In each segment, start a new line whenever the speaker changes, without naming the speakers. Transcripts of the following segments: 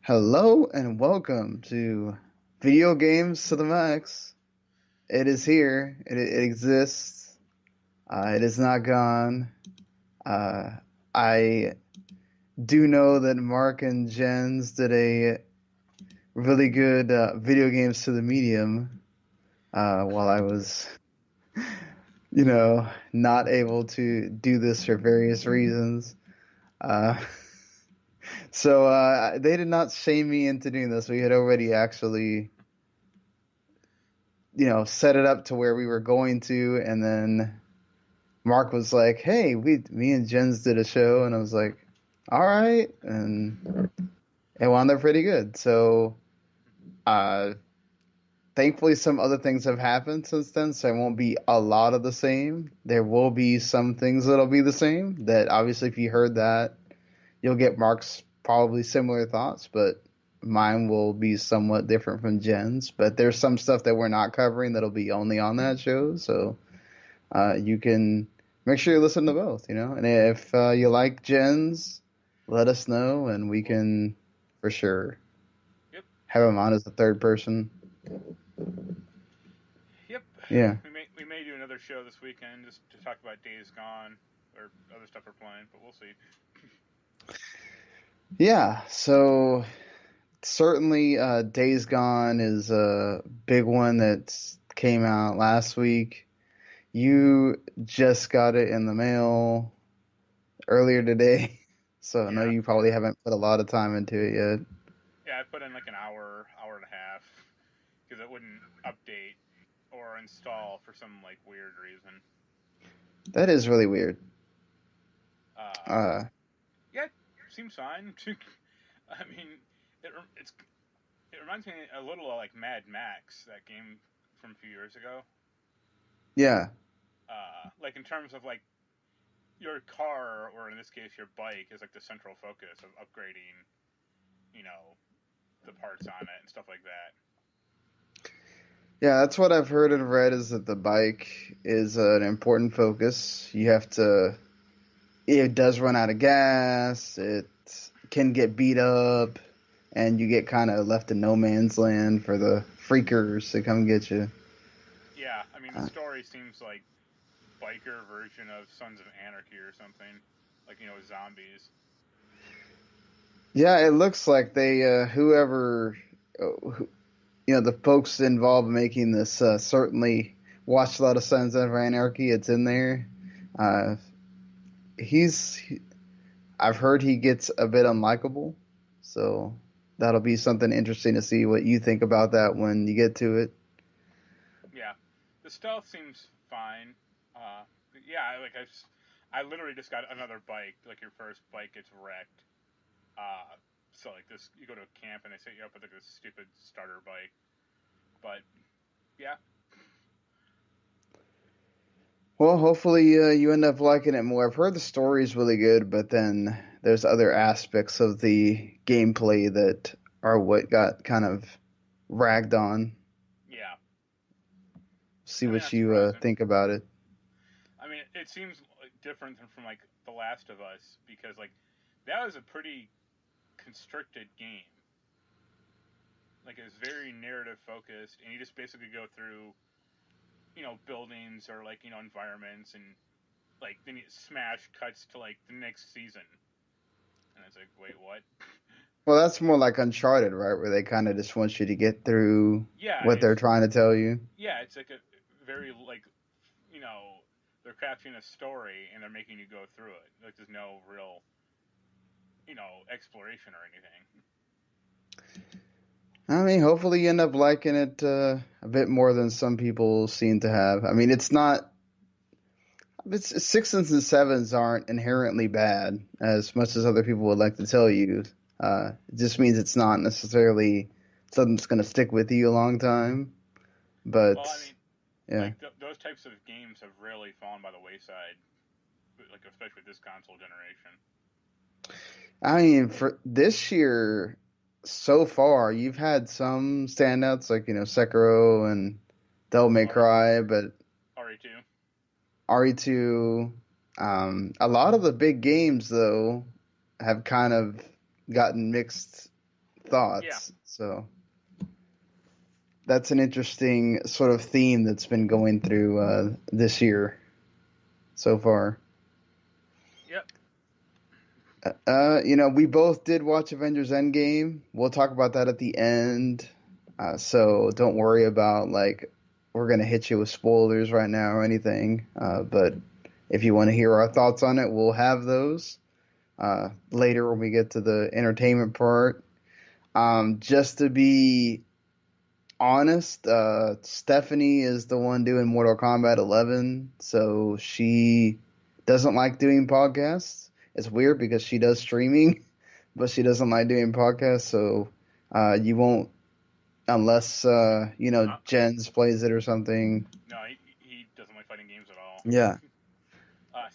Hello and welcome to Video Games to the Max. It is here. It exists. It is not gone. I do know that Mark and Jens did a really good Video Games to the Medium while I was, not able to do this for various reasons. Uh, so they did not shame me into doing this. We had already actually set it up to where we were going to, and then Mark was like, "Hey, me and Jens did a show," and I was like, "All right," and it wound up pretty good. So, uh, thankfully, some other things have happened since then, so it won't be a lot of the same. There will be some things that'll be the same. That obviously, if you heard that, you'll get Mark's probably similar thoughts, but mine will be somewhat different from Jen's. But there's some stuff that we're not covering that'll be only on that show, so you can make sure you listen to both, And if you like Jen's, let us know, and we can for sure
Yep.
have him on as the third person.
Yep.
Yeah.
We may do another show this weekend just to talk about Days Gone or other stuff we're playing, but we'll see.
Yeah, so certainly Days Gone is a big one that came out last week. You just got it in the mail earlier today, so I know
Yeah.
you probably haven't put a lot of time into it yet.
Yeah, I put in like an hour, hour and a half, because it wouldn't update or install for some like weird reason.
That is really weird.
Uh,
Uh,
yeah, seems fine. I mean, it's it reminds me a little of like Mad Max, that game from a few years ago.
yeah,
Like in terms of like your car, or in this case your bike, is like the central focus of upgrading, you know, the parts on it and stuff like that.
yeah. That's what I've heard and read is that the bike is an important focus. You have to. It does run out of gas. It can get beat up, and you get kind of left in no man's land for the freakers to come get you.
Yeah, I mean the
Uh,
story seems like biker version of Sons of Anarchy or something, like zombies.
yeah, it looks like they whoever who, the folks involved in making this certainly watched a lot of Sons of Anarchy. It's in there. Uh, he's I've heard he gets a bit unlikable, so that'll be something interesting to see what you think about that when you get to it.
Yeah, the stealth seems fine. Yeah, I literally just got another bike. Like your first bike gets wrecked. So like this, you go to a camp and they set you up with like this stupid starter bike. But yeah,
Well, hopefully you end up liking it more. I've heard the story is really good, but then there's other aspects of the gameplay that are what got kind of ragged on.
yeah.
See
I mean,
what
not
you
surprising.
think about it.
I mean, it seems like different from like The Last of Us, because like that was a pretty constricted game. Like it was very narrative focused, and you just basically go through buildings or like environments, and like then you smash cuts to like the next season, and it's like, wait, what?
Well, that's more like Uncharted, right? Where they kind of just want you to get through
Yeah,
what they're trying to tell you.
it's like a very like you know they're crafting a story and they're making you go through it. Like there's no real exploration or anything.
I mean, hopefully you end up liking it a bit more than some people seem to have. I mean, it's not. It's sixes and sevens aren't inherently bad, as much as other people would like to tell you. It just means it's not necessarily something that's going to stick with you a long time.
Well,
But
I mean,
yeah,
like those types of games have really fallen by the wayside, like especially this console generation.
I mean, for this year so far, you've had some standouts like Sekiro and Devil May
RE,
Cry, but
RE2.
RE2. A lot of the big games though have kind of gotten mixed
Yeah.
thoughts. So that's an interesting sort of theme that's been going through this year so far.
Yep.
We both did watch Avengers Endgame. We'll talk about that at the end. So don't worry about like we're gonna hit you with spoilers right now or anything. But if you want to hear our thoughts on it, we'll have those later when we get to the entertainment part. Just to be honest, Stephanie is the one doing Mortal Kombat 11, so she doesn't like doing podcasts. It's weird because she does streaming, but she doesn't like doing podcasts. So you won't unless
Uh,
Jens plays it or something.
no, he doesn't like fighting games at all.
Yeah,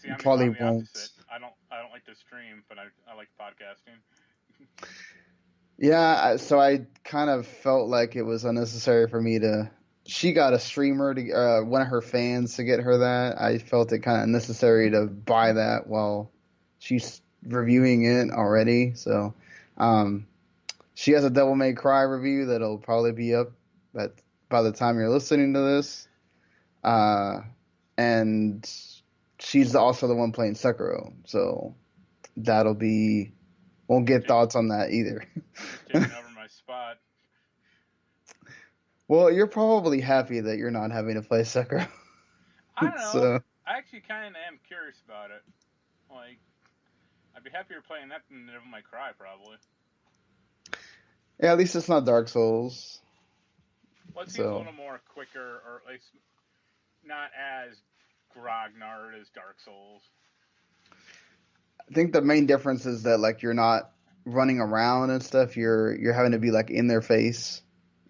See,
you probably
I'm the
won't.
opposite. I don't like to stream, but I like podcasting.
Yeah, so I kind of felt like it was unnecessary for me to. She got a streamer to one of her fans to get her that. I felt it kind of necessary to buy that while she's reviewing it already. So, um, she has a Devil May Cry review that'll probably be up at, by the time you're listening to this. Uh, and she's also the one playing Sekiro, so that'll be. Won't
She's,
get
ta-
thoughts on that either.
she's taking over my spot.
Well, you're probably happy that you're not having to play Sekiro.
I don't know.
So,
I actually kind of am curious about it. Like, I'd be happier playing that than Devil May Cry, probably.
yeah, at least it's not Dark Souls.
Well, it seems a
So,
little more quicker, or at least not as grognard as Dark Souls.
I think the main difference is that like you're not running around and stuff. You're having to be like in their face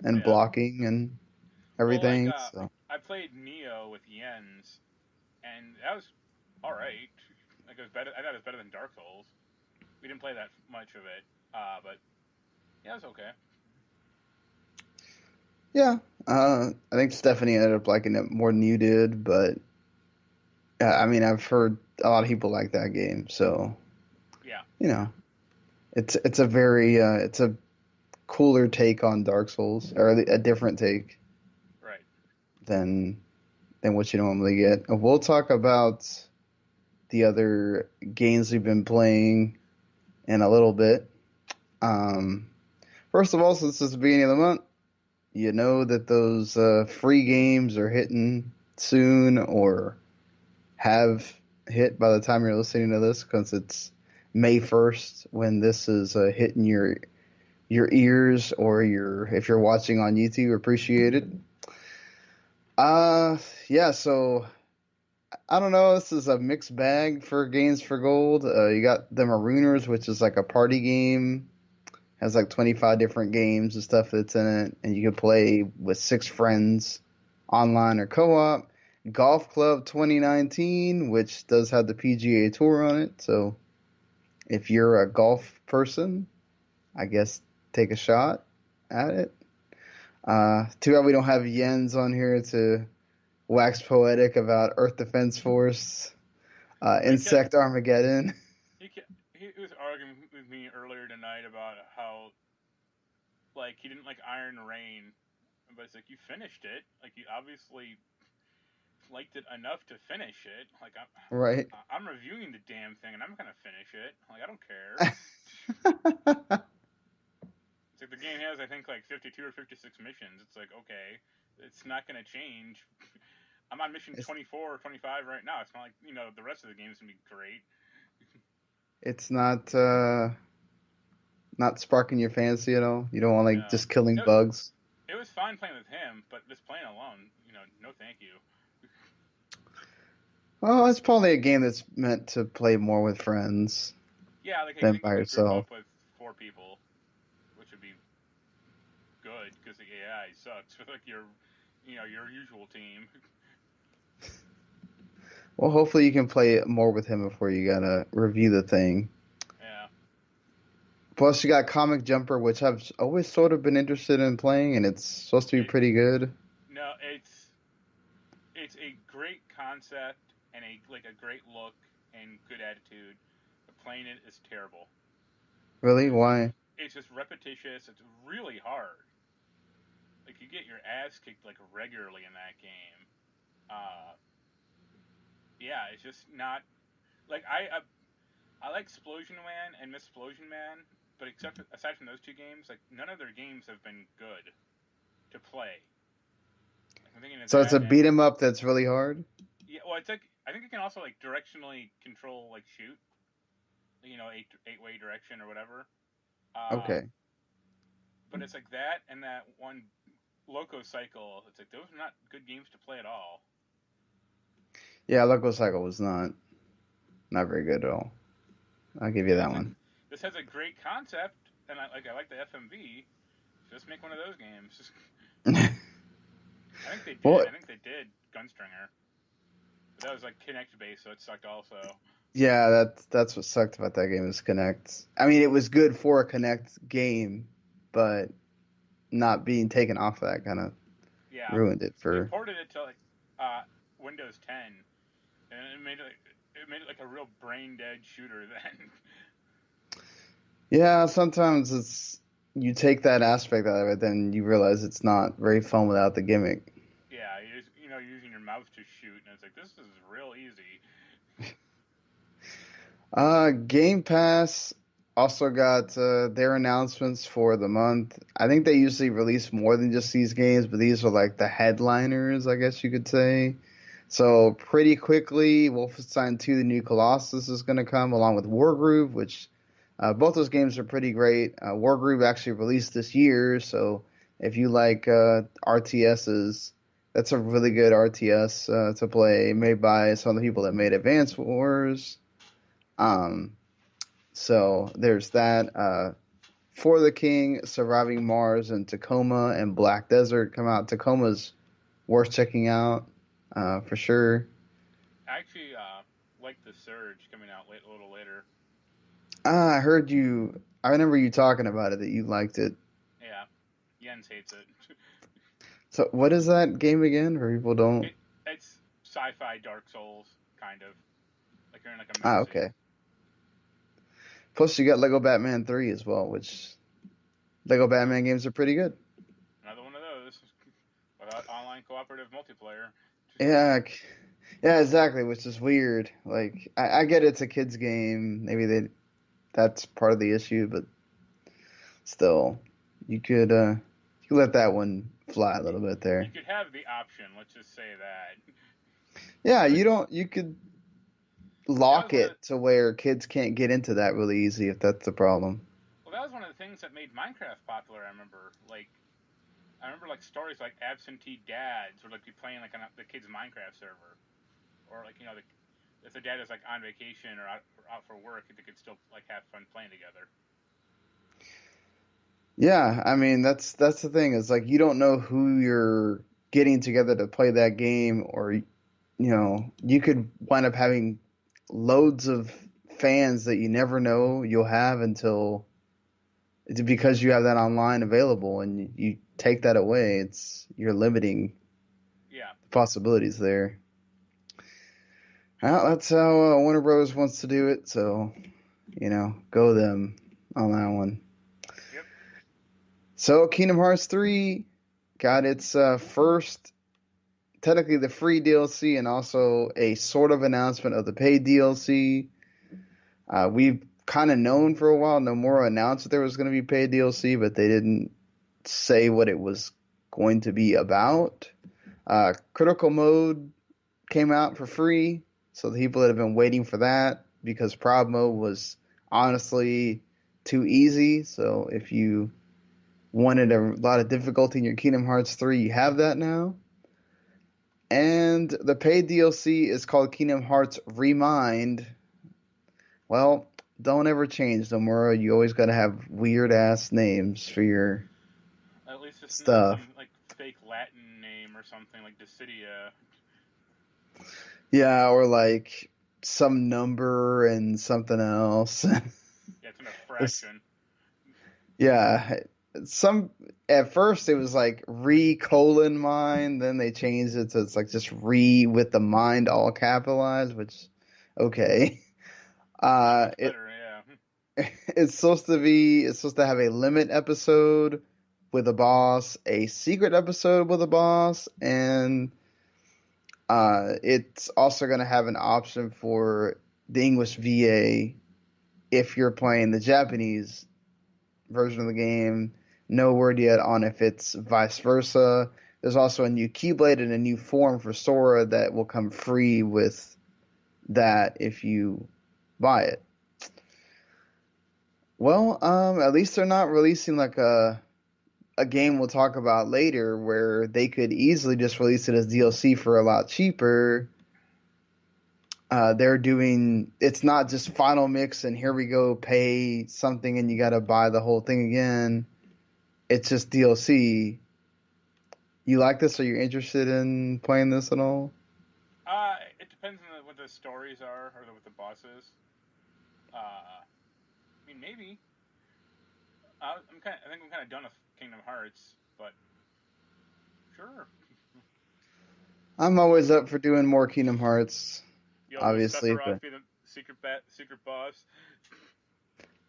and
Yeah.
blocking and
Well, like,
everything. So,
I played Neo with Jens, and that was all right. Like, it was better. I thought it was better than Dark Souls. We didn't play that much of it, but yeah, it was okay.
yeah, I think Stephanie ended up liking it more than you did, but I mean, I've heard a lot of people like that game. So,
Yeah.
you know, it's a very it's a cooler take on Dark Souls or a different take
Right.
than what you normally get. We'll talk about the other games we've been playing in a little bit. Um, First of all, since it's the beginning of the month, you know that those free games are hitting soon or have hit by the time you're listening to this because it's May 1st when this is hitting your ears or your if you're watching on YouTube, appreciate it. Uh yeah, so I don't know. This is a mixed bag for games for gold. You got the Marooners, which is like a party game, has like 25 different games and stuff that's in it, and you can play with 6 friends, online or co-op. Golf Club 2019, which does have the PGA Tour on it. So if you're a golf person, I guess take a shot at it. Too bad we don't have Jens on here to wax poetic about Earth Defense Force,
Well,
Insect Armageddon.
he was arguing with me earlier tonight about how like he didn't like Iron Rain, but it's like you finished it. Like you obviously liked it enough to finish it. Like
Right.
I'm reviewing the damn thing and I'm gonna finish it. Like I don't care. It's like the game has I think like 52 or 56 missions. It's like okay, it's not gonna change. I'm on mission
it's
24 or 25 right now. It's not like the rest of the game's gonna be great.
it's not sparking your fancy at all. You don't want like
No,
just killing
it,
bugs.
it was fine playing with him, but just playing alone, no thank you.
Well, it's probably a game that's meant to play more with friends
Yeah, like I
than
think
by
you could group
yourself.
up with 4 people, which would be good because the AI sucks with like your usual team.
Well, hopefully you can play more with him before you gotta review the thing.
Yeah.
Plus, you got Comic Jumper, which I've always sort of been interested in playing, and it's supposed to be
It
pretty good.
no, it's a great concept and a great look and good attitude. But playing it is terrible.
Really?
It's
Why?
it's just repetitious. It's really hard. Like you get your ass kicked like regularly in that game. Uh, yeah, it's just not like I like Explosion Man and Miss Explosion Man, but aside from those two games, like none of their games have been good to play. Like, I'm thinking of
So it's
that,
a
and
beat 'em up that's really hard.
yeah, well, it's like I think it can also like directionally control like shoot, eight-way direction or whatever. Uh,
Okay.
but it's like that and that one Loco Cycle. It's like those are not good games to play at all.
Yeah, Loco Cycle was not very good at all. I'll give you
And
that
it's like
one.
this has a great concept, and I like the FMV. Just make one of those games. I think they
Well,
did. I think they did Gunstringer. But that was like Kinect based, so it sucked also.
yeah, that's what sucked about that game is Connect. I mean, it was good for a Connect game, but not being taken off that kind of
Yeah,
ruined it
they
for.
ported it to like Windows 10, and it made it like a real brain dead shooter then.
Yeah, sometimes it's you take that aspect out of it, then you realize it's not very fun without the gimmick.
Yeah, you're using your mouse to shoot, and it's like this is real easy.
Game Pass also got their announcements for the month. I think they usually release more than just these games, but these are like the headliners, I guess you could say. So pretty quickly, Wolfenstein 2: The New Colossus is going to come along with Wargroove, which both those games are pretty great. Wargroove actually released this year, so if you like RTSs, that's a really good RTS to play, made by some of the people that made Advance Wars. Um, so there's that. For the King, Surviving Mars, and Tacoma and Black Desert come out. Tacoma's worth checking out for sure.
I actually like the Surge coming out a little later.
I heard you. I remember you talking about it that you liked it.
Yeah, Jens hates it.
So what is that game again? For people don't.
It's sci-fi Dark Souls kind of like you're in like a
Ah,
mountain.
okay. Plus you got Lego Batman 3 as well, which Lego
Ooh,
Batman games are pretty good.
another one of those without online cooperative multiplayer.
Yeah, yeah, exactly. Which is weird. Like I get it's a kids game. Maybe that's part of the issue, but still, you could let that one fly a little bit
You
there.
could have the option. Let's just say that.
Yeah,
Like
you could
that was
lock
one of
it to where kids can't get into that really easy if that's the problem.
that was one of the things that made Minecraft popular. I remember like stories like absentee dads would like be playing like on the kids' Minecraft server, or like if the dad is like on vacation or out for work, they could still like have fun playing together.
Yeah, I mean that's the thing is like you don't know who you're getting together to play that game, or you could wind up having loads of fans that you never know you'll have until it's because you have that online available, and you take that away. You're limiting
Yeah,
the possibilities there. Well, that's how Warner Bros. Wants to do it, so go them on that one.
yep.
So Kingdom Hearts 3 got its first, technically the free DLC, and also a sort of announcement of the paid DLC. We've kind of known for a while. Nomura announced that there was going to be paid DLC, but they didn't say what it was going to be about. Critical Mode came out for free, so the people that have been waiting for that, because Proud Mode was honestly too easy. So if you wanted a lot of difficulty in your Kingdom Hearts 3, you have that now. And the paid DLC is called Kingdom Hearts Remind. Well, don't ever change, Nomura. You always gotta have weird ass names for your
At least it's not
stuff.
some like fake Latin name or something like Dissidia.
Yeah, or like some number and something else.
Yeah, it's in a
It's-
fraction.
yeah, some at first it was like re colon mind, then they changed it to it's like just re with the mind all capitalized, which okay.
That sounds
It
better. Yeah.
It's supposed to have a limit episode with a boss, a secret episode with a boss, and it's also going to have an option for the English VA if you're playing the Japanese version of the game. No word yet on if it's vice versa. There's also a new Keyblade and a new form for Sora that will come free with that if you buy it. Well, at least they're not releasing like a game we'll talk about later where they could easily just release it as DLC for a lot cheaper. They're doing it's not just final mix and here we go, pay something and you got to buy the whole thing again. It's just DLC. You like this? Are you interested in playing this at all?
It depends on what the stories are or what the boss is. I mean, maybe. I think I'm kind of done with Kingdom Hearts, but sure.
I'm always up for doing more Kingdom Hearts,
You'll let
obviously,
Sephiroth
but
be the secret boss.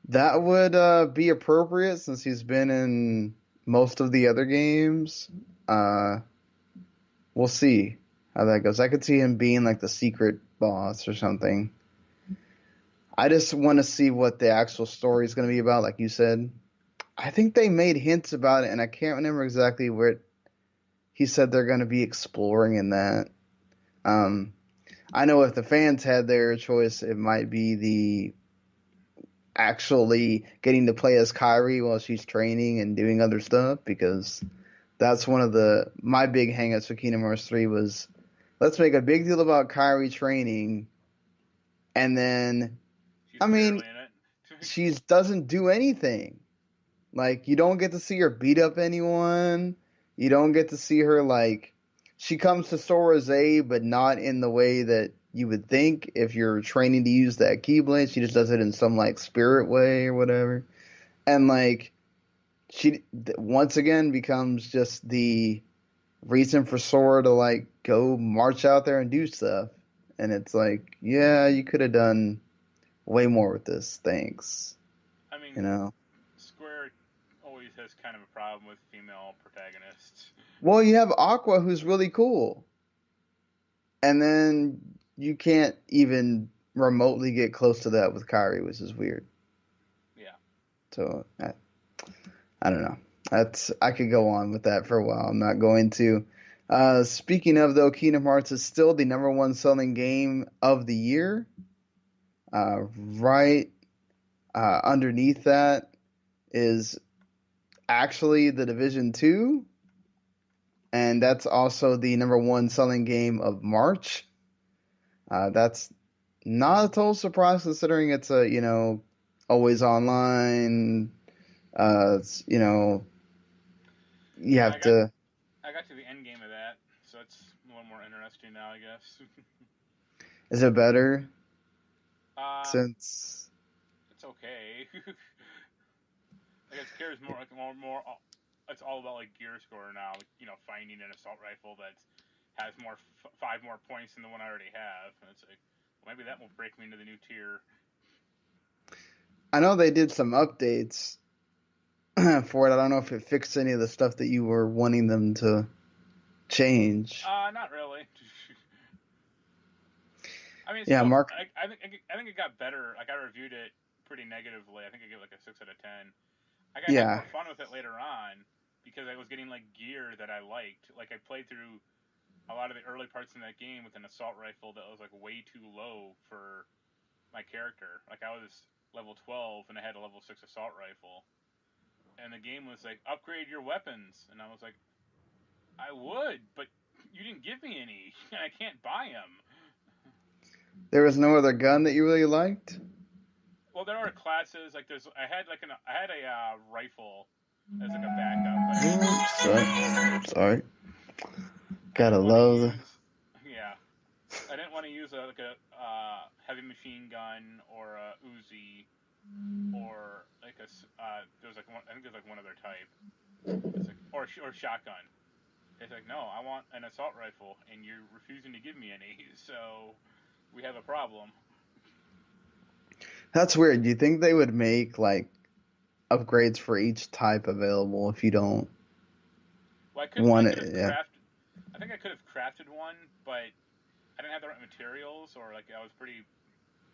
that would be appropriate since he's been in most of the other games. Uh, we'll see how that goes. I could see him being like the secret boss or something. I just want to see what the actual story is going to be about, like you said. I think they made hints about it, and I can't remember exactly where he said they're going to be exploring in that. Um, I know if the fans had their choice, it might be the actually getting to play as Kyrie while she's training and doing other stuff, because that's one of my big hangups for Kingdom Hearts 3 was let's make a big deal about Kyrie training, and then
She's
I mean
barely in it.
she doesn't do anything. Like you don't get to see her beat up anyone. You don't get to see her like she comes to Sora's aid, but not in the way that you would think if you're training to use that Keyblade. She just does it in some like spirit way or whatever. And like she once again becomes just the reason for Sora to like go march out there and do stuff. And it's like, yeah, you could have done way more with this. Thanks.
I mean,
You know.
Square always has kind of a problem with female protagonists.
Well, you have Aqua, who's really cool, and then you can't even remotely get close to that with Kyrie, which is weird.
Yeah.
So I don't know. I could go on with that for a while. I'm not going to. Speaking of though, Kingdom Hearts is still the number one selling game of the year. Right underneath that is actually the Division 2, and that's also the number one selling game of March. That's not a total surprise considering it's a, always online. It's, you
Yeah,
have to.
I got to the end game of that, so it's a little more interesting now, I guess.
Is it better
uh,
since?
it's okay. I guess cares more like more. It's all about like gear score now. Like, finding an assault rifle that has more 5 more points than the one I already have, and it's like, well, maybe that will break me into the new tier.
I know they did some updates for it. I don't know if it fixed any of the stuff that you were wanting them to change.
Not really. I mean, it's
Yeah,
still.
Mark.
I think it got better. Like I reviewed it pretty negatively. I think I gave like a 6 out of 10. Like I had
Yeah,
more fun with it later on because I was getting like gear that I liked. Like I played through a lot of the early parts in that game with an assault rifle that was like way too low for my character. Like I was level 12 and I had a level 6 assault rifle, and the game was like upgrade your weapons, and I was like, I would, but you didn't give me any, and I can't buy them.
there was no other gun that you really liked.
Well, there are classes like there's. I had a rifle as like a backup, but
Oops, sorry.
I
Gotta
didn't want to
love.
use. Yeah, I didn't want to use like a heavy machine gun or a Uzi or like there's like one. I think there's like one other type. It's like or shotgun. It's like no, I want an assault rifle, and you're refusing to give me any. So we have a problem.
That's weird. Do you think they would make like upgrades for each type available if you don't
Well, I
want
could
it?
have
Yeah.
crafted. I think I could have crafted one, but I didn't have the right materials, or like I was pretty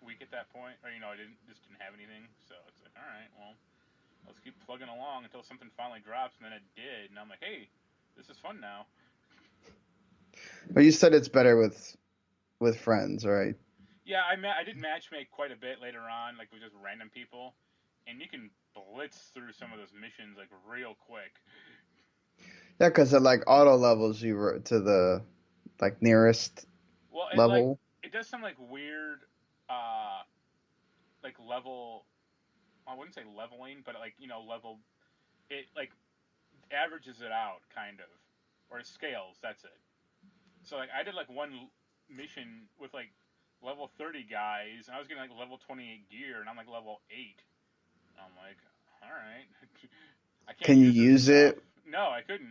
weak at that point, or I didn't have anything. So it's like, all right, well, let's keep plugging along until something finally drops, and then it did, and I'm like, hey, this is fun now.
But you said it's better with friends, right?
Yeah, I did matchmake quite a bit later on, like with just random people, and you can blitz through some of those missions like real quick.
Yeah, because it like auto levels you to the like nearest
Well,
level.
it does some like weird, uh, like level. I wouldn't say leveling, but like level. It like averages it out kind of, or it scales. That's it. So like I did like one mission with like level 30 guys, and I was getting like level 28 gear, and I'm like level 8. I'm like, all right, I can't
Can you
use this
use
stuff.
it?
No, I couldn't.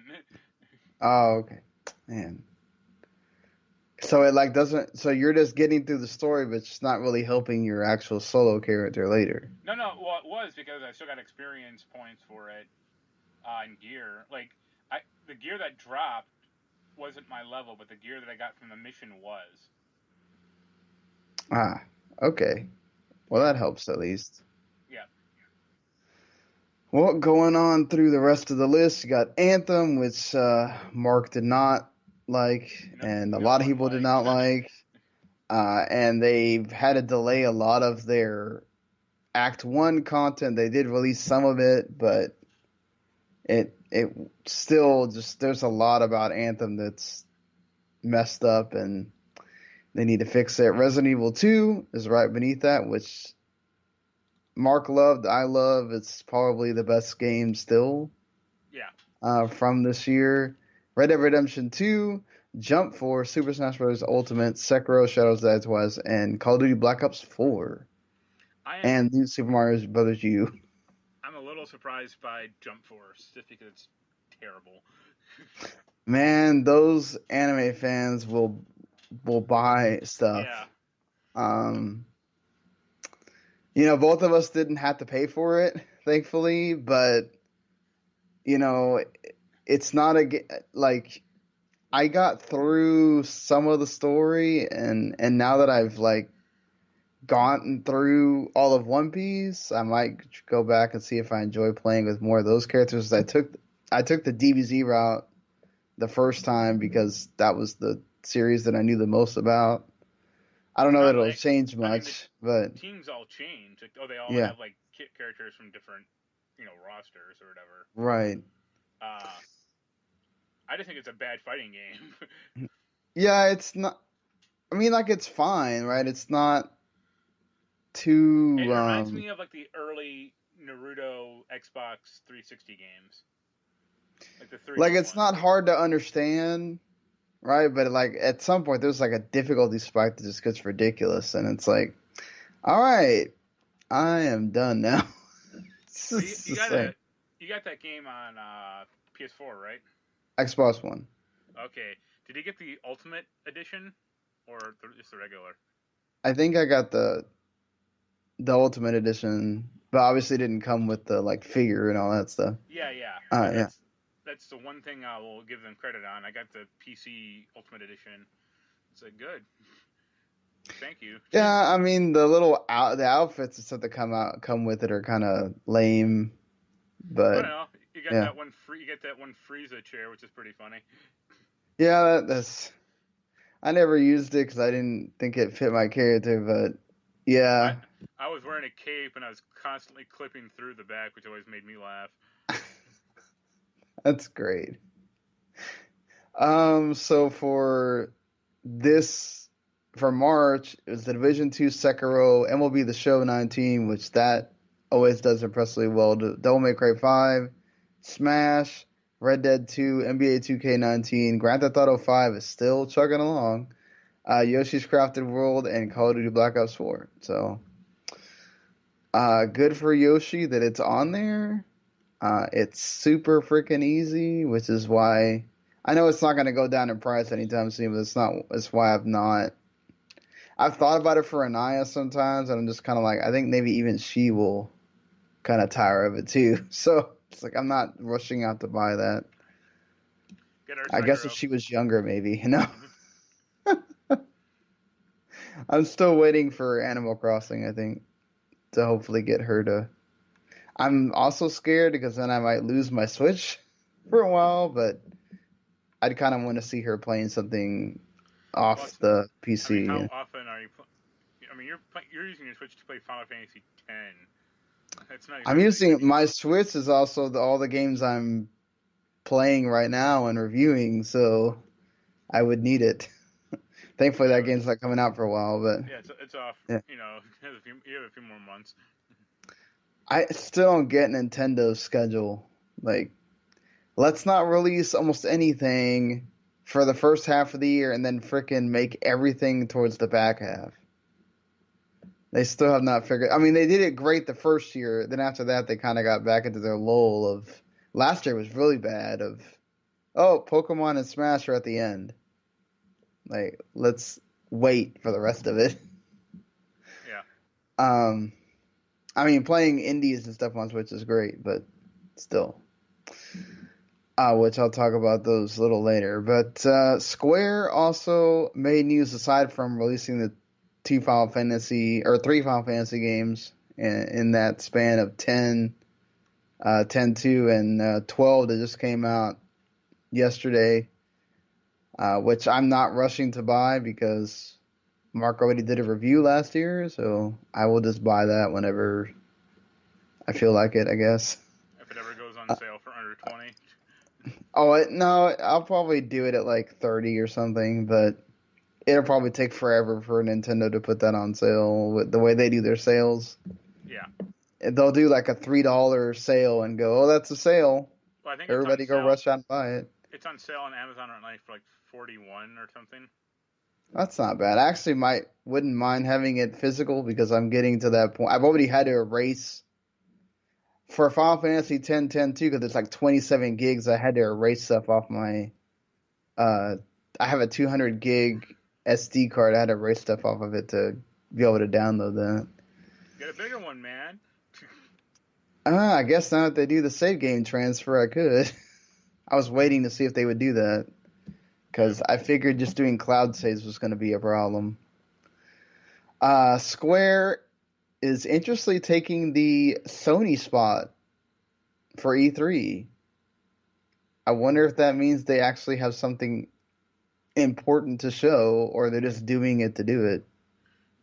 Oh, okay. Man. So it like doesn't. So you're just getting through the story, but it's not really helping your actual solo character later.
No. Well, it was because I still got experience points for it and gear. Like the gear that dropped wasn't my level, but the gear that I got from the mission was.
Ah, okay. Well,
Yeah.
that helps at least.
Yeah.
Well, going on through the rest of the list, you got Anthem, which Mark did not like,
No,
and a
no
lot of
one
people did
liked.
not like. And they've had to delay a lot of their Act One content. They did release some of it, but it still just there's a lot about Anthem that's messed up, and they need to fix it. Resident Evil 2 is right beneath that, which Mark loved, I love. It's probably the best game still
Yeah.
from this year. Red Dead Redemption 2, Jump Force, Super Smash Bros. Ultimate, Sekiro, Shadows Die Twice, and Call of Duty Black Ops 4,
I am.
and New Super Mario Bros. U.
I'm a little surprised by Jump Force just because it's terrible.
Man, those anime fans will buy stuff.
Yeah.
Um, both of us didn't have to pay for it, thankfully, but you know, it's not like I got through some of the story, and now that I've like gotten through all of One Piece, I might go back and see if I enjoy playing with more of those characters. I took the DBZ route the first time because that was the series that I knew the most about. I don't
It's
know that
not
it'll
like
change
the
much, but
teams all change. Like, they all
yeah,
have like kit characters from different, rosters or whatever.
right.
Uh, I just think it's a bad fighting game.
Yeah, it's not. I mean, like it's fine, right? It's not
It
too
reminds me of like the early Naruto Xbox 360 games, like the 3D
like it's
ones.
not hard to understand, right? But like at some point, there's like a difficulty spike that just gets ridiculous, and it's like, all right, I am done now. It's
But
just the same.
you got that game on PS4, right?
Xbox One.
Okay. Did you get the Ultimate Edition or just the regular?
I think I got the Ultimate Edition, but obviously it didn't come with the like figure and all that stuff.
Yeah, yeah.
Yeah.
That's the one thing I will give them credit on. I got the PC Ultimate Edition. It's like good. Thank you.
Yeah, I mean the outfits and stuff that come with it are kind of lame,
I
but
don't know.
yeah,
You get that one Frieza chair, which is pretty funny.
yeah, that's I never used it because I didn't think it fit my character, but
I
yeah,
I was wearing a cape and I was constantly clipping through the back, which always made me laugh.
that's great. So this for March, it was the Division 2 Sekiro, MLB The Show 19, which that always does impressively well. Devil May Cry 5, Smash, Red Dead 2, NBA 2K19, Grand Theft Auto 5 is still chugging along. Yoshi's Crafted World and Call of Duty Black Ops 4. So, good for Yoshi that it's on there. It's super freaking easy, which is why I know it's not going to go down in price anytime soon, but it's not. It's why I've not. I've thought about it for Anaya sometimes, and I'm just kind of like, I think maybe even she will kind of tire of it too. So it's like I'm not rushing out to buy that.
Get her
I guess if
Sekiro.
she was younger, maybe. No, I'm still waiting for Animal Crossing. I think to hopefully get her to. I'm also scared because then I might lose my Switch for a while, but I'd kind of want to see her playing something
Well,
off the
I mean, how
PC.
often are you? I mean, you're using your Switch to play Final Fantasy X. That's not
I'm
exactly
using
good.
my Switch is also all the games I'm playing right now and reviewing, so I would need it. Thankfully, that
Yeah,
game's not coming out for a while, but
yeah, it's off.
yeah.
You know, you have a few more months.
I still don't get Nintendo's schedule. Like, let's not release almost anything for the first half of the year and then frickin' make everything towards the back half. They still have not figured. I mean, they did it great the first year. Then after that, they kind of got back into their lull of. Last year was really bad. Of oh, Pokemon and Smash are at the end. Like, let's wait for the rest of it.
Yeah.
Um, I mean, playing indies and stuff on Switch is great, but still. Which I'll talk about those a little later. But Square also made news aside from releasing the two Final Fantasy or three Final Fantasy games in that span of 10, 10-2, and 12 that just came out yesterday, which I'm not rushing to buy because Mark already did a review last year, so I will just buy that whenever I feel like it, I guess.
If it ever goes on sale for under 20.
No, I'll probably do it at like 30 or something, but it'll probably take forever for Nintendo to put that on sale with the way they do their sales.
Yeah.
They'll do like a $3 sale and go, "Oh, that's a sale.
Well, I think it's on
Everybody go
sale.
rush out and buy it."
It's on sale on Amazon right now for like 41 or something.
That's not bad. I actually wouldn't mind having it physical because I'm getting to that point. I've already had to erase for Final Fantasy 10 too because it's like 27 gigs. I had to erase stuff off my. Uh, I have a 200 gig SD card. I had to erase stuff off of it to be able to download that.
Get a bigger one, man.
I guess now that they do the save game transfer, I could. I was waiting to see if they would do that because I figured just doing cloud saves was going to be a problem. Square is interestingly taking the Sony spot for E3. I wonder if that means they actually have something important to show, or they're just doing it to do it.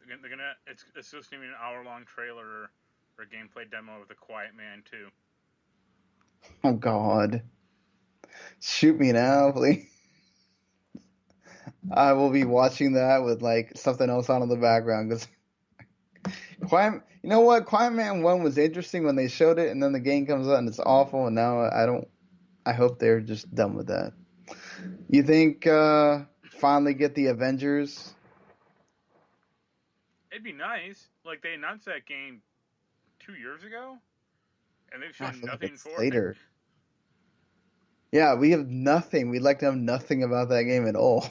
They're gonna. It's just gonna be an hour-long trailer or gameplay demo of The Quiet Man 2.
Oh God, shoot me now, please. I will be watching that with like something else on in the background because Quiet. You know what? Quiet Man 1 was interesting when they showed it, and then the game comes out and it's awful, and now I don't. I hope they're just done with that. You think finally get the Avengers?
It'd be nice. Like they announced that game 2 years ago, and they've
I
shown
feel like
nothing
it's
for it.
later. Yeah, we have nothing. We'd like to have nothing about that game at all.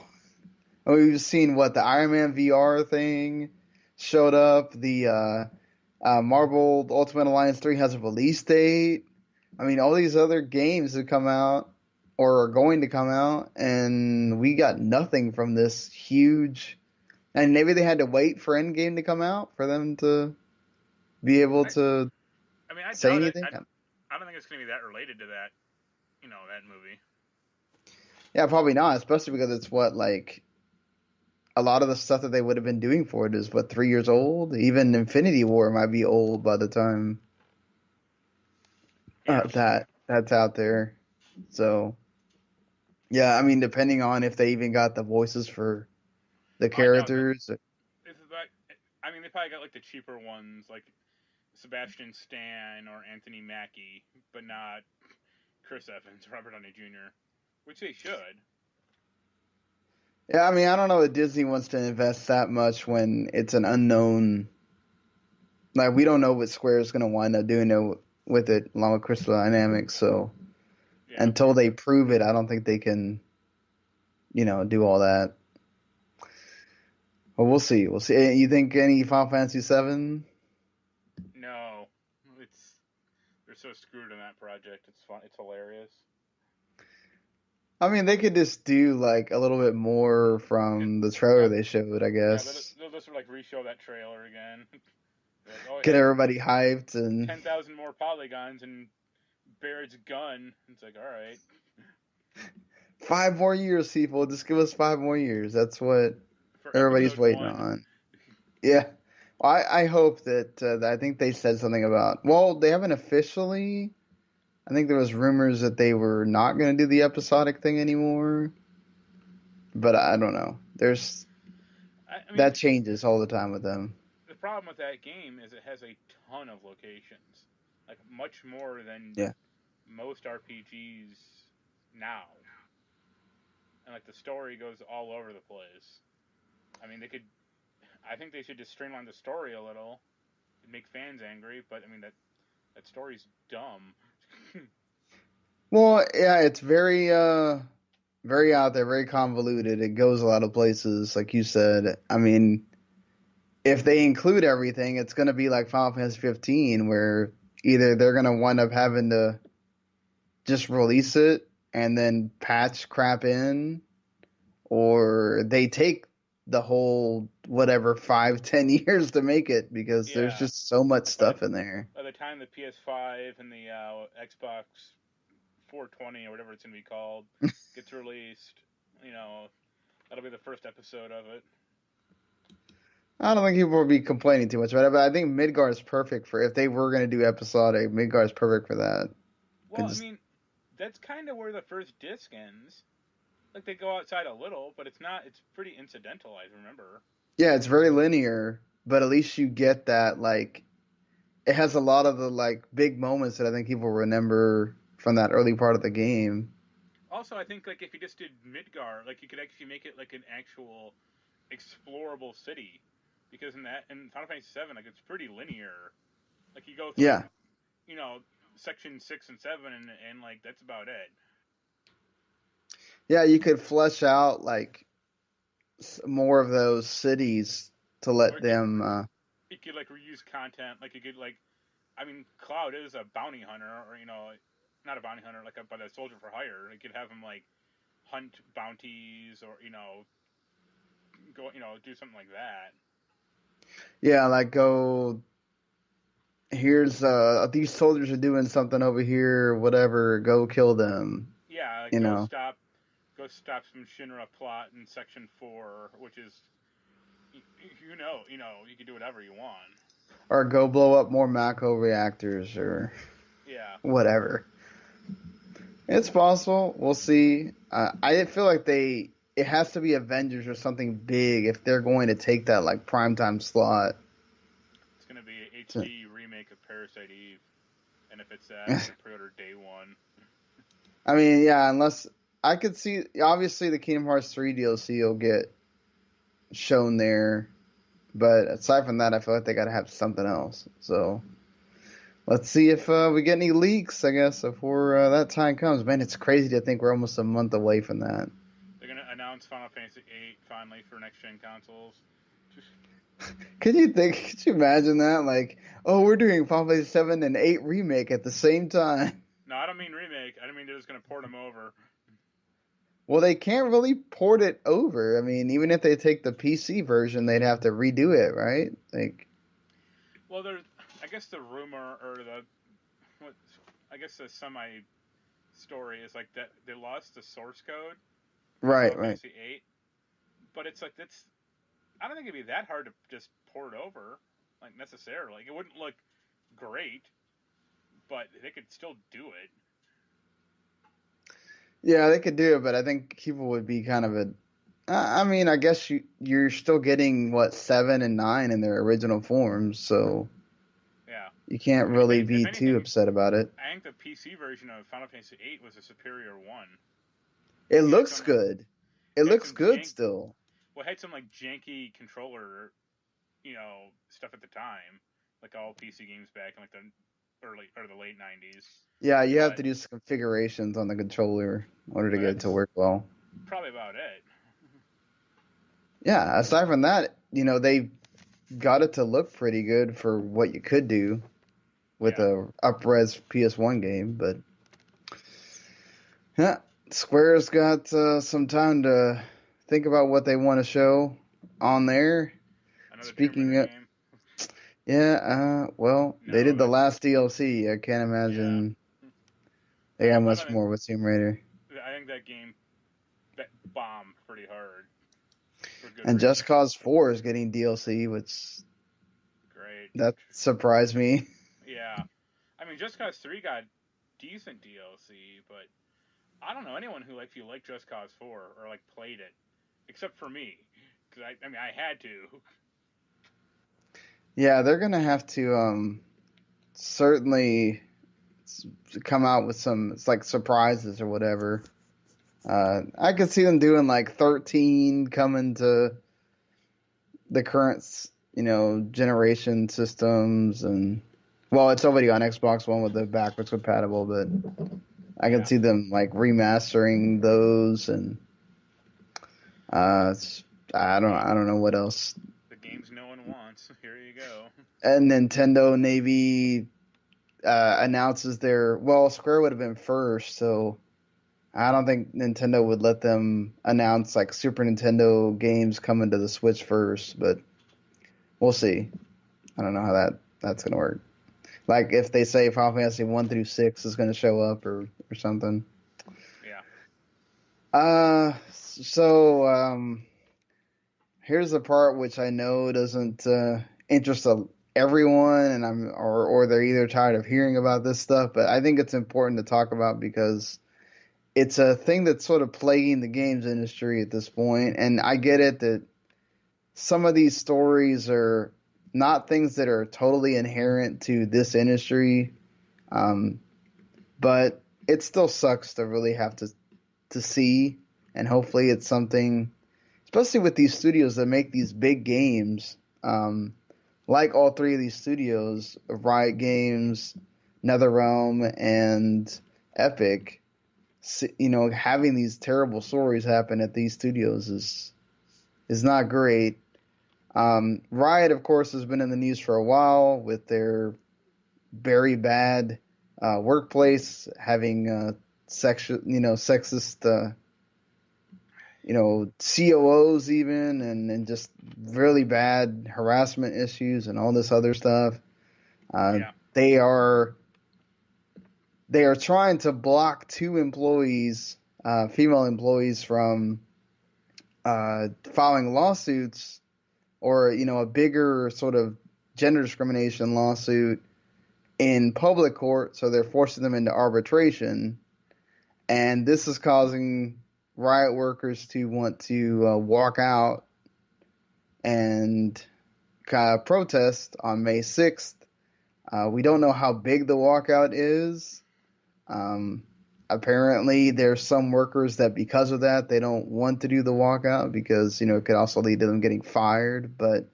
And we've seen what the Iron Man VR thing showed up. The Marvel Ultimate Alliance 3 has a release date. I mean, all these other games have come out or are going to come out, and we got nothing from this huge. And maybe they had to wait for Endgame to come out for them to be able to
I mean, I
say
doubt it.
anything.
I don't think it's gonna be that related to that. That movie.
Yeah, probably not, especially because it's what like a lot of the stuff that they would have been doing for it is what 3 years old. Even Infinity War might be old by the time
Yeah.
that's out there. So yeah, I mean, depending on if they even got the voices for the
I doubt that.
characters.
This is like. I mean, they probably got like the cheaper ones, like Sebastian Stan or Anthony Mackie, but not Chris Evans, Robert Downey Jr., which they should.
Yeah, I mean, I don't know if Disney wants to invest that much when it's an unknown. Like we don't know what Square is going to wind up doing with it, along with Crystal Dynamics. So
Yeah.
until they prove it, I don't think they can, do all that. Well, we'll see. We'll see. You think any Final Fantasy 7?
No, it's they're so screwed on that project. It's fun. It's hilarious.
I mean, they could just do like a little bit more
It,
from the trailer
yeah,
they showed, I
yeah.
guess.
They'll just like re-show that trailer again. Like, oh, it
Get
has
everybody hyped and
10,000 more polygons and Barrett's gun. It's like, all right.
5 more years, people. Just give us 5 more years. That's what
For
everybody's
episode
waiting
one.
on. Yeah. Well, I hope that I think they said something about. Well, they haven't officially. I think there was rumors that they were not going to do the episodic thing anymore. But I don't know. There's
I mean,
that changes all the time with them.
the problem with that game is it has a ton of locations, like much more than
Yeah.
most RPGs now, and like the story goes all over the place. I mean, they could. I think they should just streamline the story a little, make fans angry. But I mean that story's dumb.
Well, yeah, it's very out there, very convoluted. It goes a lot of places, like you said. I mean, if they include everything, it's going to be like Final Fantasy 15, where either they're going to wind up having to just release it and then patch crap in, or they take the whole whatever 5-10 years to make it because there's
Yeah,
just so much
like
stuff in there.
by the time the PS5 and the Xbox 420 or whatever it's gonna be called gets released, you know, that'll be the first episode of it.
I don't think people will be complaining too much about it, but I think Midgar is perfect for if they were going to do episodic. Midgar is perfect for that.
Well, I
Cause
mean, that's kind of where the first disc ends. Like they go outside a little, but it's not. It's pretty incidental. I remember.
yeah, it's very linear, but at least you get that like it has a lot of the like big moments that I think people remember from that early part of the game.
Also, I think like if you just did Midgar, like you could actually make it like an actual explorable city, because in Final Fantasy VII, like it's pretty linear. Like you go through,
Yeah,
you know, section 6 and 7, and like that's about it.
yeah, you could flesh out like more of those cities to
Or
let
you could
them.
you could like reuse content. Like you could like, I mean, Cloud is a bounty hunter, or you know, not a bounty hunter, like but a soldier for hire. You could have him like hunt bounties, or you know, go do something like that.
Yeah, like go. Here's these soldiers are doing something over here. Whatever, go kill them.
Yeah, like
You know.
go stop some Shinra plot in Section 4, which is you can do whatever you want.
Or go blow up more Mako reactors or
Yeah.
whatever. It's possible. We'll see. I feel like it has to be Avengers or something big if they're going to take that like primetime slot.
It's gonna be an HD remake of Parasite Eve, and if it's that, I can pre-order day one.
I mean, yeah, unless I could see obviously the Kingdom Hearts 3 DLC will get shown there, but aside from that, I feel like they got to have something else. So let's see if we get any leaks, I guess, before that time comes. Man, it's crazy to think we're almost a month away from that.
They're gonna announce Final Fantasy VIII finally for next gen consoles.
Could you imagine that? Like, oh, we're doing Final Fantasy 7 and 8 remake at the same time.
No, I don't mean remake. I don't mean they're just gonna port them over.
Well, they can't really port it over. I mean, even if they take the PC version, they'd have to redo it, right? Like,
Well, I guess the rumor or what, I guess the semi story is like that they lost the source code for
right,
Final
right.
Fantasy VIII, but it's like that's I don't think it'd be that hard to just port over, like necessarily. Like, it wouldn't look great, but they could still do it.
Yeah, they could do it, but I think people would be kind of a. I mean, I guess you're still getting what 7 and 9 in their original forms, so
Yeah.
you can't
I mean,
really
if
be too
anything,
upset about it.
I think the PC version of Final Fantasy VIII was a superior one.
It
Like, it had
looks
some,
good. It
it had
looks
some
good still.
well, it had some like janky controller, stuff at the time, like all PC games back in like the early or the late '90s.
Yeah, you have
But
to do some configurations on the controller in order to
but
get it to
that's
work well.
probably about it.
Yeah, aside from that, they got it to look pretty good for what you could do with
Yeah.
a up-res PS1 game, but yeah, Square's got some time to think about what they want to show on there.
Another Tomb
Speaking
Raider
of,
game.
yeah, well, they
No,
did the
that's
last DLC. I can't
yeah.
imagine they got
I
much
thought
more with Tomb Raider.
I think that game that bombed pretty hard for good
And Just
reason.
Cause 4 is getting DLC, which
Great.
that surprised me.
Yeah. I mean, Just Cause 3 got decent DLC, but I don't know anyone who like Just Cause 4 or like played it, except for me, because I mean I had to.
Yeah, they're gonna have to certainly come out with some it's like surprises or whatever. I could see them doing like 13 coming to the current, generation systems, and well, it's already on Xbox One with the backwards compatible, but I can
Yeah.
see them like remastering those, and uh, I don't know what else.
The games no one wants. Here you go.
And Nintendo maybe announces Square would have been first, so I don't think Nintendo would let them announce like Super Nintendo games coming to the Switch first, but we'll see. I don't know how that's gonna work. Like if they say Final Fantasy 1 through 6 is gonna show up or something.
Yeah.
So here's the part which I know doesn't interest everyone, and or they're either tired of hearing about this stuff, but I think it's important to talk about because it's a thing that's sort of plaguing the games industry at this point, and I get it that some of these stories are not things that are totally inherent to this industry, um, but it still sucks to really have to see, and hopefully it's something, especially with these studios that make these big games, like all three of these studios, Riot Games, NetherRealm, and Epic. Having these terrible stories happen at these studios is not great. Riot, of course, has been in the news for a while with their very bad workplace, having sexist, COOs even, and just really bad harassment issues and all this other stuff.
Yeah.
They are trying to block two employees, female employees, from filing lawsuits or a bigger sort of gender discrimination lawsuit in public court. So they're forcing them into arbitration, and this is causing Riot workers to want to walk out and kind of protest on May 6th. We don't know how big the walkout is. Apparently, there's some workers that because of that, they don't want to do the walkout because, it could also lead to them getting fired. But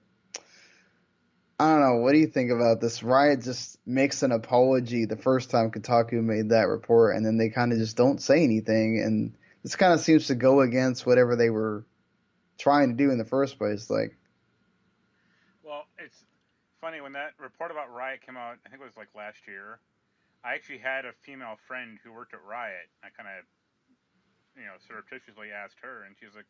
I don't know. What do you think about this? Riot just makes an apology the first time Kotaku made that report, and then they kind of just don't say anything. And this kind of seems to go against whatever they were trying to do in the first place. Like,
Well, it's funny when that report about Riot came out. I think it was like last year. I actually had a female friend who worked at Riot. I kind of, surreptitiously asked her, and she was like,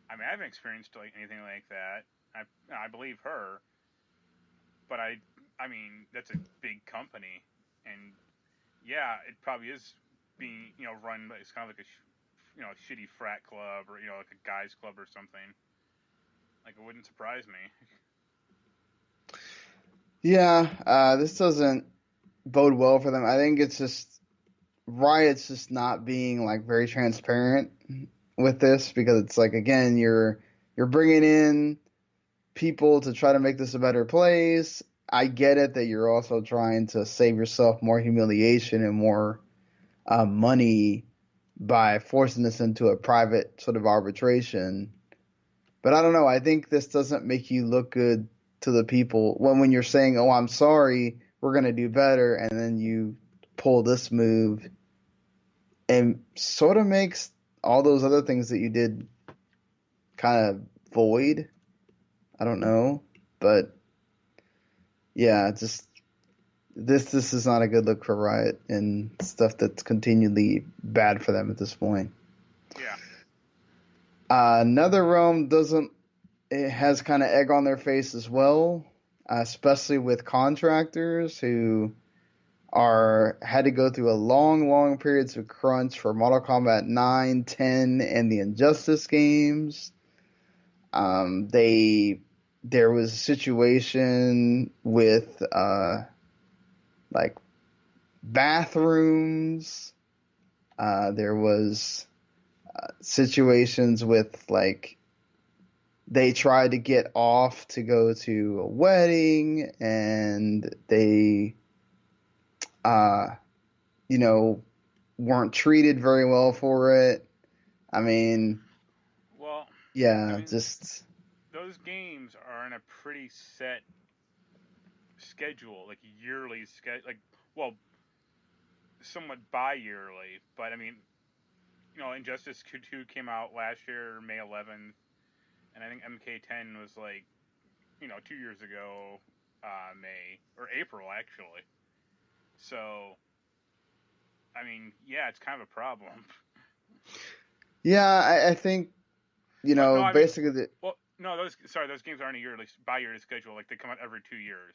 "I mean, I haven't experienced like anything like that. I believe her, but I mean, that's a big company, and yeah, it probably is being, run. It's kind of like a, shitty frat club or like a guys club or something. Like it wouldn't surprise me.
yeah, this doesn't bode well for them. I think it's just Riot's just not being like very transparent with this because it's like again you're bringing in people to try to make this a better place. I get it that you're also trying to save yourself more humiliation and more money by forcing this into a private sort of arbitration. But I don't know. I think this doesn't make you look good to the people when you're saying, "Oh, I'm sorry, we're gonna do better," and then you pull this move and sort of makes all those other things that you did kind of void. I don't know, but yeah, just this is not a good look for Riot and stuff that's continually bad for them at this point.
Yeah.
Netherrealm doesn't. It has kind of egg on their face as well, especially with contractors who had to go through a long periods of crunch for Mortal Kombat 9, 10, and the Injustice games. There was a situation with like bathrooms. There was situations with like they tried to get off to go to a wedding, and they you know, weren't treated very well for it. I mean,
Well, I
yeah,
mean,
just
those games are in a pretty set schedule, like yearly schedule, like, well, somewhat bi-yearly, but I mean, Injustice 2 came out last year, May 11th, and I think MK10 was like, 2 years ago, May, or April, actually. So, I mean, yeah, it's kind of a problem.
yeah, I think
But no, I mean,
basically
well, no, those games aren't a yearly, bi-yearly schedule. Like, they come out every 2 years.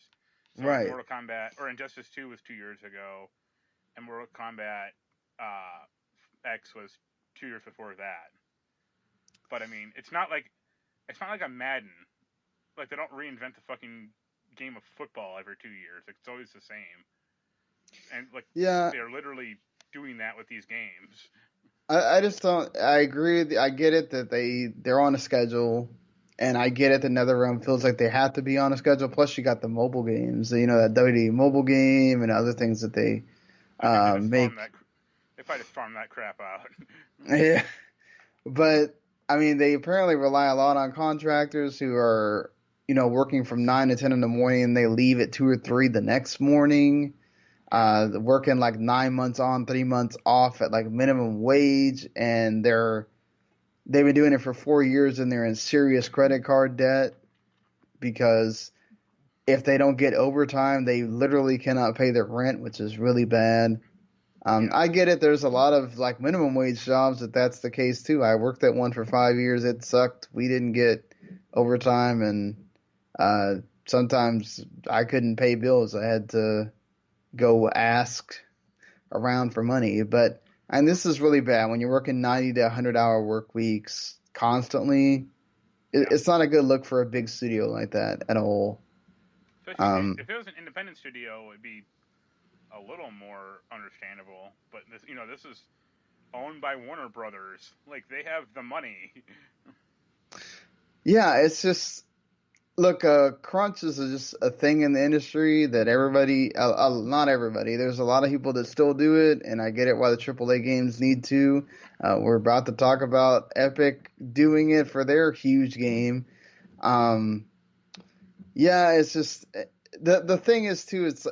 So, like,
right.
Mortal Kombat, or Injustice 2 was 2 years ago, and Mortal Kombat X was 2 years before that. But I mean, it's not like a Madden. Like, they don't reinvent the fucking game of football every 2 years. Like, it's always the same. And like,
Yeah,
they're literally doing that with these games.
I just don't. I agree. I get it that they're on a schedule, and I get it that NetherRealm feels like they have to be on a schedule. Plus, you got the mobile games, that WWE mobile game and other things that they
I think
make.
they probably just farm that crap out.
Yeah, but I mean, they apparently rely a lot on contractors who are, working from 9 to 10 in the morning, and they leave at 2 or 3 the next morning.
Yeah.
Working like 9 months on, 3 months off at like minimum wage, and they've been doing it for 4 years, and they're in serious credit card debt because if they don't get overtime, they literally cannot pay their rent, which is really bad.
Yeah.
I get it. There's a lot of like minimum wage jobs that's the case too. I worked at one for 5 years. It sucked. We didn't get overtime, and sometimes I couldn't pay bills. I had to go ask around for money. And this is really bad when you're working 90 to 100-hour work weeks constantly.
Yeah.
It's not a good look for a big studio like that at all.
Especially if it was an independent studio, it'd be a little more understandable. But this is owned by Warner Brothers. Like, they have the money.
Yeah, it's just look. Crunch is just a thing in the industry that everybody, not everybody. There's a lot of people that still do it, and I get it why the AAA games need to. We're about to talk about Epic doing it for their huge game. Yeah, it's just the thing is too. It's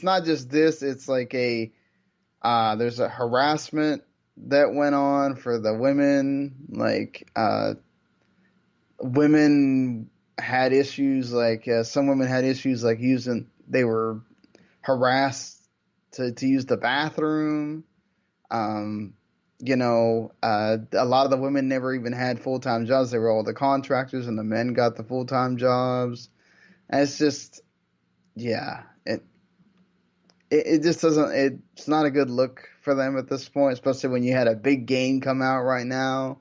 not just this. It's like there's a harassment that went on for the women. Like women had issues. Like some women had issues like they were harassed to use the bathroom. A lot of the women never even had full-time jobs. They were all the contractors, and the men got the full-time jobs. And it's just, yeah, it just doesn't. It's not a good look for them at this point, especially when you had a big game come out right now.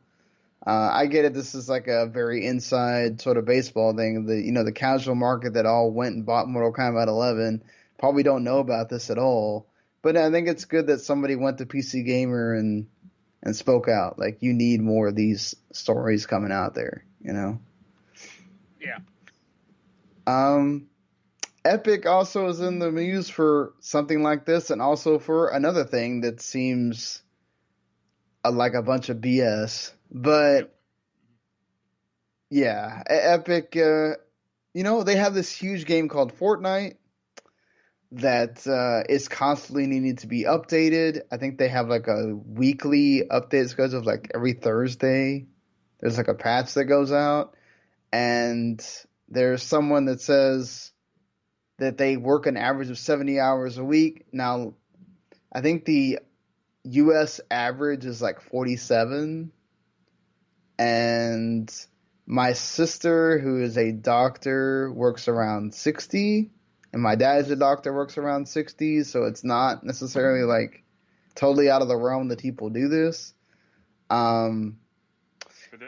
I get it. This is like a very inside sort of baseball thing. The casual market that all went and bought Mortal Kombat 11 probably don't know about this at all. But I think it's good that somebody went to PC Gamer and spoke out. Like, you need more of these stories coming out there.
Yeah.
Epic also is in the news for something like this, and also for another thing that seems like a bunch of BS. But yeah, Epic, they have this huge game called Fortnite that is constantly needing to be updated. I think they have like a weekly update schedule of like every Thursday. There's like a patch that goes out. and there's someone that says that they work an average of 70 hours a week. Now, I think the US average is like 47, and my sister, who is a doctor, works around 60, and my dad is a doctor, works around 60, so it's not necessarily like totally out of the realm that people do this.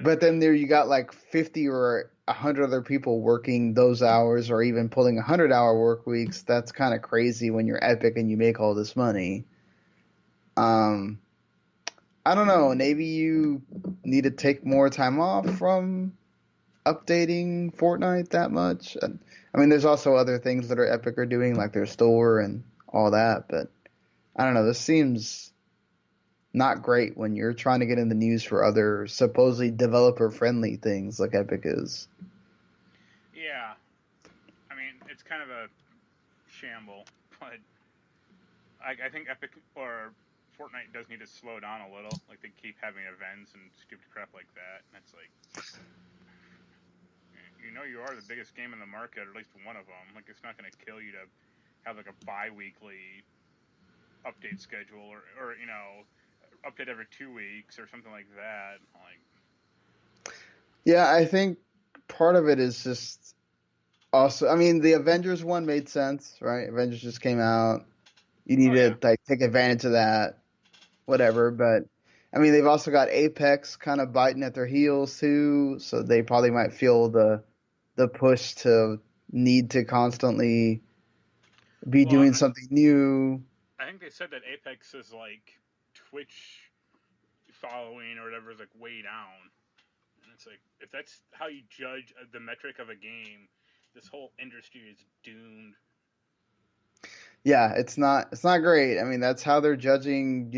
But then there you got like 50 or 100 other people working those hours, or even pulling 100-hour work weeks. That's kind of crazy when you're Epic and you make all this money. I don't know. Maybe you need to take more time off from updating Fortnite that much. I mean, there's also other things that Epic are doing, like their store and all that. But I don't know. This seems not great when you're trying to get in the news for other supposedly developer-friendly things like Epic is.
Yeah. I mean, it's kind of a shamble, but I think Epic or Fortnite does need to slow down a little. Like, they keep having events and stupid crap like that, and it's like, you are the biggest game in the market, or at least one of them. Like, it's not going to kill you to have like a bi-weekly update schedule, or update every 2 weeks or something like that. Like,
yeah, I think part of it is just also, I mean, the Avengers one made sense, right? Avengers just came out. You need to like take advantage of that, whatever. But I mean, they've also got Apex kind of biting at their heels too, so they probably might feel the push to need to constantly be doing something new.
I think they said that Apex is like Twitch following or whatever is like way down. And it's like, if that's how you judge the metric of a game, this whole industry is doomed.
Yeah, it's not great. I mean, that's how they're judging,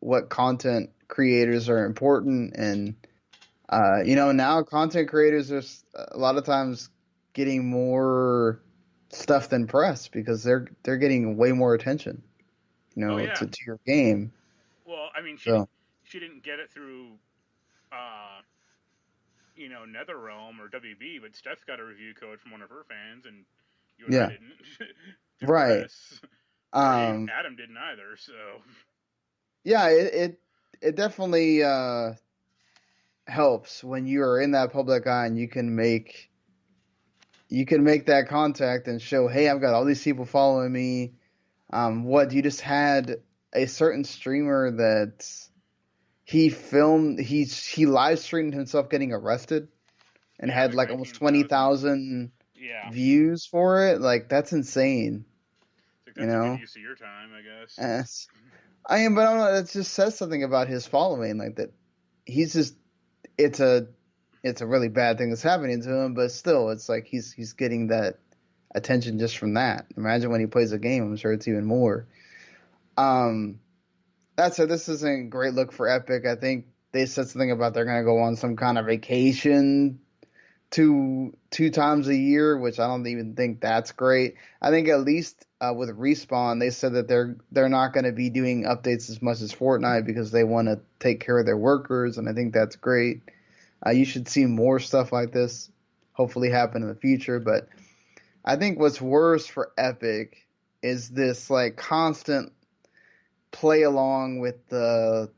what content creators are important, and now content creators are a lot of times getting more stuff than press because they're getting way more attention, to your game.
Well, I mean, she didn't get it through, NetherRealm or WB, but Steph got a review code from one of her fans, and you and I didn't.
Right.
Adam didn't either. So.
Yeah, it definitely helps when you are in that public eye and you can make that contact and show, hey, I've got all these people following me. You just had a certain streamer that he live streamed himself getting arrested and had like almost 20,000 views for it. Like, that's insane.
That's a good use of your time, I guess.
But I don't know. It just says something about his following, like that. He's just it's a really bad thing that's happening to him, but still, it's like he's getting that attention just from that. Imagine when he plays a game, I'm sure it's even more. That said, this isn't a great look for Epic. I think they said something about they're going to go on some kind of vacation two times a year, which I don't even think that's great. I think at least with Respawn, they said that they're not going to be doing updates as much as Fortnite because they want to take care of their workers, and I think that's great. You should see more stuff like this hopefully happen in the future, but I think what's worse for Epic is this like constant play along with the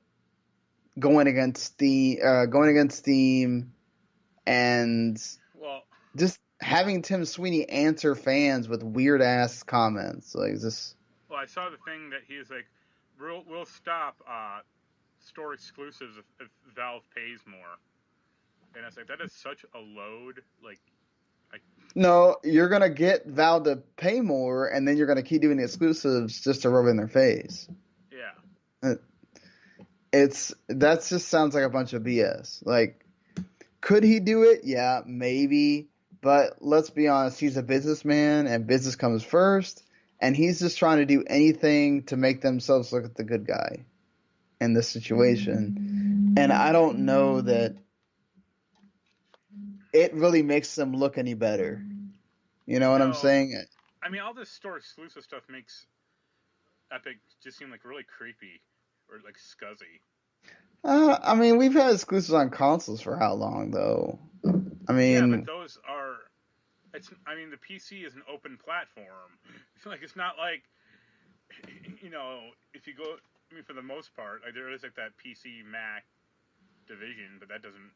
going against Steam, and just having Tim Sweeney answer fans with weird ass comments like this.
Well, I saw the thing that he was like, "We'll stop store exclusives if Valve pays more," and I was like, that is such a load.
No, you're gonna get Valve to pay more, and then you're gonna keep doing the exclusives just to rub in their face.
Yeah.
That just sounds like a bunch of BS. Like, could he do it? Yeah, maybe. But let's be honest, he's a businessman, and business comes first. And he's just trying to do anything to make themselves look like the good guy in this situation. And I don't know that it really makes them look any better. You know what I'm saying?
I mean, all this store exclusive stuff makes Epic just seem like really creepy or like scuzzy.
I mean, we've had exclusives on consoles for how long, though? I
Yeah, but
mean,
those are. I mean, the PC is an open platform. Like, it's not like, if you go. I mean, for the most part, like, there is like that PC Mac division, but that doesn't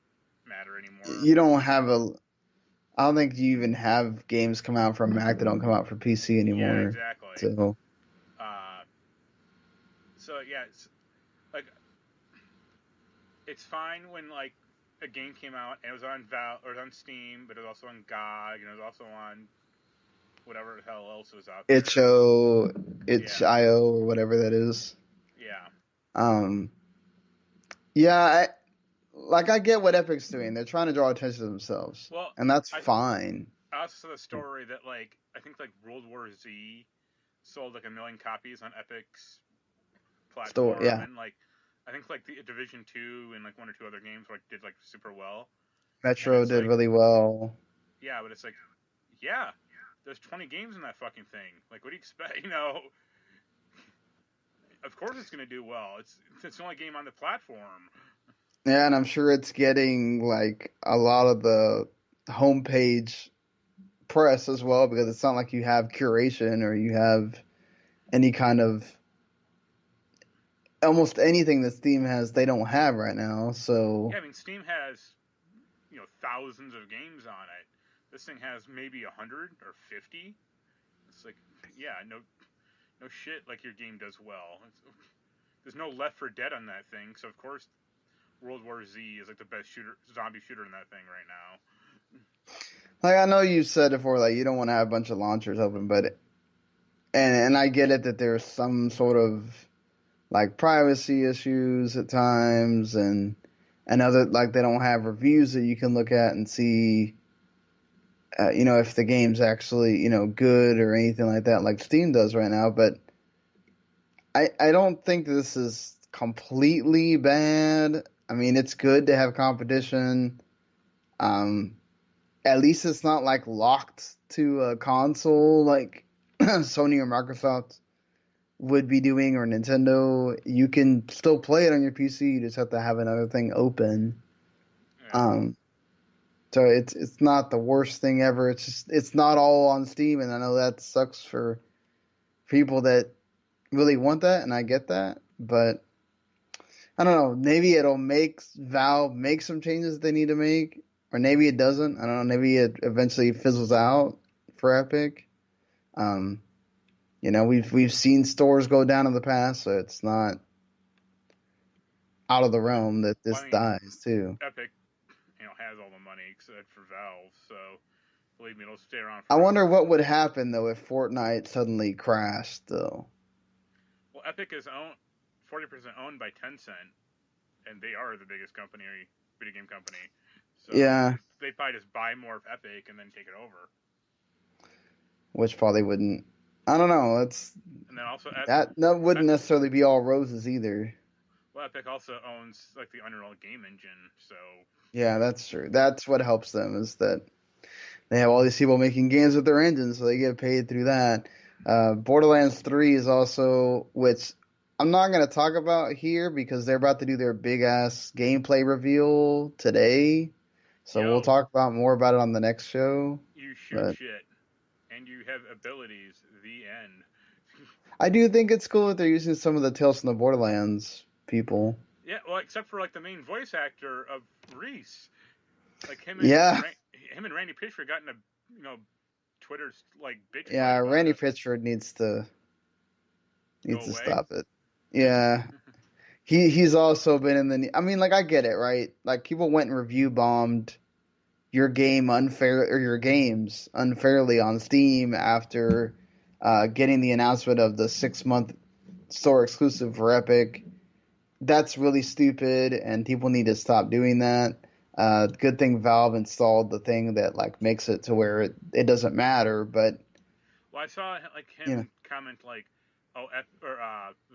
matter anymore.
you don't have a. I don't think you even have games come out for Mac that don't come out for PC
Yeah,
anymore.
exactly.
So
Uh, so yeah, it's fine when like a game came out and it was on Val or it was on Steam, but it was also on GOG and it was also on whatever the hell else was out there.
itch.io,
Yeah,
itch.io or whatever that is.
yeah.
Um, yeah, I get what Epic's doing. They're trying to draw attention to themselves,
Well,
and that's
I
fine.
I also saw the story that like I think like World War Z sold like 1 million copies on Epic's
Store,
platform,
yeah.
and like I think like the Division 2 and like one or two other games like did like super well, and
Metro
it's
did
like
really well.
yeah, but it's like yeah, there's 20 games in that fucking thing. Like, what do you expect? Of course it's gonna do well. It's the only game on the platform.
Yeah, and I'm sure it's getting like a lot of the homepage press as well because it's not like you have curation or you have any kind of almost anything that Steam has they don't have right now. So
Yeah, I mean Steam has thousands of games on it. This thing has maybe 100 or 50. It's like yeah, no shit. Like your game does well. There's no Left 4 Dead on that thing, so of course World War Z is like the best zombie shooter in that thing right now.
like I know you said before like you don't want to have a bunch of launchers open, but and I get it that there's some sort of like privacy issues at times and other like they don't have reviews that you can look at and see if the game's actually good or anything like that like Steam does right now, but I don't think this is completely bad. I mean, it's good to have competition. Um, at least it's not like locked to a console like Sony or Microsoft would be doing or Nintendo. You can still play it on your PC. You just have to have another thing open.
Yeah.
Um, so it's not the worst thing ever. It's just it's not all on Steam, and I know that sucks for people that really want that, and I get that. But I don't know. Maybe it'll make Valve make some changes they need to make, or maybe it doesn't. I don't know. Maybe it eventually fizzles out for Epic. Um, we've seen stores go down in the past, so it's not out of the realm that
Well,
this
I mean,
dies too.
Epic, has all the money except for Valve, so believe me, it'll stay around
I wonder
forever.
what would happen though if Fortnite suddenly crashed though.
Well, Epic is 40% owned by Tencent, and they are the biggest video game company. So
Yeah,
they probably just buy more of Epic and then take it over.
which probably wouldn't. I don't know.
And then also,
That wouldn't necessarily be all roses either.
well, Epic also owns like the Unreal game engine. So
Yeah, that's true. That's what helps them is that they have all these people making games with their engines, so they get paid through that. Borderlands 3 is also, which I'm not going to talk about here because they're about to do their big ass gameplay reveal today. So we'll
yo,
talk about more about it on the next show.
you shoot
But
shit and you have abilities. The end.
I do think it's cool that they're using some of the Tales from the Borderlands people.
Yeah, well, except for like the main voice actor of Reese, like
Yeah,
him and Randy Pitchford got in a Twitter's like bitch fight
yeah.
about
Randy
it.
Pitchford
Go
needs to
away.
stop it. Yeah, he's also been in the. I mean, like I get it, right? Like people went and review bombed your game unfair or your games unfairly on Steam after getting the announcement of the 6 month store exclusive for Epic. That's really stupid, and people need to stop doing that. Good thing Valve installed the thing that like makes it to where it doesn't matter. But
Well, I saw like
you know,
him comment like, "Oh,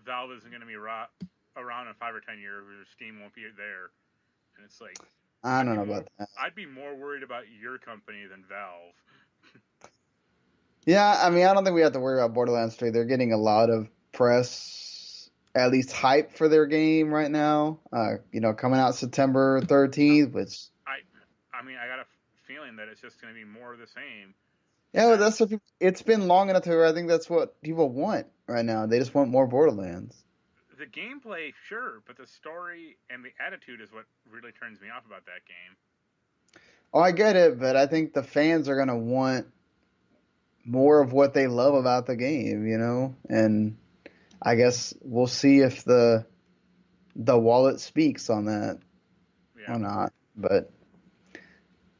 Valve isn't going to be around in 5 or 10 years. Or Steam won't be there." And it's like,
I don't know about that.
I'd be more worried about your company than Valve.
Yeah, I mean, I don't think we have to worry about Borderlands 3. They're getting a lot of press, at least hype for their game right now. Coming out September 13th, which
I, I mean, I got a it's just going to be more of the same.
Yeah, well, that's what it's been long enough to where I think that's what people want right now. They just want more Borderlands.
The gameplay, sure, but the story and the attitude is what really turns me off about that game.
Oh, I get it, but I think the fans are gonna want more of what they love about the game, you know? And I guess we'll see if the wallet speaks on that
Yeah.
or not. But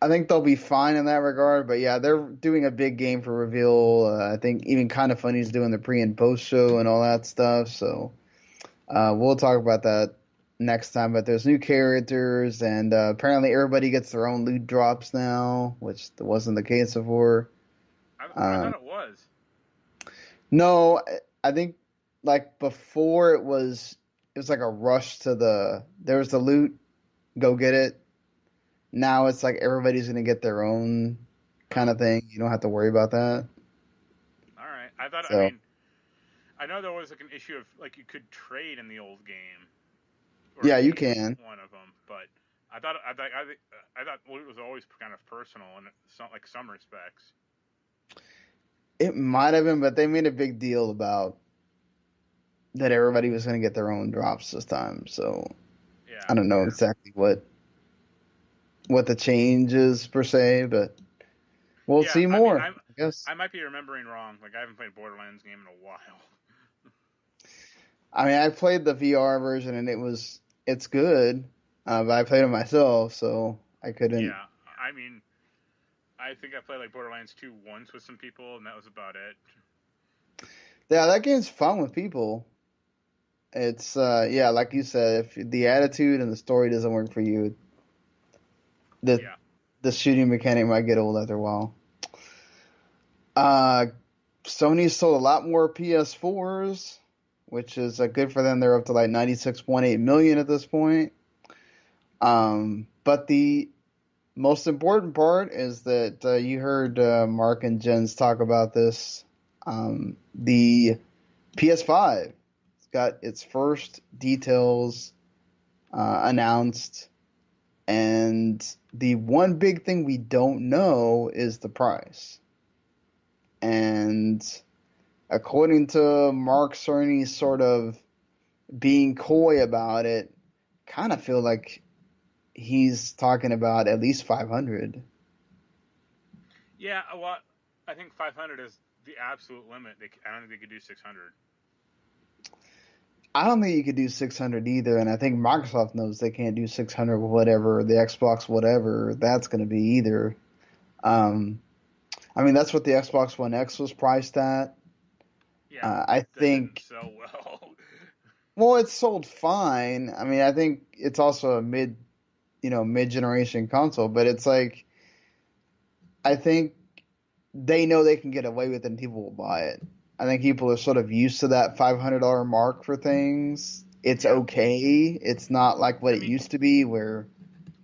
I think they'll be fine in that regard. But yeah, they're doing a big game for reveal. I think even Kind of Funny's doing the pre and post show and all that stuff. So we'll talk about that next time. But there's new characters, and apparently everybody gets their own loot drops now, which wasn't the case before.
I thought it was.
No, I think like before it was like a rush to there was the loot, go get it. Now it's like everybody's gonna get their own kind of thing. You don't have to worry about that.
All right. I thought. I
So
mean, I know there was like an issue of like you could trade in the old game, or
yeah,
at
you
least
can.
one of them. But I thought it was always kind of personal in some respects.
It might have been, but they made a big deal about that everybody was gonna get their own drops this time. So
Yeah.
I don't know exactly what the change is per se, but we'll
Yeah.
see
I mean,
more, I guess.
I might be remembering wrong. Like I haven't played Borderlands game in a while.
I mean, I played the VR version and it's good, but I played it myself, so I couldn't.
Yeah. I mean, I think I played like Borderlands 2 once with some people, and that was about it.
Yeah, that game's fun with people. It's yeah, like you said, if the attitude and the story doesn't work for you, the
Yeah.
the shooting mechanic might get old after a while. Uh, Sony sold a lot more PS4s, which is good for them. They're up to like 96.8 million at this point. But the most important part is that you heard Mark and Jens talk about this. The PS5 got its first details announced, and the one big thing we don't know is the price. And according to Mark Cerny sort of being coy about it, kind of feel like he's talking about at least 500.
Yeah. Well, I think 500 is the absolute limit. I don't think they could do 600.
I don't think you could do 600 either, and I think Microsoft knows they can't do 600 whatever, the Xbox whatever that's going to be either. Um, I mean, that's what the Xbox One X was priced at.
Yeah.
I
That didn't
think,
sell well.
well, it's sold fine. I mean, I think it's also a mid-generation console, but it's like, I think they know they can get away with it and people will buy it. I think people are sort of used to that $500 mark for things. It's
Yeah.
okay. It's not like what
I
it
mean,
used to be where,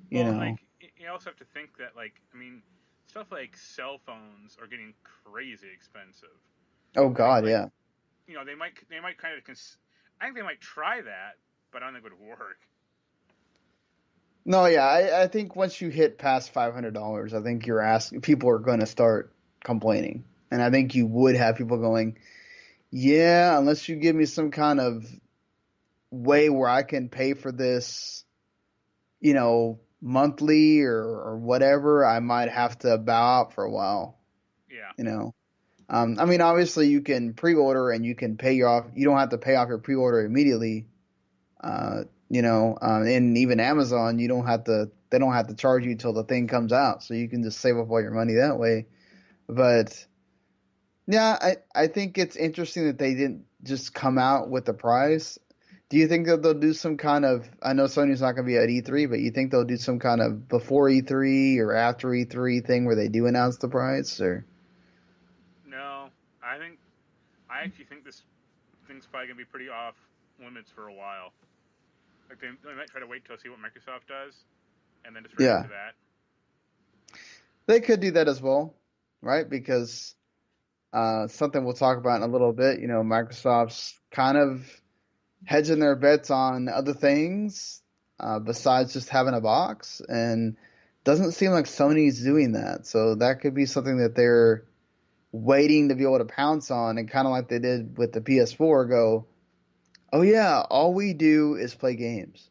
you
well, like
know,
you also have to think that like I mean, stuff like cell phones are getting crazy expensive.
oh
I think
God,
like
yeah.
they might kind of I think they might try that, but I don't think it would work.
No, yeah, I think once you hit past $500, I think people are going to start complaining. And I think you would have people going, yeah, unless you give me some kind of way where I can pay for this, monthly or whatever, I might have to bow out for a while,
Yeah.
you know. I mean, obviously you can pre-order and you can pay off. You don't have to pay off your pre-order immediately. And even Amazon, you don't have to. They don't have to charge you till the thing comes out, so you can just save up all your money that way. But yeah, I think it's interesting that they didn't just come out with the price. Do you think that they'll do some kind of? I know Sony's not going to be at E3, but you think they'll do some kind of before E3 or after E3 thing where they do announce the price? Or
No, I actually think this thing's probably gonna be pretty off limits for a while. Like they might try to wait till see what Microsoft does, and then just react
yeah,
to that.
they could do that as well, right? Because something we'll talk about in a little bit. Microsoft's kind of hedging their bets on other things besides just having a box, and doesn't seem like Sony's doing that. So that could be something that they're waiting to be able to pounce on, and kind of like they did with the PS4, go, oh yeah, all we do is play games.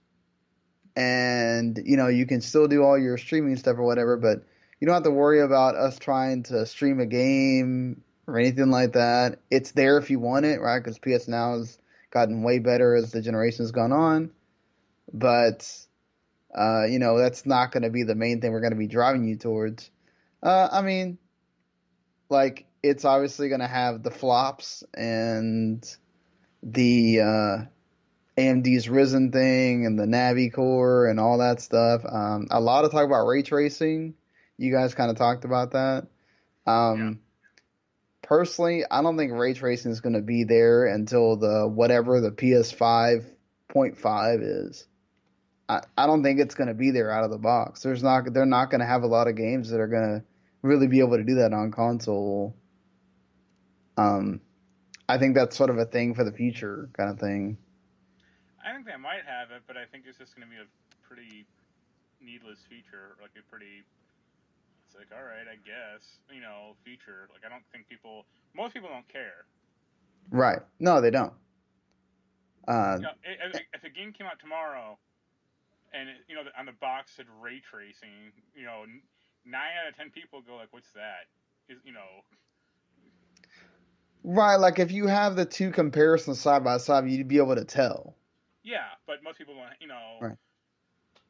And, you can still do all your streaming stuff or whatever, but you don't have to worry about us trying to stream a game or anything like that. It's there if you want it, right? Because PS Now has gotten way better as the generation's gone on. But, that's not going to be the main thing we're going to be driving you towards. I mean, like, it's obviously going to have the flops and the AMD's Risen thing and the Navi core and all that stuff. A lot of talk about ray tracing. You guys kind of talked about that.
Yeah.
Personally, I don't think ray tracing is going to be there until whatever the PS5.5 is. I don't think it's going to be there out of the box. They're not going to have a lot of games that are going to really be able to do that on console. I think that's sort of a thing for the future kind of thing.
I think they might have it, but I think it's just going to be a pretty needless feature, like a pretty. It's like, all right, I guess, feature. Like, I don't think most people don't care.
Right? No, they don't.
If a game came out tomorrow, and on the box said ray tracing, 9 out of 10 people go like, "What's that?"
Right, like if you have the two comparisons side by side, you'd be able to tell.
Yeah, but most people don't.
Right.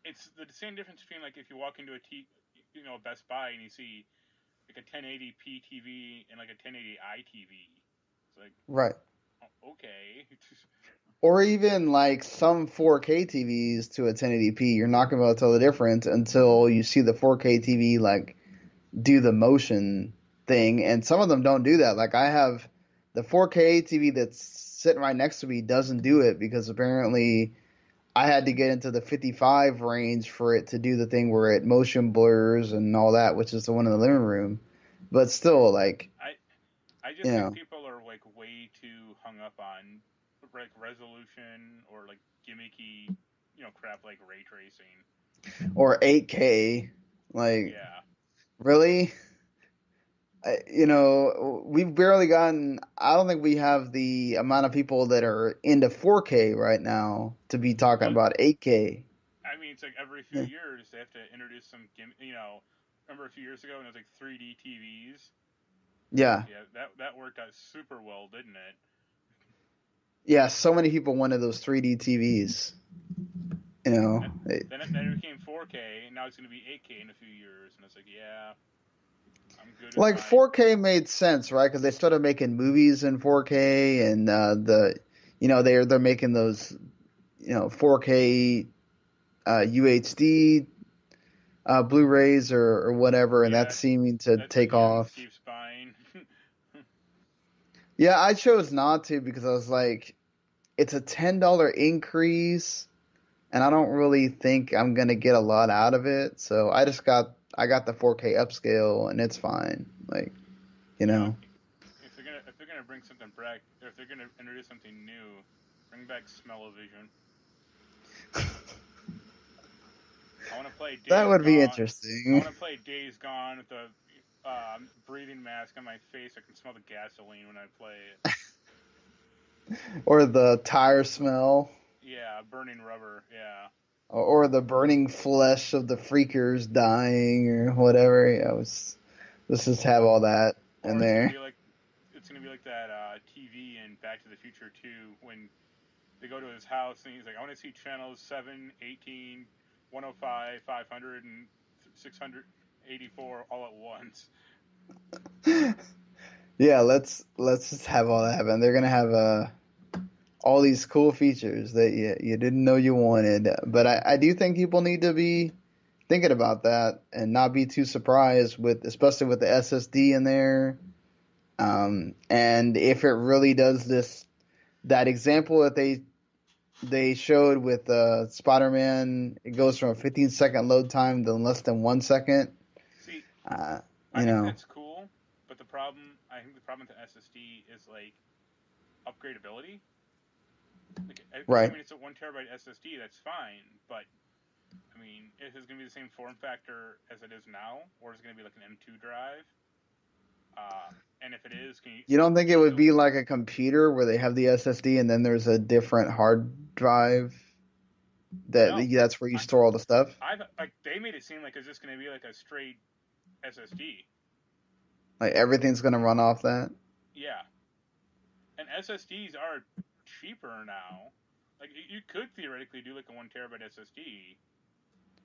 It's the same difference between like if you walk into a Best Buy and you see like a 1080p TV and like a 1080i TV. It's like,
Right.
oh, okay.
Or even like some 4K TVs to a 1080p, you're not going to be able to tell the difference until you see the 4K TV like do the motion thing, and some of them don't do that. Like I have the 4K TV that's sitting right next to me doesn't do it because apparently I had to get into the 55 range for it to do the thing where it motion blurs and all that, which is the one in the living room. But still, like,
I just think people are like way too hung up on like resolution or like gimmicky, crap like ray tracing
or 8K, like,
yeah.
really? We've barely gotten. I don't think we have the amount of people that are into 4K right now to be talking
Well,
about 8K.
I mean, it's like every few years they have to introduce some remember a few years ago when it was like 3D TVs?
Yeah.
Yeah, that worked out super well, didn't it?
Yeah, so many people wanted those 3D TVs.
Then it became 4K, and now it's going to be 8K in a few years, and it's like, yeah, I'm good.
Like 4K made sense, right? Because they started making movies in 4K, and they're making those 4K UHD Blu-rays or whatever, and that's seeming to take off.
Keeps buying.
Yeah, I chose not to because I was like, it's a $10 increase, and I don't really think I'm gonna get a lot out of it. So I got the 4K upscale, and it's fine. Like,
If they're gonna bring something back, or if they're gonna introduce something new, bring back Smell-O-Vision. I want to play Days
that would
Gone.
be
I
interesting.
want to play Days Gone with the breathing mask on my face. I can smell the gasoline when I play it.
Or the tire smell.
Yeah, burning rubber. Yeah.
Or the burning flesh of the freakers dying or whatever. Yeah, let's just have all that in there.
It's gonna be like that TV in Back to the Future 2 when they go to his house and he's like, I want to see channels 7, 18, 105, 500, and 684 all at once.
Yeah, let's just have all that happen. They're gonna have all these cool features that you didn't know you wanted. But I do think people need to be thinking about that and not be too surprised especially with the SSD in there. And if it really does that example that they showed with Spider-Man, it goes from a 15-second load time to less than 1 second.
See,
I
think that's cool, but I think the problem with the SSD is like upgradability. Like,
right.
I mean, it's a 1 terabyte SSD, that's fine, but I mean, is it going to be the same form factor as it is now, or is it going to be like an M2 drive? And if it is, can you
You don't think it
can you
would
still?
be like a computer where they have the SSD and then there's a different hard drive
No,
that's where you
I
store all the stuff?
I like they made it seem like it's just going to be like a straight SSD.
Like everything's gonna run off that?
Yeah, and SSDs are cheaper now. Like you could theoretically do like a 1 terabyte SSD.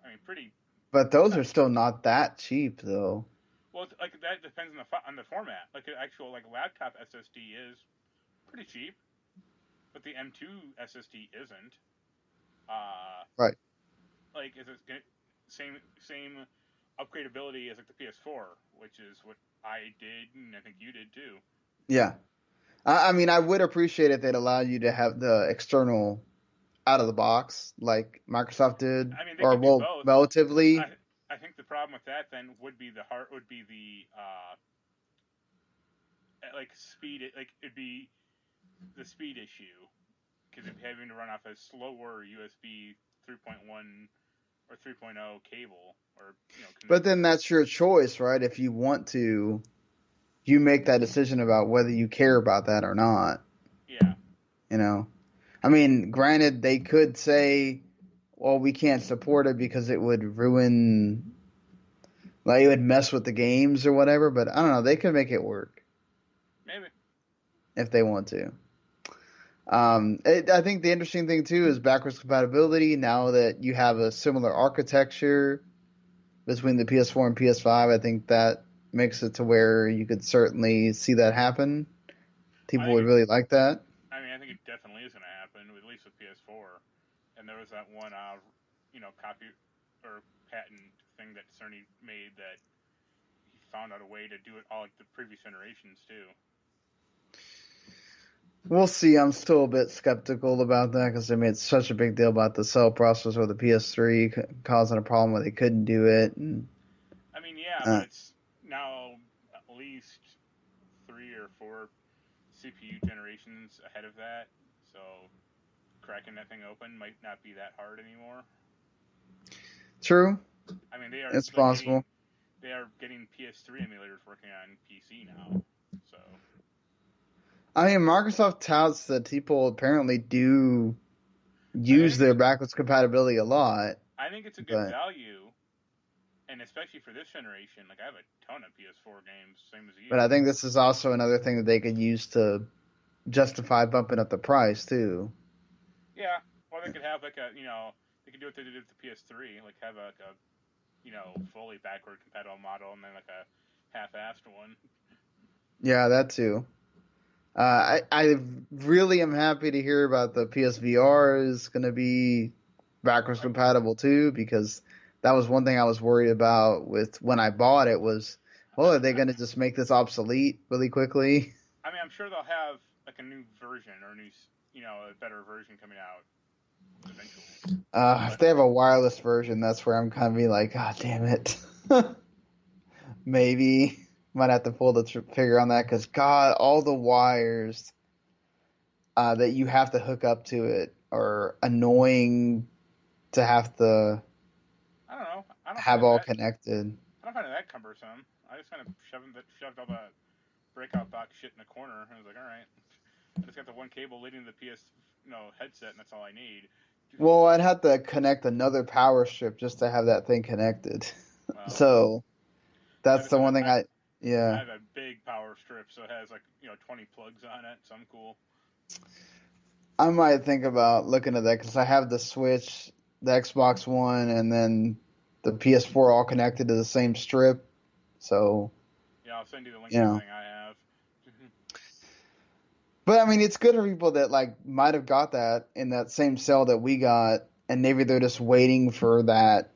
I mean, pretty.
But those
Not,
are still not that cheap though.
well, like that depends on the format. Like an actual like laptop SSD is pretty cheap, but the M2 SSD isn't. Uh,
Right.
like is it same upgradability as like the PS4, which is what I did, and I think you did too.
Yeah. I mean, I would appreciate if they'd allow you to have the external out of the box like Microsoft did,
I mean, they
or
could do
well,
both.
relatively.
I think the problem with that then would be the like speed, like it'd be the speed issue because if having to run off a slower USB 3.1 or 3.0 cable, or
But
connector.
then that's your choice, right? If you want to, you make that decision about whether you care about that or not.
Yeah,
You know, I mean, granted, they could say, "Well, we can't support it because it would ruin, like, it would mess with the games or whatever." But I don't know. They could make it work
maybe.
if they want to. I think the interesting thing too is backwards compatibility. Now that you have a similar architecture between the PS4 and PS5, I think that makes it to where you could certainly see that happen.
I
People
think
would really like that.
I think it definitely is going to happen, at least with PS4. And there was that one, copy or patent thing that Cerny made that he found out a way to do it all like the previous generations too.
We'll see. I'm still a bit skeptical about that because they made such a big deal about the cell processor of the PS3 causing a problem where they couldn't do it. And,
I mean, yeah, but
uh,
it's now at least 3 or 4 CPU generations ahead of that, so cracking that thing open might not be that hard anymore.
true,
I mean, they are
it's
like
possible.
getting PS3 emulators working on PC now, so
I mean, Microsoft touts that people apparently do
I
use
think it's
their backwards compatibility a lot,
I think it's a good
but
value, and especially for this generation. Like I have a ton of PS4 games, same as
but
you.
I think this is also another thing that they could use to justify bumping up the price too.
Yeah, or they could have like they could do what they did with the PS3, like have like a fully backward compatible model and then like a half-assed one.
Yeah, that too. I really am happy to hear about the PSVR is going to be backwards
Like,
compatible too, because that was one thing I was worried about with when I bought it was, well, are they going to just make this obsolete really quickly?
I mean, I'm sure they'll have like a new version or a better version coming out eventually.
If
But
they have a wireless version, that's where I'm kind of be like, God damn it. Maybe might have to pull the figure on that because God, all the wires that you have to hook up to it are annoying to have to
I don't know. I don't find
have
it
all
that
connected.
I don't find it that cumbersome. I just kind of shoved all the breakout box shit in the corner. I was like, all right, I just got the one cable leading to the PS headset, and that's all I need.
Well, I'd have to connect another power strip just to have that thing connected.
Well,
So
I
that's
just
the
have
one thing
I
yeah.
have a big power strip, so it has like 20 plugs on it, so I'm cool.
I might think about looking at that because I have the Switch, the Xbox One, and then the PS4 all connected to the same strip. So,
Yeah, I'll send you the link
you
to the
know.
thing I have.
But I mean, it's good for people that like might have got that in that same sale that we got, and maybe they're just waiting for that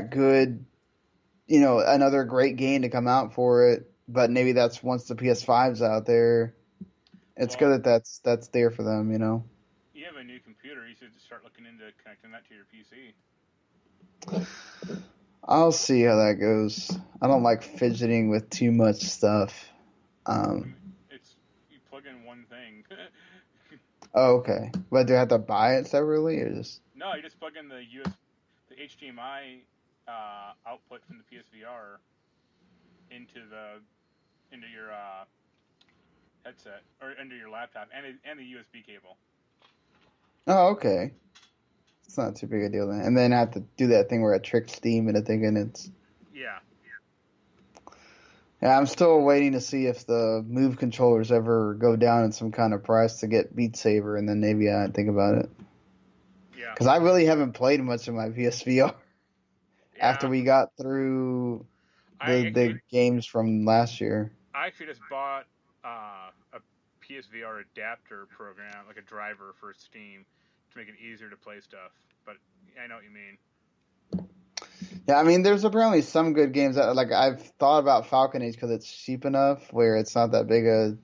good, another great game to come out for it. But maybe that's once the PS5's out there. It's good
Well,
that that's there for them.
you have a new computer. You should start looking into connecting that to your PC.
I'll see how that goes. I don't like fidgeting with too much stuff.
I
Um,
mean, it's you plug in one thing.
oh, okay. But do I have to buy it separately or just?
No, you just plug in the USB. the HDMI output from the PSVR into your headset or into your laptop and the USB cable.
Oh, okay. It's not too big a deal then. And then I have to do that thing where I trick Steam into thinking it's.
Yeah.
Yeah, I'm still waiting to see if the Move controllers ever go down in some kind of price to get Beat Saber, and then maybe I think about it.
Yeah.
Because I really haven't played much of my PSVR after
Yeah.
we got through the games from last year.
I actually just bought a PSVR adapter program, like a driver for Steam, to make it easier to play stuff. But I know what you mean.
Yeah, I mean, there's apparently some good games that, like, I've thought about Falcon Age because it's cheap enough where it's not that big a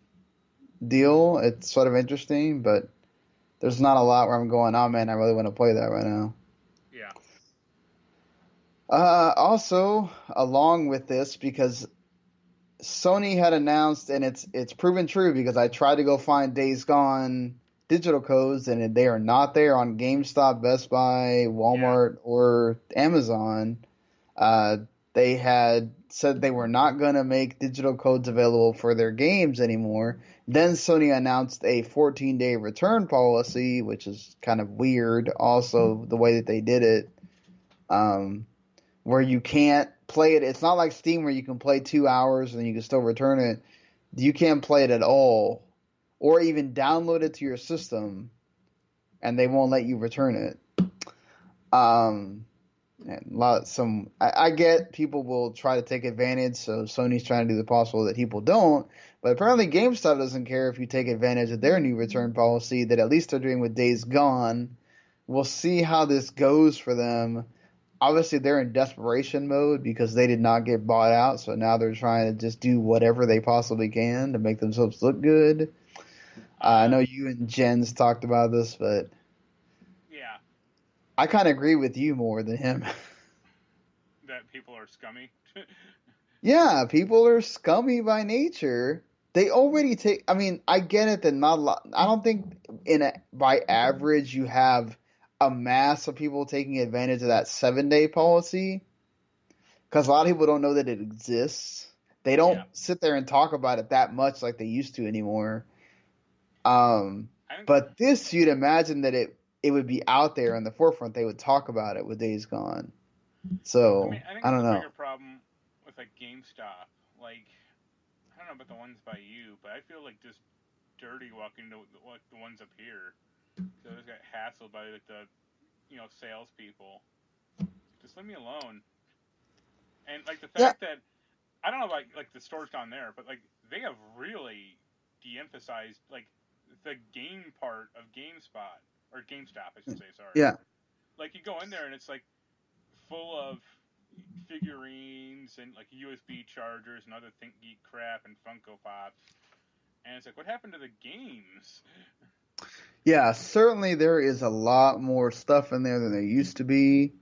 deal. It's sort of interesting, but there's not a lot where I'm going, oh man, I really want to play that right now.
Yeah.
Also, along with this, because Sony had announced, and it's proven true because I tried to go find Days Gone digital codes, and they are not there on GameStop, Best Buy, Walmart, or Amazon. Uh, they had said they were not going to make digital codes available for their games anymore. Then Sony announced a 14-day return policy, which is kind of weird. Also, the way that they did it, where you can't play it. It's not like Steam where you can play 2 hours and then you can still return it. You can't play it at all, or even download it to your system, and they won't let you return it. And I get people will try to take advantage, so Sony's trying to do the possible that people don't. But apparently, GameStop doesn't care if you take advantage of their new return policy that at least they're doing with Days Gone. We'll see how this goes for them. Obviously, they're in desperation mode because they did not get bought out, so now they're trying to just do whatever they possibly can to make themselves look good. I know you and Jens talked about this, but
yeah,
I kind of agree with you more than him.
that people are scummy.
Yeah, people are scummy by nature. They already take. I mean, I get it that not a lot. I don't think by average you have a mass of people taking advantage of that 7-day policy because a lot of people don't know that it exists. They don't sit there and talk about it that much like they used to anymore. But this, you'd imagine that it would be out there in the forefront. They would talk about it with Days Gone. So
I think
I don't
it's a
know.
bigger problem with like GameStop. Like, I don't know about the ones by you, but I feel like just dirty walking to like the ones up here. So I just got hassled by like the salespeople. Just leave me alone. And like the fact that I don't know about like the stores down there, but like they have really de-emphasized like the game part of GameSpot or GameStop, I should say. Sorry.
Yeah.
Like you go in there and it's like full of figurines and like USB chargers and other Think Geek crap and Funko Pops, and it's like, what happened to the games?
Yeah, certainly there is a lot more stuff in there than there used to be.